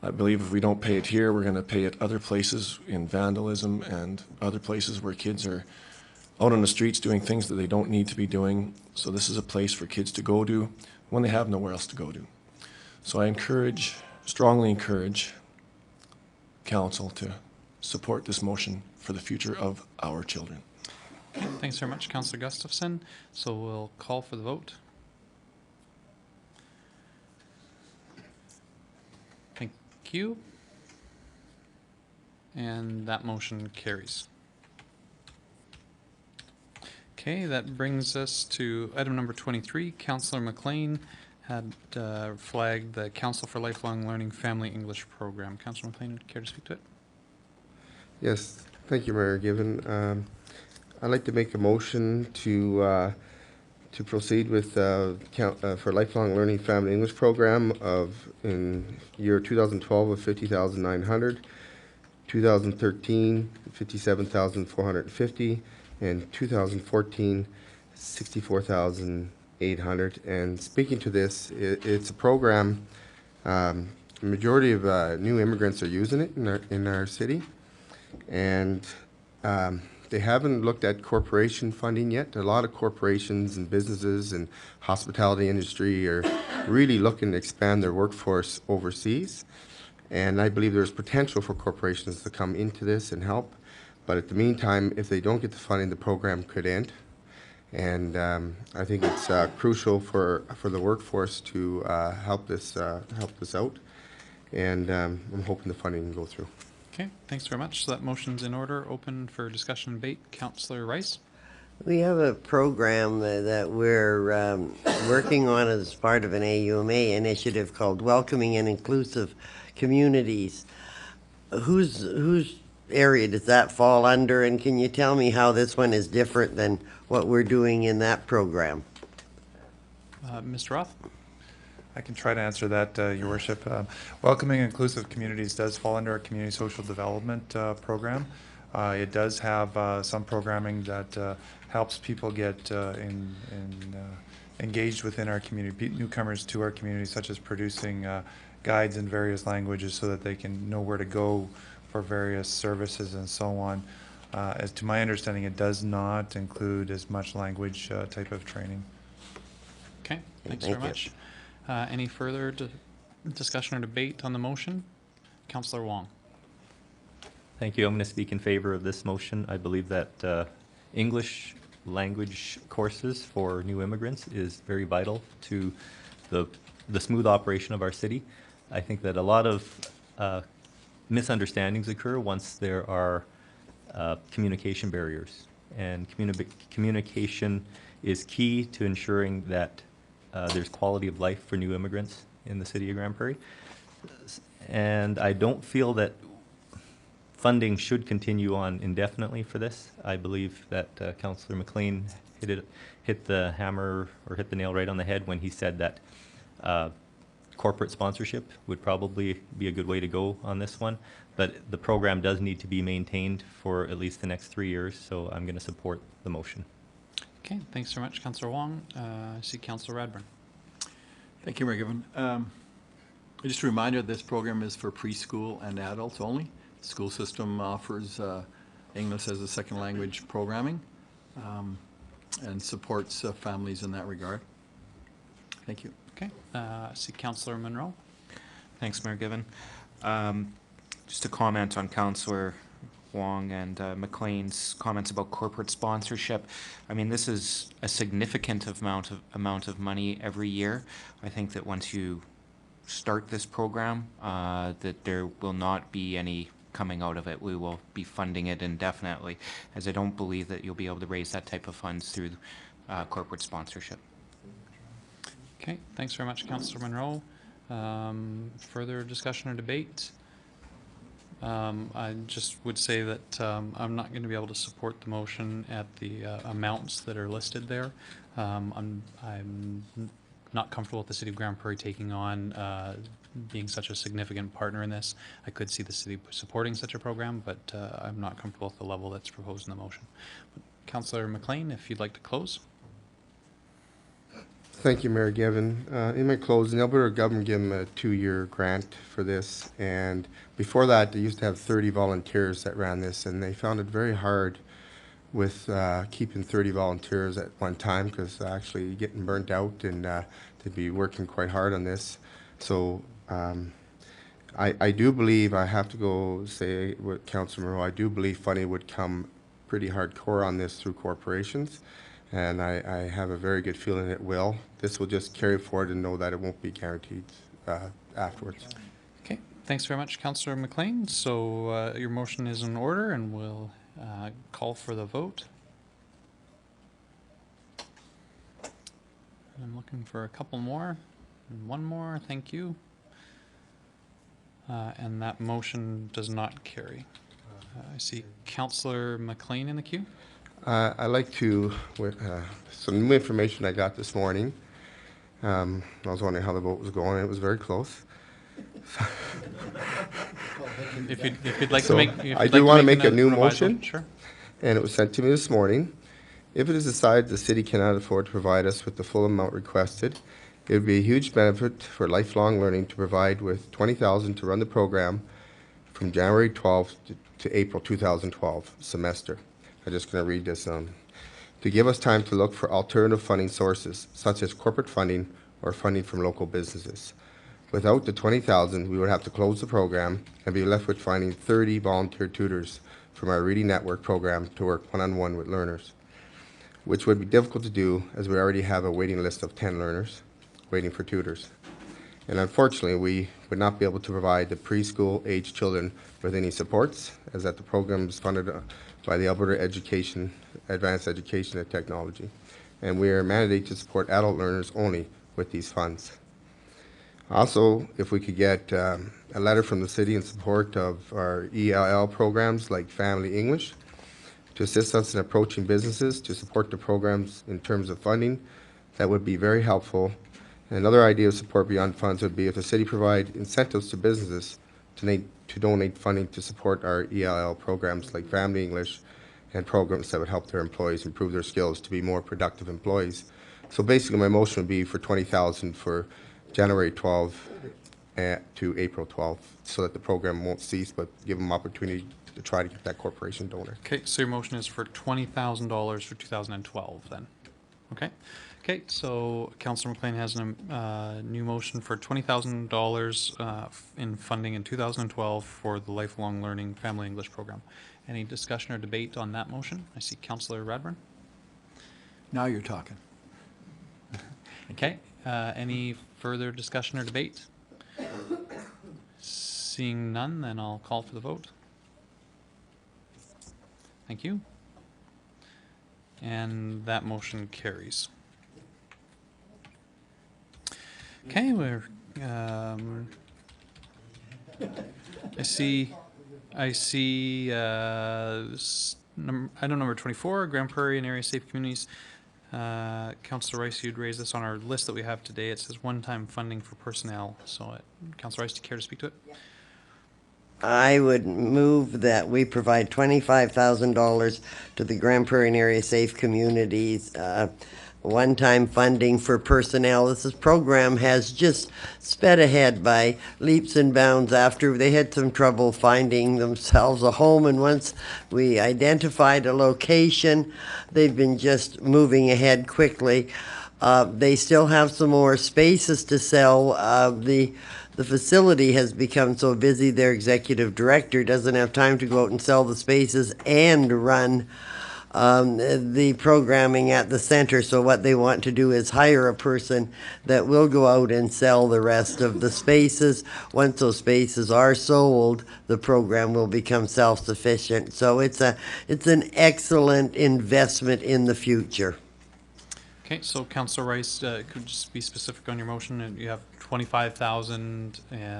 S6: I believe if we don't pay it here, we're going to pay it other places in vandalism and other places where kids are out on the streets doing things that they don't need to be doing. So this is a place for kids to go to when they have nowhere else to go to. So I strongly encourage council to support this motion for the future of our children.
S1: Okay, thanks very much, Councillor Gustafson. So we'll call for the vote. Thank you. And that motion carries. Okay, that brings us to item number 23. Councillor McLean had flagged the Council for Lifelong Learning Family English Program. Councillor McLean, care to speak to it?
S7: Yes, thank you, Mayor Given. I'd like to make a motion to proceed with for Lifelong Learning Family English Program of in year 2012 of 50,900, 2013 57,450, and 2014 64,800. And speaking to this, it's a program. The majority of new immigrants are using it in our city, and they haven't looked at corporation funding yet. A lot of corporations and businesses and hospitality industry are really looking to expand their workforce overseas. And I believe there's potential for corporations to come into this and help. But at the meantime, if they don't get the funding, the program could end. And I think it's crucial for the workforce to help this out. And I'm hoping the funding can go through.
S1: Okay, thanks very much. So that motion's in order. Open for discussion and debate. Councillor Rice.
S9: We have a program that we're working on as part of an AUMA initiative called Welcoming and Inclusive Communities. Whose area does that fall under, and can you tell me how this one is different than what we're doing in that program?
S1: Mr. Roth?
S10: I can try to answer that, Your Worship. Welcoming Inclusive Communities does fall under our Community Social Development Program. It does have some programming that helps people get engaged within our community, newcomers to our community, such as producing guides in various languages so that they can know where to go for various services and so on. As to my understanding, it does not include as much language type of training.
S1: Okay, thanks very much. Any further discussion or debate on the motion? Councillor Wong.
S4: Thank you. I'm going to speak in favor of this motion. I believe that English language courses for new immigrants is very vital to the smooth operation of our city. I think that a lot of misunderstandings occur once there are communication barriers. And communication is key to ensuring that there's quality of life for new immigrants in the city of Grand Prairie. And I don't feel that funding should continue on indefinitely for this. I believe that Councillor McLean hit the hammer or hit the nail right on the head when he said that corporate sponsorship would probably be a good way to go on this one. But the program does need to be maintained for at least the next 3 years, so I'm going to support the motion.
S1: Okay, thanks very much, Councillor Wong. I see Councillor Radburn.
S3: Thank you, Mayor Given. Just a reminder, this program is for preschool and adults only. The school system offers English as a second language programming and supports families in that regard. Thank you.
S1: Okay, I see Councillor Monroe.
S12: Thanks, Mayor Given. Just to comment on Councillor Wong and McLean's comments about corporate sponsorship. I mean, this is a significant amount of money every year. I think that once you start this program, that there will not be any coming out of it. We will be funding it indefinitely, as I don't believe that you'll be able to raise that type of funds through corporate sponsorship.
S1: Okay, thanks very much, Councillor Monroe. Further discussion or debate? I just would say that I'm not going to be able to support the motion at the amounts that are listed there. I'm not comfortable with the City of Grand Prairie taking on being such a significant partner in this. I could see the city supporting such a program, but I'm not comfortable with the level that's proposed in the motion. Councillor McLean, if you'd like to close.
S7: Thank you, Mayor Given. In my closing, Alberta government gave them a 2-year grant for this, and before that, they used to have 30 volunteers that ran this, and they found it very hard with keeping 30 volunteers at one time, because actually getting burnt out, and they'd be working quite hard on this. So I do believe, I have to go say with Councillor Monroe, I do believe funding would come pretty hardcore on this through corporations. And I have a very good feeling it will. This will just carry forward and know that it won't be guaranteed afterwards.
S1: Okay, thanks very much, Councillor McLean. So your motion is in order, and we'll call for the vote. I'm looking for a couple more, and one more, thank you. And that motion does not carry. I see Councillor McLean in the queue.
S7: I'd like to, some new information I got this morning. I was wondering how the vote was going. It was very close.
S1: If you'd like
S7: So
S1: to make,
S7: I do want to make a new
S1: revisal,
S7: motion.
S1: sure.
S7: And it was sent to me this morning. If it is decided the city cannot afford to provide us with the full amount requested, it would be a huge benefit for lifelong learning to provide with $20,000 to run the program from January 12th to April 2012 semester. I'm just going to read this to give us time to look for alternative funding sources, such as corporate funding or funding from local businesses. Without the $20,000, we would have to close the program and be left with finding 30 volunteer tutors from our Reading Network program to work one-on-one with learners, which would be difficult to do as we already have a waiting list of 10 learners waiting for tutors. And unfortunately, we would not be able to provide the preschool age children with any supports, as that the program is funded by the Alberta Advanced Education and Technology. And we are mandated to support adult learners only with these funds. Also, if we could get a letter from the city in support of our ELL programs like Family English to assist us in approaching businesses to support the programs in terms of funding, that would be very helpful. Another idea of support beyond funds would be if the city provide incentives to businesses to donate funding to support our ELL programs like Family English and programs that would help their employees improve their skills to be more productive employees. So basically my motion would be for $20,000 for January 12th to April 12th, so that the program won't cease, but give them opportunity to try to get that corporation donor.
S1: Okay, so your motion is for $20,000 for 2012 then? Okay. Okay, so Councillor McLean has a new motion for $20,000 in funding in 2012 for the Lifelong Learning Family English Program. Any discussion or debate on that motion? I see Councillor Radburn.
S3: Now you're talking.
S1: Okay, any further discussion or debate? Seeing none, then I'll call for the vote. Thank you. And that motion carries. Okay, we're, I see, item number 24, Grand Prairie and Area Safe Communities. Councillor Rice, you'd raised this on our list that we have today. It says one-time funding for personnel. So, Councillor Rice, do you care to speak to it?
S9: I would move that we provide $25,000 to the Grand Prairie and Area Safe Communities, one-time funding for personnel. This program has just sped ahead by leaps and bounds after they had some trouble finding themselves a home, and once we identified a location, they've been just moving ahead quickly. They still have some more spaces to sell. the facility has become so busy, their executive director doesn't have time to go out and sell the spaces and run the programming at the center. So what they want to do is hire a person that will go out and sell the rest of the spaces. Once those spaces are sold, the program will become self-sufficient. So it's an excellent investment in the future.
S1: Okay, so Councillor Rice, could just be specific on your motion, and you have 25,000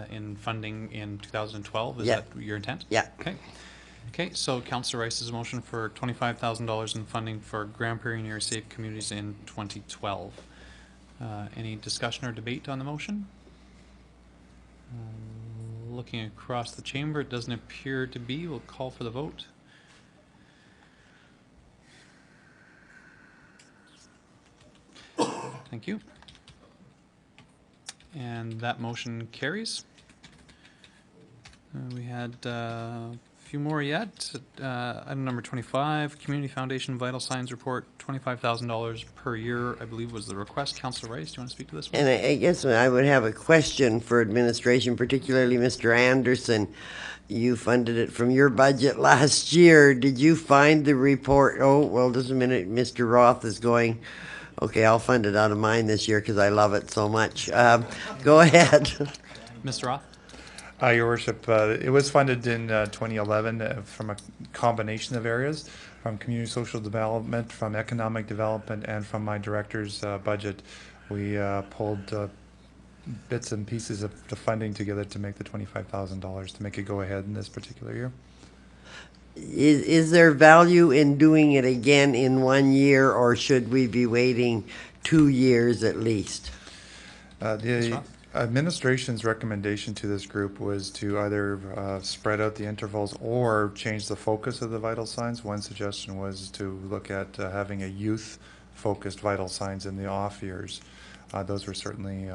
S1: in funding in 2012, is
S9: Yeah.
S1: that your intent?
S9: Yeah.
S1: Okay. Okay, so Councillor Rice's motion for $25,000 in funding for Grand Prairie near safe communities in 2012. Any discussion or debate on the motion? Looking across the chamber, it doesn't appear to be. We'll call for the vote. Thank you. And that motion carries. We had a few more yet. Item number 25, Community Foundation Vital Signs Report, $25,000 per year, I believe was the request. Councillor Rice, do you want to speak to this one?
S9: And I guess I would have a question for administration, particularly Mr. Anderson. You funded it from your budget last year. Did you find the report? Oh, well, just a minute. Mr. Roth is going, okay, I'll fund it out of mine this year because I love it so much. Go ahead.
S1: Mr. Roth?
S10: Your Worship, it was funded in 2011 from a combination of areas, from community social development, from economic development, and from my director's budget. We pulled bits and pieces of the funding together to make the $25,000 to make it go ahead in this particular year.
S9: Is there value in doing it again in 1 year, or should we be waiting 2 years at least?
S10: The administration's recommendation to this group was to either spread out the intervals or change the focus of the vital signs. One suggestion was to look at having a youth-focused vital signs in the off years. Those were certainly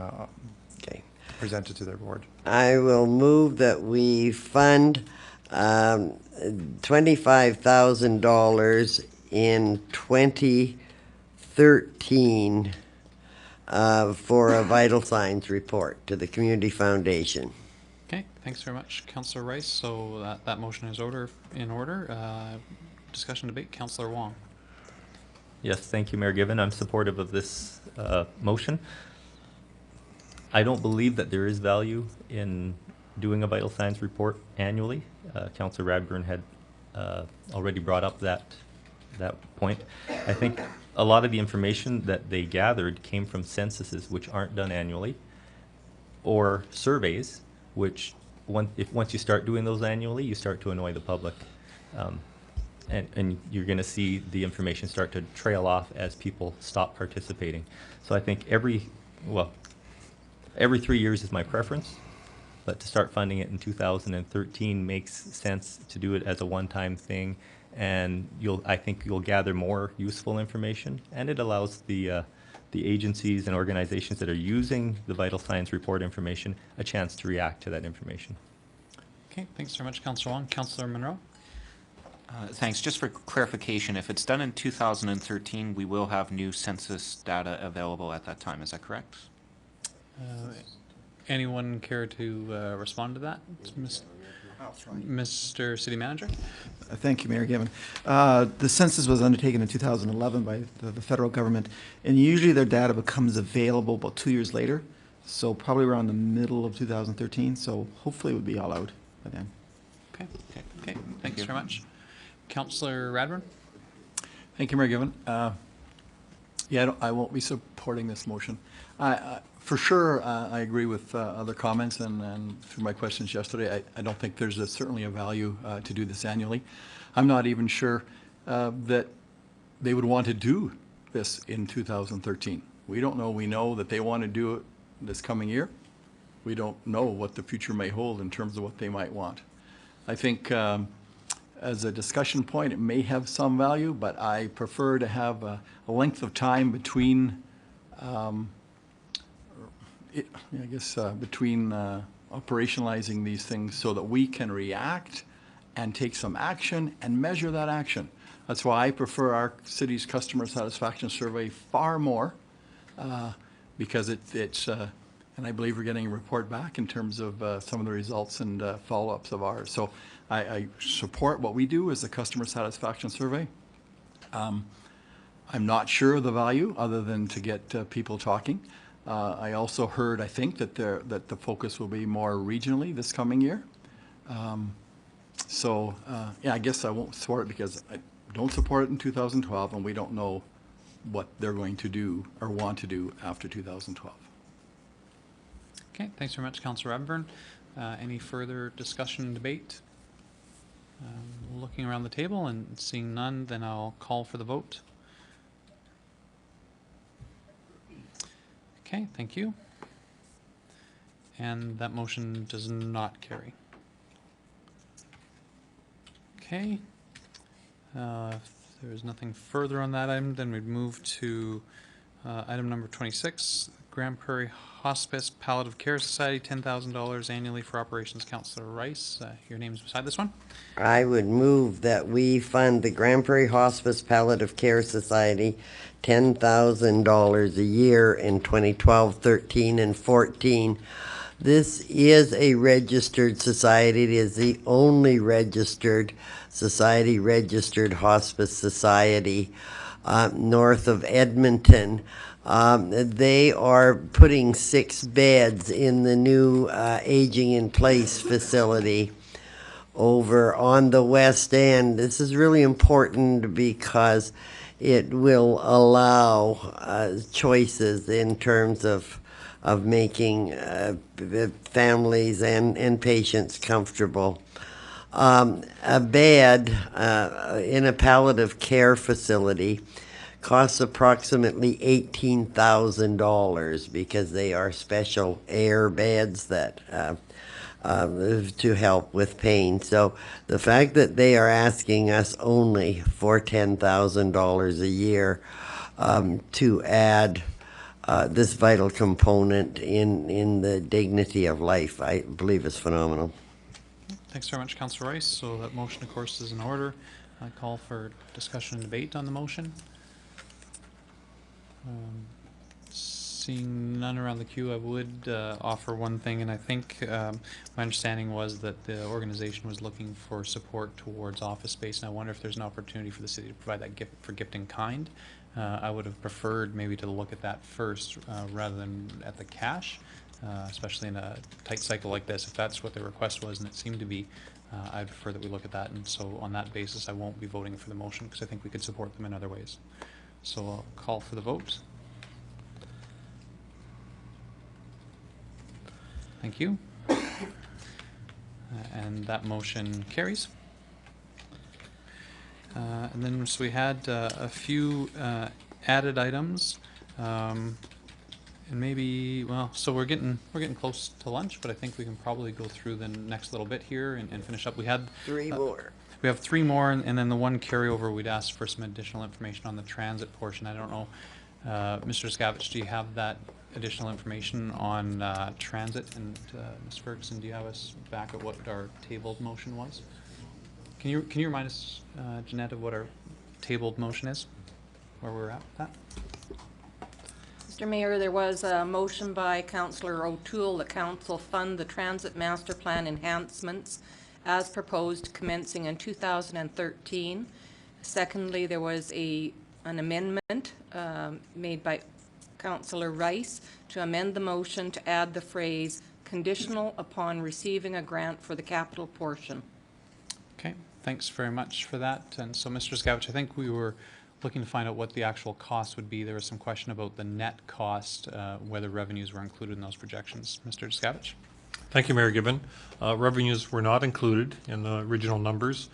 S10: presented to their board.
S9: I will move that we fund $25,000 in 2013 for a vital signs report to the Community Foundation.
S1: Okay, thanks very much, Councillor Rice. So that motion is in order. Discussion debate, Councillor Wong.
S4: Yes, thank you, Mayor Given. I'm supportive of this motion. I don't believe that there is value in doing a vital signs report annually. Councillor Radburn had already brought up that point. I think a lot of the information that they gathered came from censuses, which aren't done annually, or surveys, which once you start doing those annually, you start to annoy the public. And you're going to see the information start to trail off as people stop participating. So I think every 3 years is my preference, but to start funding it in 2013 makes sense to do it as a one-time thing, and I think you'll gather more useful information, and it allows the agencies and organizations that are using the vital signs report information a chance to react to that information.
S1: Okay, thanks very much, Councillor Wong. Councillor Monroe?
S12: Thanks. Just for clarification, if it's done in 2013, we will have new census data available at that time. Is that correct?
S1: Anyone care to respond to that? Mr. City Manager?
S15: Thank you, Mayor Given. The census was undertaken in 2011 by the federal government, and usually their data becomes available about 2 years later, so probably around the middle of 2013, so hopefully it would be all out by then.
S1: Okay. Thanks very much. Councillor Radburn?
S3: Thank you, Mayor Given. Yeah, I won't be supporting this motion. For sure, I agree with other comments and through my questions yesterday. I don't think there's certainly a value to do this annually. I'm not even sure that they would want to do this in 2013. We don't know. We know that they want to do it this coming year. We don't know what the future may hold in terms of what they might want. I think as a discussion point, it may have some value, but I prefer to have a length of time between between operationalizing these things so that we can react and take some action and measure that action. That's why I prefer our city's customer satisfaction survey far more, because it's and I believe we're getting a report back in terms of some of the results and follow-ups of ours. So I support what we do as a customer satisfaction survey. I'm not sure of the value, other than to get people talking. I also heard, I think, that the focus will be more regionally this coming year. Yeah, I guess I won't support it because I don't support it in 2012, and we don't know what they're going to do or want to do after 2012.
S1: Okay, thanks very much, Councillor Radbourne. Any further discussion and debate? Looking around the table and seeing none, then I'll call for the vote. Okay, thank you. And that motion does not carry. Okay. If there is nothing further on that item, then we'd move to item number 26, Grand Prairie Hospice Palliative Care Society, $10,000 annually for operations. Councillor Rice, your name's beside this one.
S9: I would move that we fund the Grand Prairie Hospice Palliative Care Society $10,000 a year in 2012, 13, and 14. This is a registered society. It is the only registered society, registered hospice society north of Edmonton. They are putting 6 beds in the new aging in place facility over on the west end. This is really important because it will allow choices in terms of making families and patients comfortable. A bed in a palliative care facility costs approximately $18,000 because they are special air beds that to help with pain. So the fact that they are asking us only for $10,000 a year to add this vital component in the dignity of life, I believe is phenomenal.
S1: Thanks very much, Councillor Rice. So that motion, of course, is in order. I call for discussion and debate on the motion. Seeing none around the queue, I would offer one thing, and I think my understanding was that the organization was looking for support towards office space, and I wonder if there's an opportunity for the city to provide that gift for gift in kind. I would have preferred maybe to look at that first rather than at the cash, especially in a tight cycle like this. If that's what the request was, and it seemed to be, I'd prefer that we look at that, and so on that basis I won't be voting for the motion because I think we could support them in other ways. So I'll call for the vote. Thank you. And that motion carries. And then so we had a few added items, and maybe, well, so we're getting close to lunch, but I think we can probably go through the next little bit here and finish up. We had
S9: 3 more.
S1: We have 3 more, and then the one carryover, we'd ask for some additional information on the transit portion. I don't know, Mr. Skavich, do you have that additional information on transit? And Ms. Ferguson, do you have us back at what our tabled motion was? Can you remind us, Jeanette, of what our tabled motion is, where we're at with that?
S14: Mr. Mayor, there was a motion by Councillor O'Toole that Council fund the Transit Master Plan enhancements as proposed commencing in 2013. Secondly, there was an amendment made by Councillor Rice to amend the motion to add the phrase conditional upon receiving a grant for the capital portion.
S1: Okay, thanks very much for that. And so, Mr. Skavich, I think we were looking to find out what the actual cost would be. There was some question about the net cost, whether revenues were included in those projections. Mr. Skavich?
S8: Thank you, Mayor Gibbon. Revenues were not included in the original numbers.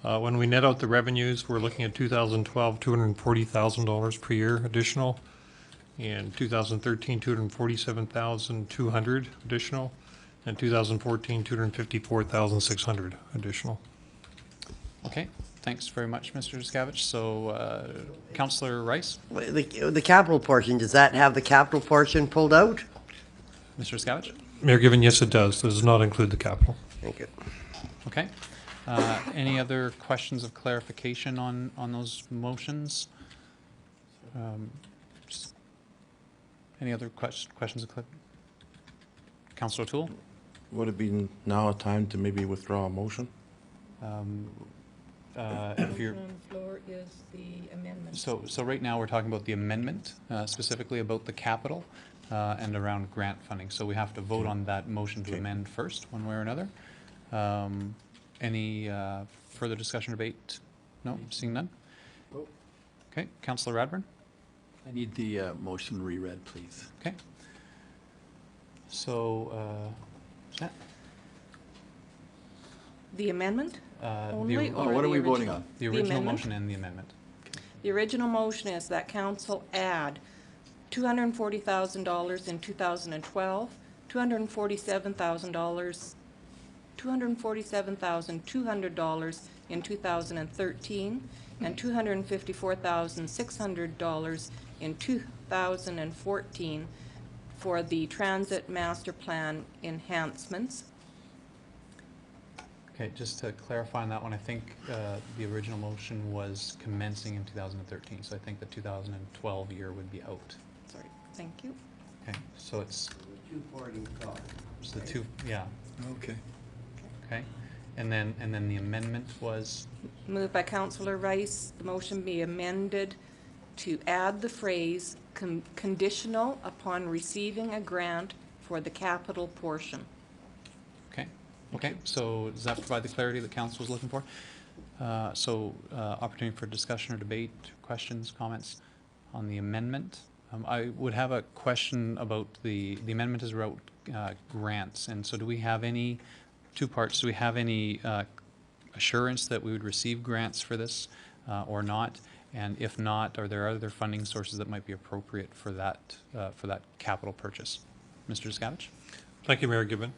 S8: When we net out the revenues, we're looking at 2012, $240,000 per year additional. In 2013, $247,200 additional. In 2014, $254,600 additional.
S1: Okay, thanks very much, Mr. Skavich. So, Councillor Rice?
S9: The capital portion, does that have the capital portion pulled out?
S1: Mr. Skavich?
S8: Mayor Gibbon, yes, it does. This does not include the capital.
S9: Thank you.
S1: Okay. Any other questions of clarification on those motions? Any other questions of clarification? Councillor O'Toole?
S2: Would it be now a time to maybe withdraw a motion?
S1: If you're,
S14: Motion on the floor is the amendment.
S1: so right now, we're talking about the amendment, specifically about the capital and around grant funding. So we have to vote on that motion to
S2: Okay.
S1: amend first, one way or another. Any further discussion or debate? No, seeing none? Okay, Councillor Radburn?
S3: I need the motion reread, please.
S1: Okay. So, Jeanette?
S14: The amendment?
S1: The
S14: Only,
S1: ori-
S14: or
S3: what are
S14: the
S3: we voting
S14: original?
S3: on?
S1: The original
S14: amendment?
S1: motion and the amendment.
S14: The original motion is that council add $240,000 in 2012, $247,200 in 2013, and $254,600 in 2014 for the transit master plan enhancements.
S1: Okay, just to clarify on that one, I think the original motion was commencing in 2013, so I think the 2012 year would be out.
S14: Sorry, thank you.
S1: Okay, so it's,
S9: 240.
S1: it's the two, yeah,
S3: Okay.
S1: okay. And then the amendment was,
S14: Moved by Councillor Rice, the motion be amended to add the phrase conditional upon receiving a grant for the capital portion.
S1: okay, so does that provide the clarity that council was looking for? Opportunity for discussion or debate, questions, comments on the amendment. I would have a question about the amendment is about grants, and so do we have any, two parts, do we have any assurance that we would receive grants for this or not? And if not, are there other funding sources that might be appropriate for that capital purchase? Mr. Descavich?
S8: Thank you, Mayor Gibbon.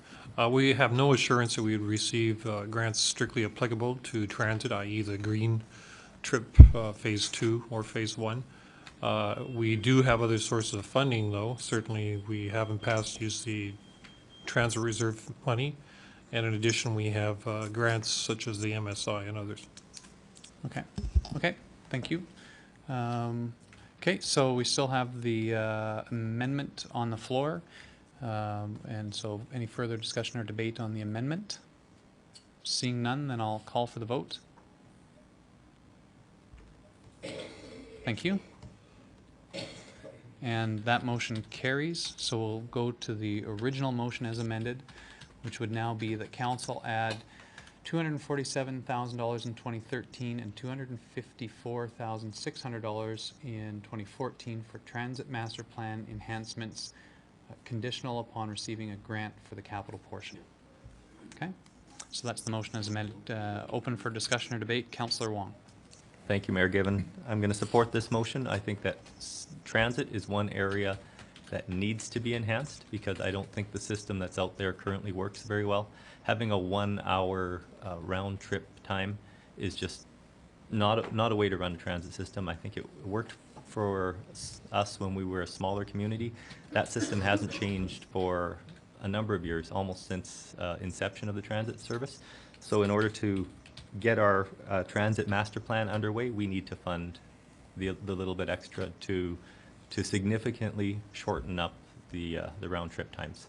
S8: We have no assurance that we would receive grants strictly applicable to transit, i.e. the green trip phase 2 or phase 1. We do have other sources of funding, though. Certainly, we have in past used the transit reserve money, and in addition, we have grants such as the MSI and others.
S1: Okay, okay, thank you. Okay, so we still have the amendment on the floor. And so any further discussion or debate on the amendment? Seeing none, then I'll call for the vote. Thank you. And that motion carries, so we'll go to the original motion as amended, which would now be that council add $247,000 in 2013 and $254,600 in 2014 for transit master plan enhancements, conditional upon receiving a grant for the capital portion. Okay, so that's the motion as amended. Open for discussion or debate. Councillor Wong.
S4: Thank you, Mayor Gibbon. I'm going to support this motion. I think that transit is one area that needs to be enhanced because I don't think the system that's out there currently works very well. Having a 1 hour round trip time is just not a way to run a transit system. I think it worked for us when we were a smaller community. That system hasn't changed for a number of years, almost since inception of the transit service. So in order to get our transit master plan underway, we need to fund the little bit extra to significantly shorten up the round trip times.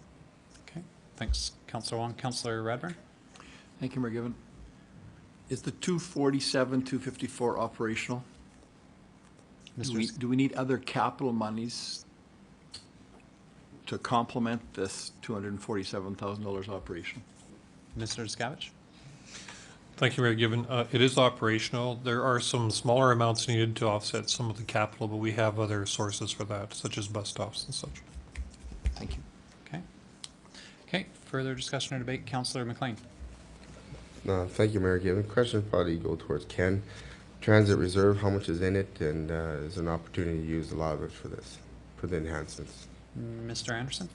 S1: Okay, thanks, Councillor Wong. Councillor Radburn?
S3: Thank you, Mayor Gibbon. Is the 247, 254 operational? Do we need other capital monies to complement this $247,000 operation?
S1: Mr. Descavich?
S8: Thank you, Mayor Gibbon. It is operational. There are some smaller amounts needed to offset some of the capital, but we have other sources for that, such as bus stops and such.
S3: Thank you.
S1: Okay. Okay, further discussion or debate. Councillor McLean?
S7: Thank you, Mayor Gibbon. Question probably go towards Ken. Transit reserve, how much is in it, and is an opportunity to use a lot of it for this, for the enhancements?
S1: Mr. Anderson?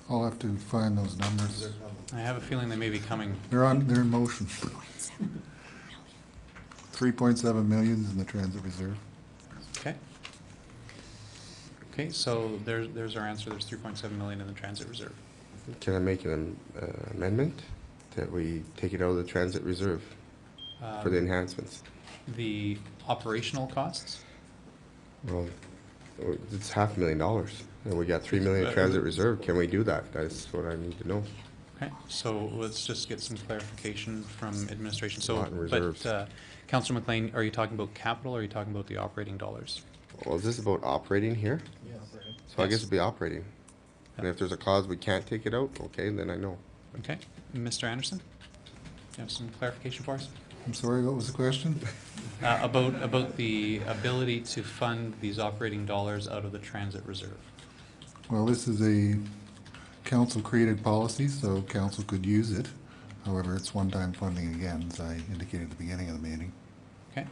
S5: I'll have to find those numbers.
S1: I have a feeling they may be coming.
S5: They're in motion. 3.7 million is in the transit reserve.
S1: Okay. Okay, so there's our answer. There's 3.7 million in the transit reserve.
S7: Can I make an amendment that we take it out of the transit reserve for the enhancements?
S1: The operational costs?
S7: Well, it's $500,000, and we got 3 million transit reserve. Can we do that? That's what I need to know.
S1: Okay, so let's just get some clarification from administration. So,
S7: Not in reserves.
S1: but, Councillor McLean, are you talking about capital or are you talking about the operating dollars?
S7: Well, is this about operating here? So I guess
S1: Yes.
S7: it'd be operating. And if there's a cause we can't take it out, okay, then I know.
S1: Okay, Mr. Anderson? You have some clarification for us?
S5: I'm sorry, what was the question?
S1: About the ability to fund these operating dollars out of the transit reserve.
S5: Well, this is a council-created policy, so council could use it. However, it's one-time funding again, as I indicated at the beginning of the meeting.
S1: Okay,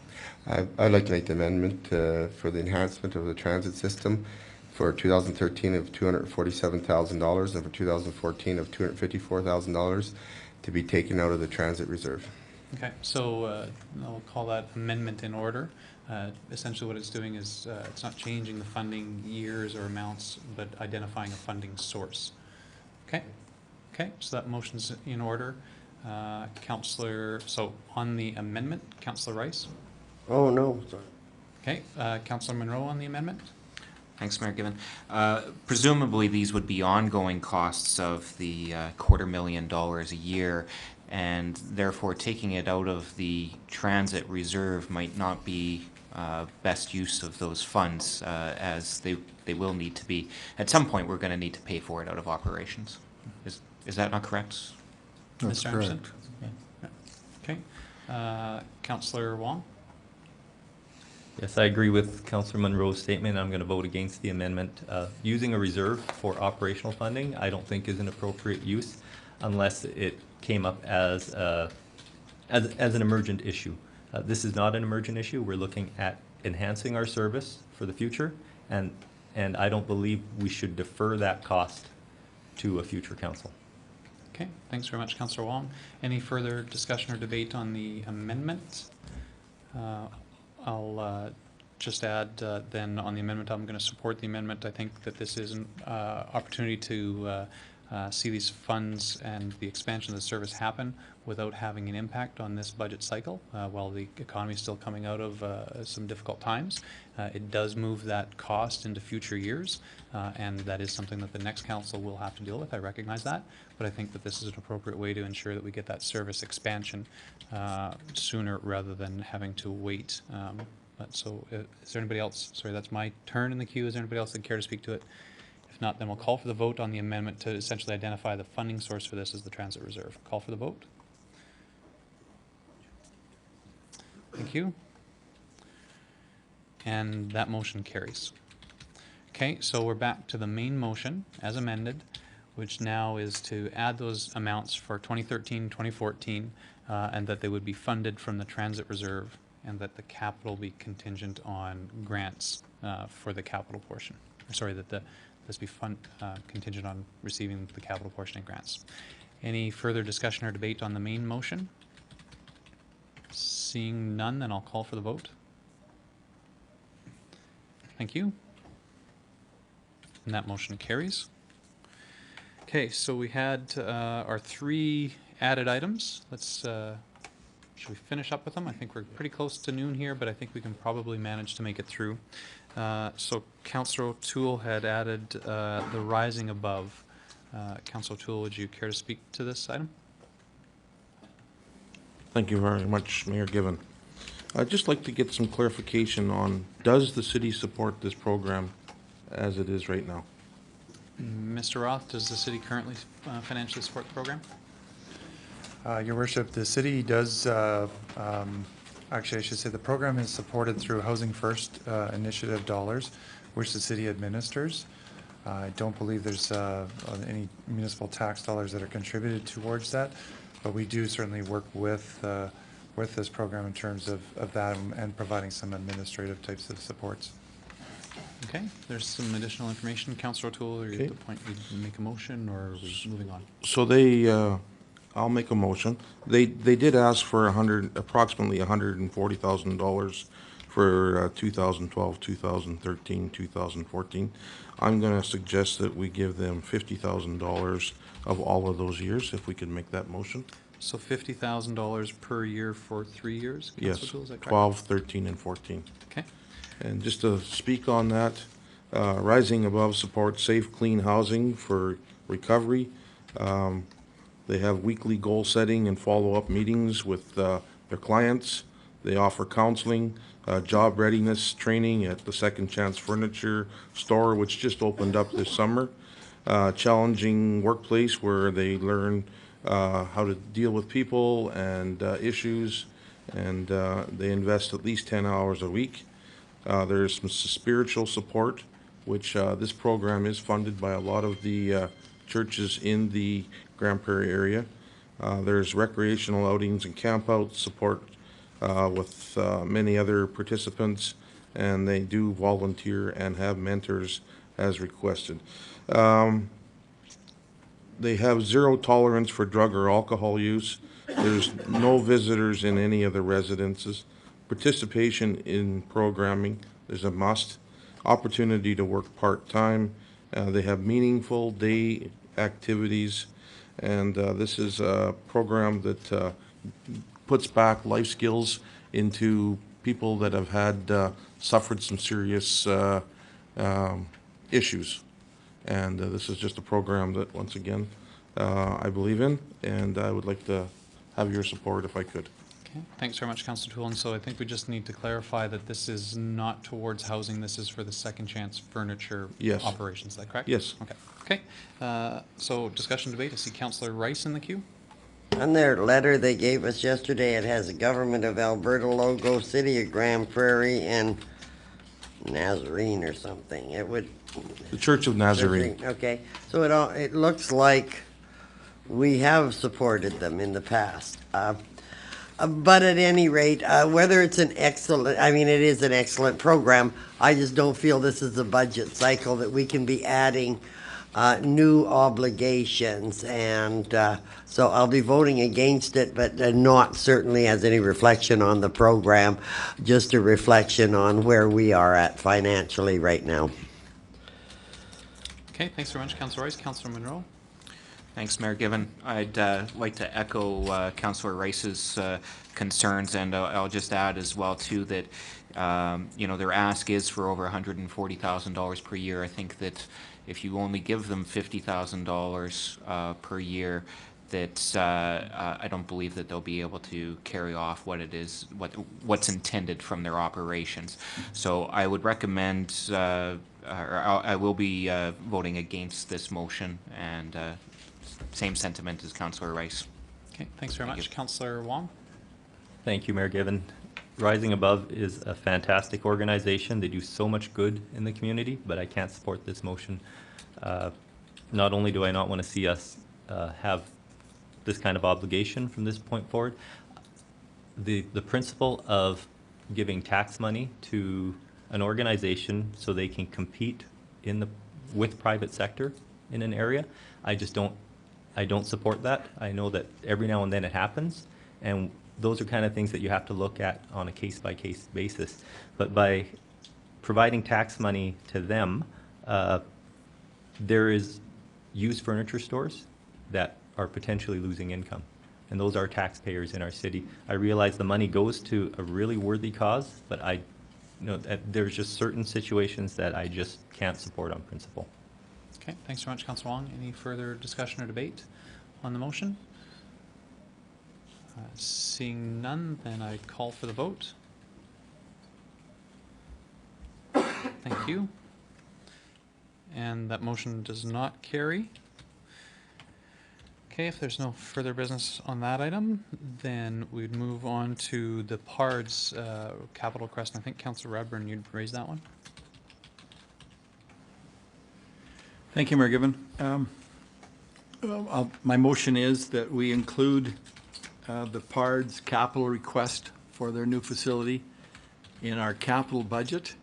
S7: I'd like to make the amendment for the enhancement of the transit system for 2013 of $247,000 and for 2014 of $254,000 to be taken out of the transit reserve.
S1: okay, so I'll call that amendment in order. Essentially what it's doing is it's not changing the funding years or amounts, but identifying a funding source. Okay, okay, so that motion's in order. Councillor, so on the amendment, Councillor Rice?
S9: Oh, no, sorry.
S1: Okay, Councillor Monroe on the amendment?
S12: Thanks, Mayor Given. Presumably, these would be ongoing costs of the $250,000 a year, and therefore taking it out of the transit reserve might not be best use of those funds, as they will need to be. At some point, we're going to need to pay for it out of operations. Is that not correct?
S5: That's
S1: Mr. Anderson?
S5: correct.
S1: Okay. Councillor Wong?
S4: Yes, I agree with Councillor Monroe's statement. I'm going to vote against the amendment. Using a reserve for operational funding, I don't think is an appropriate use unless it came up as an emergent issue. This is not an emergent issue. We're looking at enhancing our service for the future, and I don't believe we should defer that cost to a future council.
S1: Okay, thanks very much, Councillor Wong. Any further discussion or debate on the amendment? I'll just add then on the amendment, I'm going to support the amendment. I think that this is an opportunity to see these funds and the expansion of the service happen without having an impact on this budget cycle while the economy is still coming out of some difficult times. It does move that cost into future years, and that is something that the next council will have to deal with. I recognize that, but I think that this is an appropriate way to ensure that we get that service expansion sooner rather than having to wait. So is there anybody else? Sorry, that's my turn in the queue. Is there anybody else that care to speak to it? If not, then we'll call for the vote on the amendment to essentially identify the funding source for this as the transit reserve. Call for the vote. Thank you. And that motion carries. Okay, so we're back to the main motion as amended, which now is to add those amounts for 2013, 2014, and that they would be funded from the transit reserve, and that the capital be contingent on grants for the capital portion. Sorry, that this be contingent on receiving the capital portion and grants. Any further discussion or debate on the main motion? Seeing none, then I'll call for the vote. Thank you. And that motion carries. Okay, so we had our three added items. Let's should we finish up with them? I think we're pretty close to noon here, but I think we can probably manage to make it through. So Councillor O'Toole had added the rising above. Councillor O'Toole, would you care to speak to this item?
S2: Thank you very much, Mayor Given. I'd just like to get some clarification on, does the city support this program as it is right now?
S1: Mr. Roth, does the city currently financially support the program?
S10: Your Worship, the city does, actually I should say the program is supported through Housing First initiative dollars, which the city administers. I don't believe there's any municipal tax dollars that are contributed towards that, but we do certainly work with this program in terms of that and providing some administrative types of supports.
S1: Okay, there's some additional information. Councillor O'Toole, are you at the point you'd make a motion, or are we moving on?
S2: So they, I'll make a motion. They did ask for approximately $140,000 for 2012, 2013, 2014. I'm going to suggest that we give them $50,000 of all of those years, if we can make that motion.
S1: So $50,000 per year for 3 years? Councillor
S2: Yes,
S1: O'Toole, is that correct?
S2: 12, 13, and 14.
S1: Okay.
S2: And just to speak on that, Rising Above supports safe, clean housing for recovery. They have weekly goal setting and follow-up meetings with their clients. They offer counseling, job readiness training at the Second Chance Furniture store, which just opened up this summer. Challenging workplace where they learn how to deal with people and issues, and they invest at least 10 hours a week. There's some spiritual support, which this program is funded by a lot of the churches in the Grand Prairie area. There's recreational outings and campouts support with many other participants, and they do volunteer and have mentors as requested. They have zero tolerance for drug or alcohol use. There's no visitors in any of the residences. Participation in programming is a must. Opportunity to work part-time. They have meaningful day activities, and this is a program that puts back life skills into people that have had suffered some serious issues. And this is just a program that, once again, I believe in, and I would like to have your support if I could.
S1: Okay, thanks very much, Councillor Toole. And so I think we just need to clarify that this is not towards housing, this is for the Second Chance Furniture
S2: Yes.
S1: operations, is that correct?
S2: Yes.
S1: Okay. Okay, so discussion debate, I see Councillor Rice in the queue.
S9: On their letter they gave us yesterday, it has a Government of Alberta logo, City of Grand Prairie, and Nazarene or something. It would.
S2: The Church of Nazarene.
S9: Okay, so it looks like we have supported them in the past. But at any rate, whether it's an excellent, I mean, it is an excellent program. I just don't feel this is a budget cycle that we can be adding new obligations, and so I'll be voting against it, but not certainly as any reflection on the program, just a reflection on where we are at financially right now.
S1: Okay, thanks very much, Councillor Rice. Councillor Monroe.
S12: Thanks, Mayor Given. I'd like to echo Councillor Rice's concerns, and I'll just add as well too that you know, their ask is for over $140,000 per year. I think that if you only give them $50,000 per year, that I don't believe that they'll be able to carry off what it is, what's intended from their operations. So I would recommend, or I will be voting against this motion, and same sentiment as Councillor Rice.
S1: Okay, thanks very much. Councillor Wong.
S4: Thank you, Mayor Given. Rising Above is a fantastic organization. They do so much good in the community, but I can't support this motion. Not only do I not want to see us have this kind of obligation from this point forward, the principle of giving tax money to an organization so they can compete with private sector in an area, I don't support that. I know that every now and then it happens, and those are kind of things that you have to look at on a case-by-case basis. But by providing tax money to them, there is used furniture stores that are potentially losing income, and those are taxpayers in our city. I realize the money goes to a really worthy cause, but there's just certain situations that I just can't support on principle.
S1: Okay, thanks very much, Councillor Wong. Any further discussion or debate on the motion? Seeing none, then I call for the vote. Thank you. And that motion does not carry. Okay, if there's no further business on that item, then we'd move on to the PARDS capital request. And I think Councillor Radburn, you'd raise that one.
S3: Thank you, Mayor Given. My motion is that we include the PARDS capital request for their new facility in our capital budget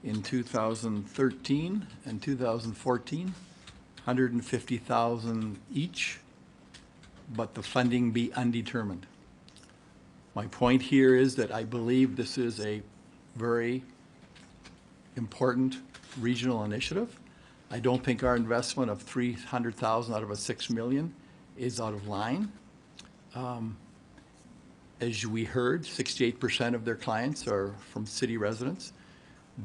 S3: in 2013 and 2014, $150,000 each, but the funding be undetermined. My point here is that I believe this is a very important regional initiative. I don't think our investment of $300,000 out of a $6 million is out of line. As we heard, 68% of their clients are from city residents.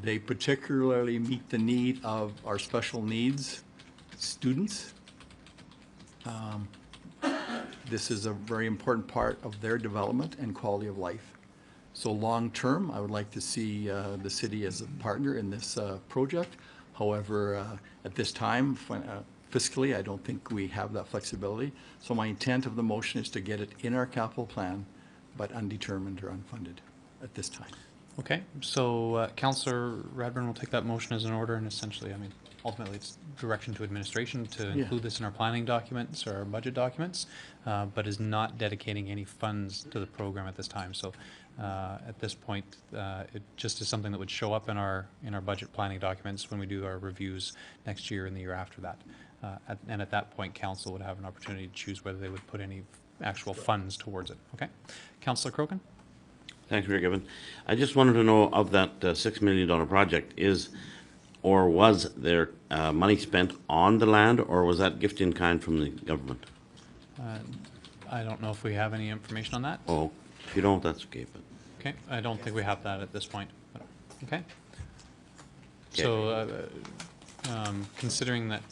S3: They particularly meet the need of our special needs students. This is a very important part of their development and quality of life. So long-term, I would like to see the city as a partner in this project. However, at this time, fiscally, I don't think we have that flexibility. So my intent of the motion is to get it in our capital plan, but undetermined or unfunded at this time.
S1: Okay, so Councillor Radburn will take that motion as an order, and essentially, I mean, ultimately, it's direction to administration to
S3: Yeah.
S1: include this in our planning documents or our budget documents, but is not dedicating any funds to the program at this time. So at this point, it just is something that would show up in our budget planning documents when we do our reviews next year and the year after that. And at that point, council would have an opportunity to choose whether they would put any actual funds towards it. Okay, Councillor Crokin?
S11: Thanks, Mayor Gibbon. I just wanted to know of that $6 million project, is or was there money spent on the land, or was that gift in kind from the government?
S1: I don't know if we have any information on that.
S11: Oh, if you don't, that's okay. But
S1: Okay, I don't think we have that at this point. But, okay.
S11: Okay.
S1: So, considering that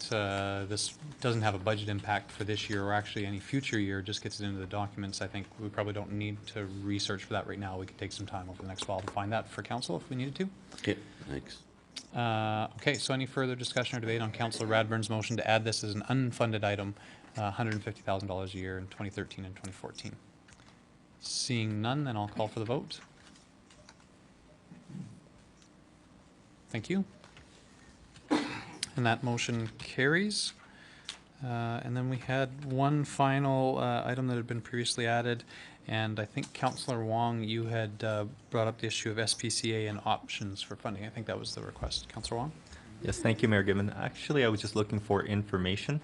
S1: this doesn't have a budget impact for this year or actually any future year, just gets it into the documents, I think we probably don't need to research for that right now. We could take some time over the next while to find that for council if we needed to.
S11: okay, thanks.
S1: Okay, so any further discussion or debate on Councillor Radburn's motion to add this as an unfunded item, $150,000 a year in 2013 and 2014? Seeing none, then I'll call for the vote. Thank you. And that motion carries. And then we had one final item that had been previously added, and I think Councillor Wong, you had brought up the issue of SPCA and options for funding. I think that was the request. Councillor Wong?
S4: Yes, thank you, Mayor Gibbon. Actually, I was just looking for information.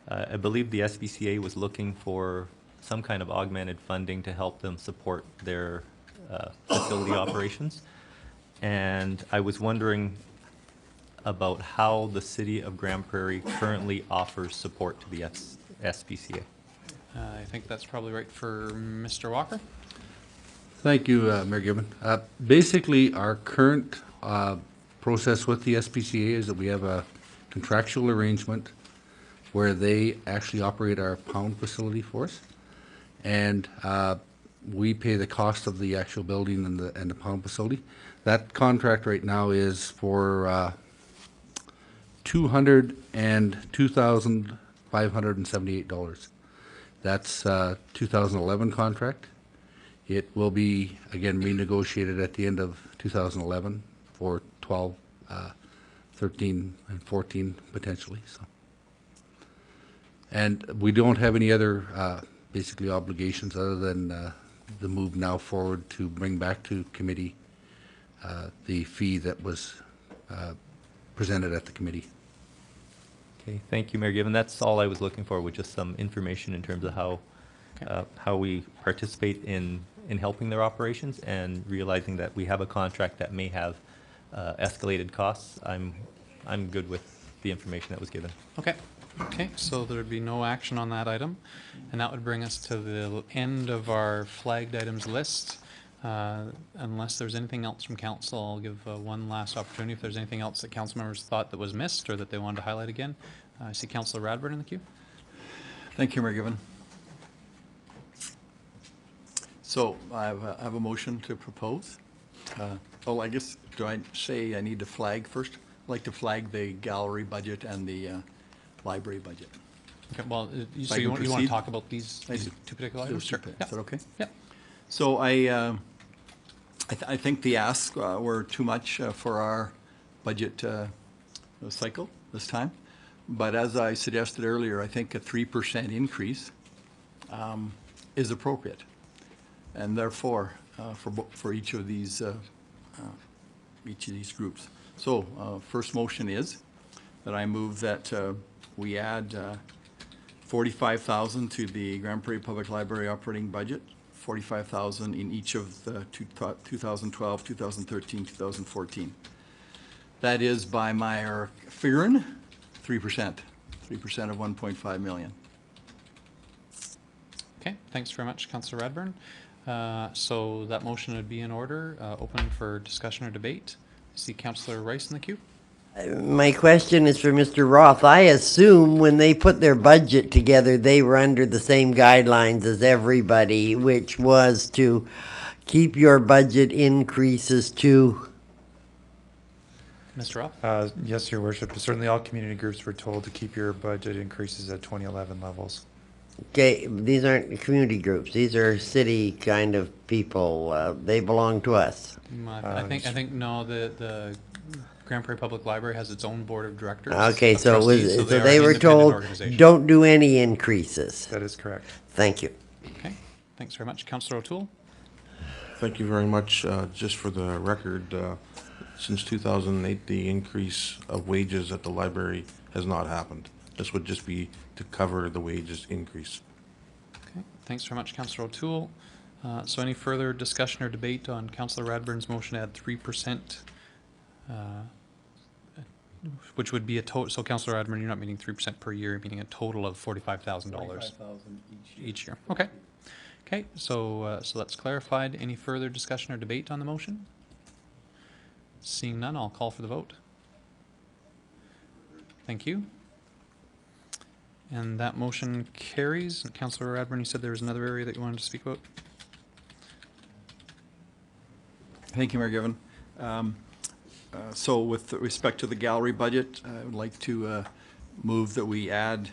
S4: I believe the SPCA was looking for some kind of augmented funding to help them support their facility operations. And I was wondering about how the city of Grand Prairie currently offers support to the SPCA.
S1: I think that's probably right for Mr. Walker.
S13: Thank you, Mayor Gibbon. Basically, our current process with the SPCA is that we have a contractual arrangement where they actually operate our pound facility for us. And we pay the cost of the actual building and the pound facility. That contract right now is for $202,578. That's 2011 contract. It will be, again, renegotiated at the end of 2011 for 12, 13, and 14 potentially. So, and we don't have any other basically obligations other than the move now forward to bring back to committee the fee that was presented at the committee.
S4: Okay, thank you, Mayor Gibbon. That's all I was looking for, was just some information in terms of how we participate in helping their operations, and realizing that we have a contract that may have escalated costs. I'm good with the information that was given.
S1: Okay. Okay, so there'd be no action on that item, and that would bring us to the end of our flagged items list. Unless there's anything else from council, I'll give one last opportunity if there's anything else that council members thought that was missed or that they wanted to highlight again. I see Councillor Radburn in the queue.
S3: Thank you, Mayor Gibbon. So I have a motion to propose. I guess, do I say I need to flag first? I'd like to flag the gallery budget and the library budget.
S1: Okay, well, so
S3: I
S1: you
S3: can
S1: want to
S3: proceed?
S1: talk about these two particular items? Sure.
S3: Is that okay?
S1: Yeah.
S3: So I think the asks were too much for our budget cycle this time. But as I suggested earlier, I think a 3% increase is appropriate. And therefore, for each of these groups. So first motion is that I move that we add $45,000 to the Grand Prairie Public Library operating budget, $45,000 in each of the 2012, 2013, 2014. That is, by my figuring, 3% of 1.5 million.
S1: Okay, thanks very much, Councillor Radburn. So that motion would be in order, open for discussion or debate. I see Councillor Rice in the queue.
S9: My question is for Mr. Roth. I assume when they put their budget together, they were under the same guidelines as everybody, which was to keep your budget increases to,
S1: Mr. Roth?
S10: Yes, Your Worship. Certainly all community groups were told to keep your budget increases at 2011 levels.
S9: okay, these aren't community groups. These are city kind of people. They belong to us.
S1: I think no, the Grand Prairie Public Library has its own board of directors.
S9: Okay,
S1: of
S9: so it
S1: trustees,
S9: was,
S1: they
S9: so
S1: are
S9: they
S1: an
S9: were
S1: independent
S9: told,
S1: organization.
S9: don't do any increases.
S10: That is correct.
S9: Thank you.
S1: Okay, thanks very much. Councillor O'Toole?
S2: Thank you very much. Just for the record, since 2008, the increase of wages at the library has not happened. This would just be to cover the wages increase.
S1: Okay, thanks very much, Councillor O'Toole. So any further discussion or debate on Councillor Radburn's motion to add 3%, which would be a total, so Councillor Radburn, you're not meaning 3% per year, you're meaning a total of $45,000 each year. Okay. Okay, so that's clarified. Any further discussion or debate on the motion? Seeing none, I'll call for the vote. Thank you. And that motion carries. Councillor Radburn, you said there was another area that you wanted to speak about?
S3: Thank you, Mayor Given. So with respect to the gallery budget, I would like to move that we add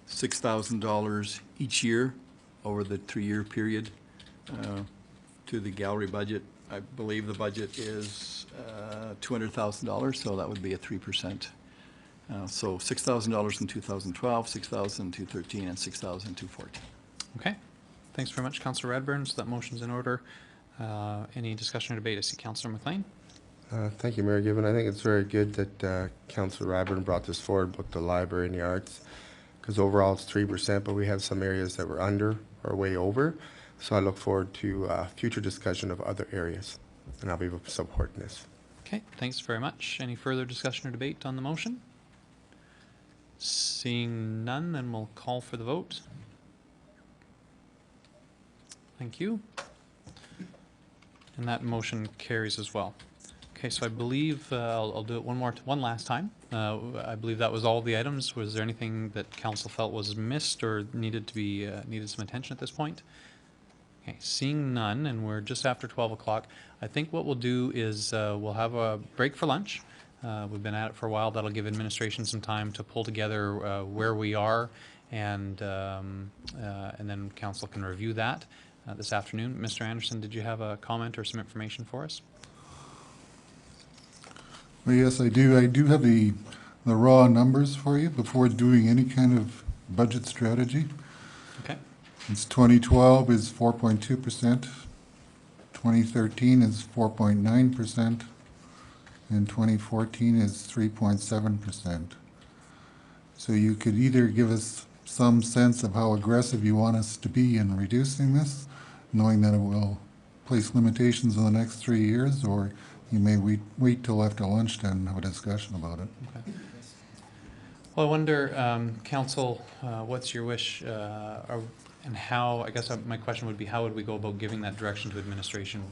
S3: $6,000 each year over the 3-year period to the gallery budget. I believe the budget is $200,000, so that would be a 3%. So $6,000 in 2012, $6,000 in 2013, and $6,000 in 2014.
S1: Okay. Thanks very much, Councillor Radburn. So that motion's in order. Any discussion or debate? I see Councillor McLean.
S7: Thank you, Mayor Gibbon. I think it's very good that Councillor Radburn brought this forward with the library and the arts, because overall it's 3%, but we have some areas that were under or way over. So I look forward to future discussion of other areas, and I'll be supporting this.
S1: Okay, thanks very much. Any further discussion or debate on the motion? Seeing none, then we'll call for the vote. Thank you. And that motion carries as well. Okay, so I believe I'll do it one last time. I believe that was all the items. Was there anything that council felt was missed or needed to be needed some attention at this point? Okay, seeing none, and we're just after 12 o'clock. I think what we'll do is we'll have a break for lunch. We've been at it for a while. That'll give administration some time to pull together where we are, and then council can review that this afternoon. Mr. Anderson, did you have a comment or some information for us?
S5: Well, yes, I do. I do have the raw numbers for you before doing any kind of budget strategy.
S1: Okay.
S5: It's 2012 is 4.2%, 2013 is 4.9%, and 2014 is 3.7%. So you could either give us some sense of how aggressive you want us to be in reducing this, knowing that it will place limitations in the next 3 years, or you may wait till after lunch to have a discussion about it.
S1: Okay. Well, I wonder, council, what's your wish, and how, I guess my question would be, how would we go about giving that direction to administration?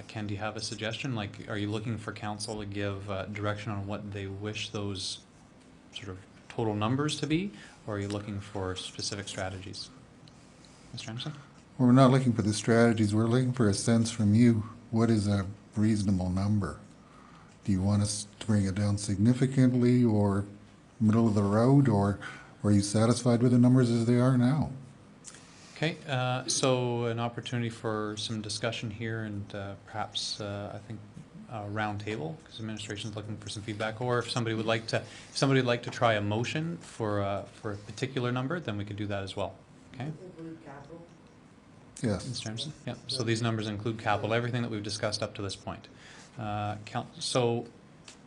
S1: Ken, do you have a suggestion? Like, are you looking for council to give direction on what they wish those sort of total numbers to be, or are you looking for specific strategies? Mr. Anderson?
S5: Well, we're not looking for the strategies. We're looking for a sense from you. What is a reasonable number? Do you want us to bring it down significantly or middle of the road, or are you satisfied with the numbers as they are now?
S1: Okay, so an opportunity for some discussion here, and perhaps I think a round table, because administration is looking for some feedback. Or if somebody would like to, try a motion for a particular number, then we could do that as well. Okay.
S5: Yes.
S1: Mr. Anderson? Yeah. So these numbers include capital, everything that we've discussed up to this point. So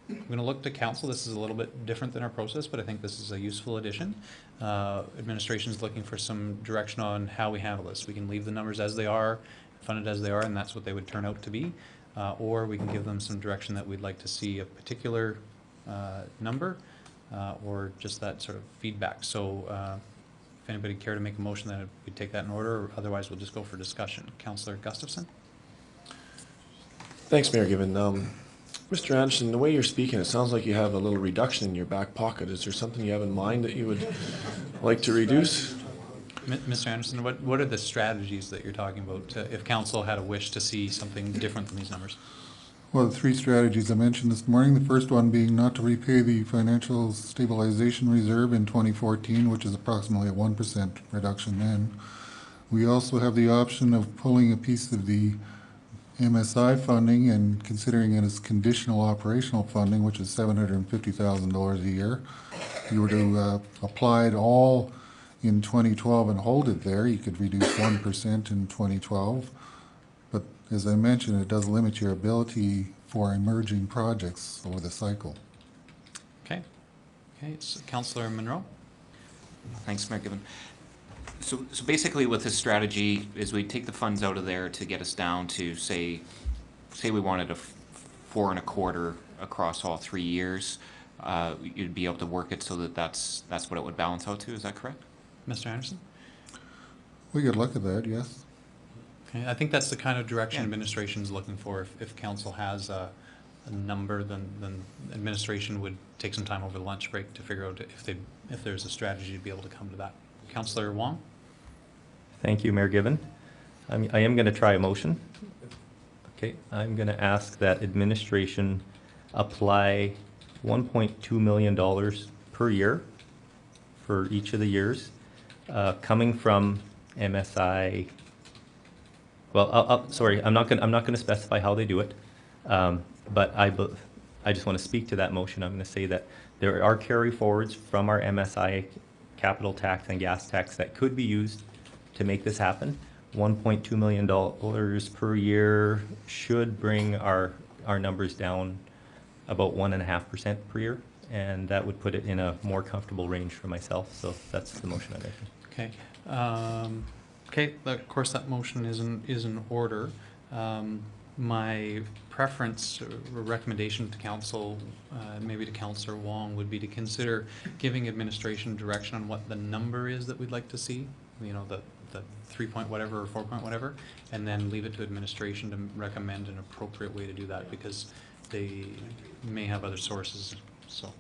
S1: I'm going to look to council. This is a little bit different than our process, but I think this is a useful addition. Administration is looking for some direction on how we handle this. We can leave the numbers as they are, fund it as they are, and that's what they would turn out to be. Or we can give them some direction that we'd like to see a particular number, or just that sort of feedback. So if anybody care to make a motion, then we'd take that in order, or otherwise we'll just go for discussion. Councillor Gustafson?
S6: Thanks, Mayor Given. Mr. Anderson, the way you're speaking, it sounds like you have a little reduction in your back pocket. Is there something you have in mind that you would like to reduce?
S1: Mr. Anderson, what are the strategies that you're talking about, if council had a wish to see something different than these numbers?
S5: Well, the three strategies I mentioned this morning, the first one being not to repay the financial stabilization reserve in 2014, which is approximately a 1% reduction then. We also have the option of pulling a piece of the MSI funding and considering it as conditional operational funding, which is $750,000 a year. If you were to apply it all in 2012 and hold it there, you could reduce 1% in 2012. But as I mentioned, it does limit your ability for emerging projects over the cycle.
S1: Okay. Okay, so Councillor Monroe?
S12: Thanks, Mayor Given. So basically with this strategy is we take the funds out of there to get us down to say we wanted a 4 1/4 across all 3 years. You'd be able to work it so that that's what it would balance out to. Is that correct?
S1: Mr. Anderson?
S5: We could look at that, yes.
S1: Okay, I think that's the kind of direction administration is looking for. If council has a number, then administration would take some time over the lunch break to figure out if there's a strategy to be able to come to that. Councillor Wong?
S4: Thank you, Mayor Given. I am going to try a motion. Okay, I'm going to ask that administration apply $1.2 million per year for each of the years, coming from MSI. Well, sorry, I'm not going to specify how they do it, but I just want to speak to that motion. I'm going to say that there are carry forwards from our MSI capital tax and gas tax that could be used to make this happen. $1.2 million per year should bring our numbers down about 1.5% per year, and that would put it in a more comfortable range for myself. So that's the motion I'm making.
S1: Okay. Okay, of course that motion is in order. My preference or recommendation to council, maybe to Councillor Wong, would be to consider giving administration direction on what the number is that we'd like to see, you know, the 3 point whatever or 4 point whatever, and then leave it to administration to recommend an appropriate way to do that, because they may have other sources. So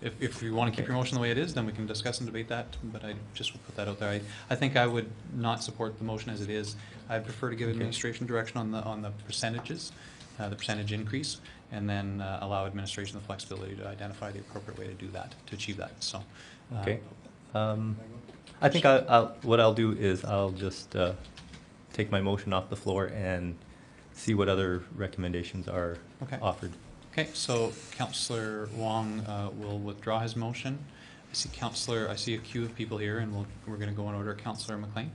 S1: if you want to keep your motion the way it is, then we can discuss and debate that, but I just will put that out there. I think I would not support the motion as it is. I'd prefer to give administration direction on the percentages, the percentage increase, and then allow administration the flexibility to identify the appropriate way to do that, to achieve that. So,
S4: okay. I think what I'll do is I'll just take my motion off the floor and see what other recommendations are offered.
S1: Okay, so Councillor Wong will withdraw his motion. I see a queue of people here, and we're going to go in order. Councillor McLean.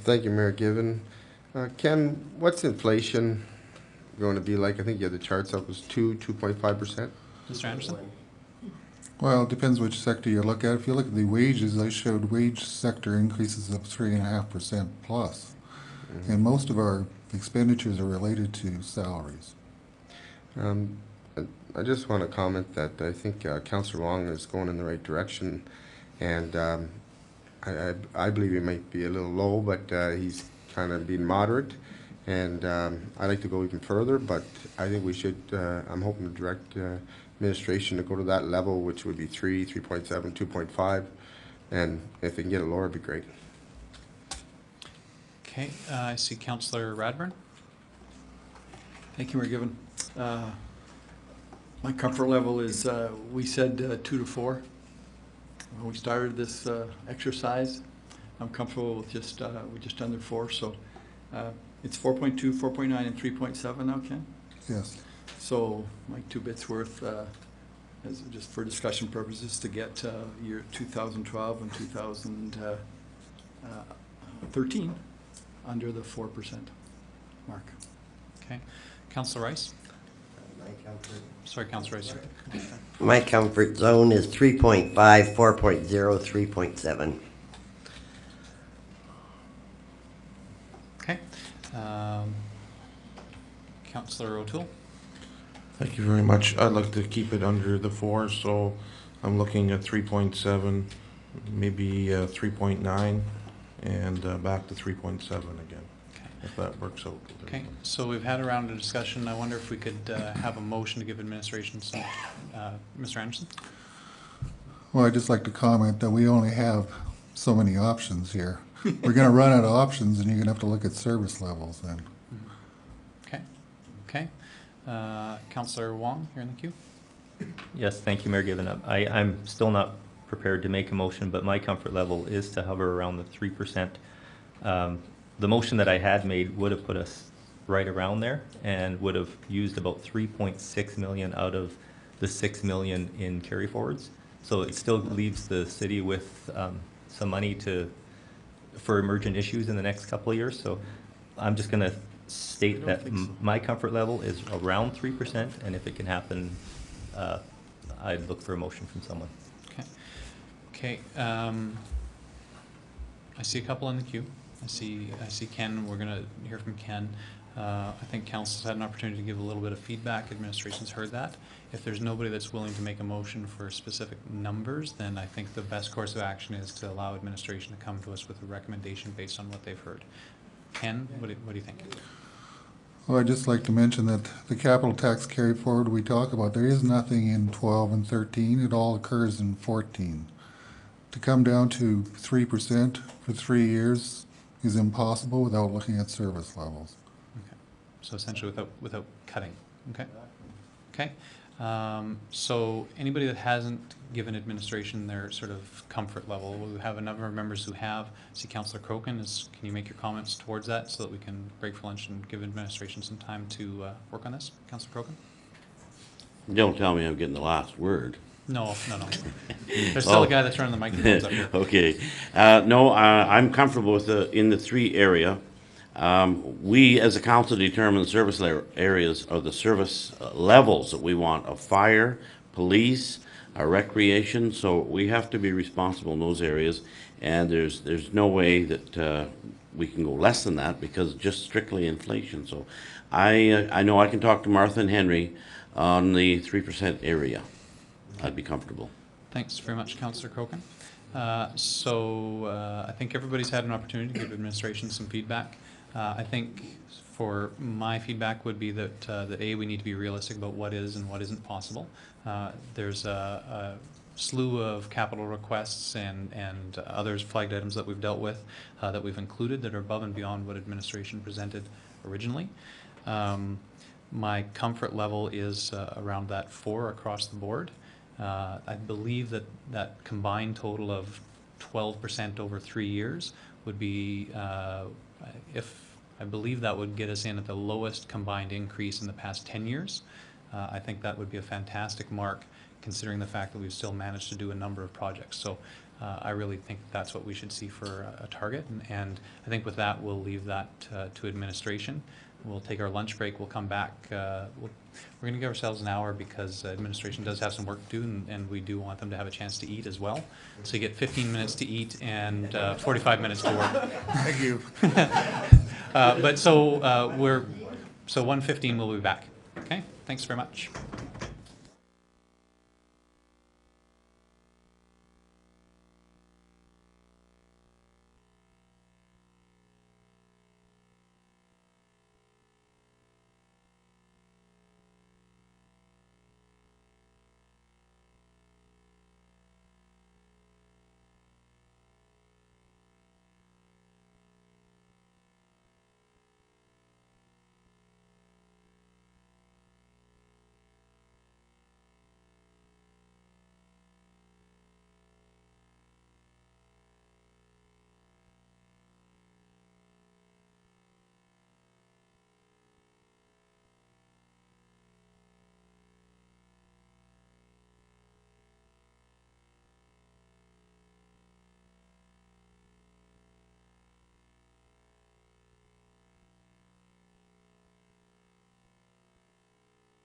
S7: Thank you, Mayor Given. Ken, what's inflation going to be like? I think you had the charts up. It was 2.5%.
S1: Mr. Anderson.
S5: Well, it depends which sector you look at. If you look at the wages, I showed wage sector increases of 3.5% plus. Mm-hmm. And most of our expenditures are related to salaries.
S7: I just want to comment that I think Councillor Wong is going in the right direction, and I believe he might be a little low, but he's kind of being moderate, and I'd like to go even further, but I think we should, I'm hoping to direct administration to go to that level, which would be 3, 3.7, 2.5, and if they can get it lower, it'd be great.
S1: Okay, I see Councillor Radburn.
S3: Thank you, Mayor Given. My comfort level is, we said 2 to 4 when we started this exercise. I'm comfortable with just under 4, so it's 4.2, 4.9, and 3.7 now, Ken?
S5: Yes.
S3: So like 2 bits worth, as just for discussion purposes, to get year 2012 and 2013 under the 4% mark.
S1: Okay, Councillor Rice. Sorry, Councillor Rice.
S9: My comfort zone is 3.5, 4.0, 3.7.
S1: Okay. Councillor O'Toole.
S2: Thank you very much. I'd like to keep it under the 4, so I'm looking at 3.7, maybe 3.9 and back to 3.7 again, if that works out.
S1: Okay, so we've had a round of discussion. I wonder if we could have a motion to give administration some, Mr. Anderson?
S5: Well, I'd just like to comment that we only have so many options here. We're gonna run out of options, and you're gonna have to look at service levels then.
S1: Okay, okay. Councillor Wong, you're in the queue.
S4: Yes, thank you, Mayor Given. I'm still not prepared to make a motion, but my comfort level is to hover around the 3%. The motion that I had made would have put us right around there and would have used about 3.6 million out of the 6 million in carry forwards. So it still leaves the city with some money for emergent issues in the next couple of years. So I'm just going to state that my comfort level is around 3%, and if it can happen, I'd look for a motion from someone.
S1: Okay. Okay. I see a couple in the queue. I see Ken. We're going to hear from Ken. I think council's had an opportunity to give a little bit of feedback. Administration's heard that. If there's nobody that's willing to make a motion for specific numbers, then I think the best course of action is to allow administration to come to us with a recommendation based on what they've heard. Ken, what do you think?
S5: Well, I'd just like to mention that the capital tax carry forward we talk about, there is nothing in 12 and 13. It all occurs in 14. To come down to 3% for 3 years is impossible without looking at service levels.
S1: Okay. So essentially without cutting. Okay. Okay. So anybody that hasn't given administration their sort of comfort level, we have a number of members who have. See Councillor Crokin, can you make your comments towards that so that we can break for lunch and give administration some time to work on this? Councillor Crokin?
S11: Don't tell me I'm getting the last word.
S1: No. There's still a guy that's running the microphones up here.
S11: Okay. No, I'm comfortable with in the 3 area. We, as a council, determine the service areas or the service levels that we want of fire, police, recreation. So we have to be responsible in those areas, and there's no way that we can go less than that because just strictly inflation. So I know I can talk to Martha and Henry on the 3% area. I'd be comfortable.
S1: Thanks very much, Councillor Crokin. I think everybody's had an opportunity to give administration some feedback. I think for my feedback would be that A, we need to be realistic about what is and what isn't possible. There's a slew of capital requests and others flagged items that we've dealt with that we've included that are above and beyond what administration presented originally. My comfort level is around that 4 across the board. I believe that combined total of 12% over 3 years would be, I believe that would get us in at the lowest combined increase in the past 10 years. I think that would be a fantastic mark considering the fact that we've still managed to do a number of projects. So I really think that's what we should see for a target. And I think with that, we'll leave that to administration. We'll take our lunch break. We'll come back. We're going to give ourselves an hour because administration does have some work to do, and we do want them to have a chance to eat as well. So you get 15 minutes to eat and 45 minutes to work.
S5: Thank you.
S1: So 1:15 we'll be back. Okay, thanks very much.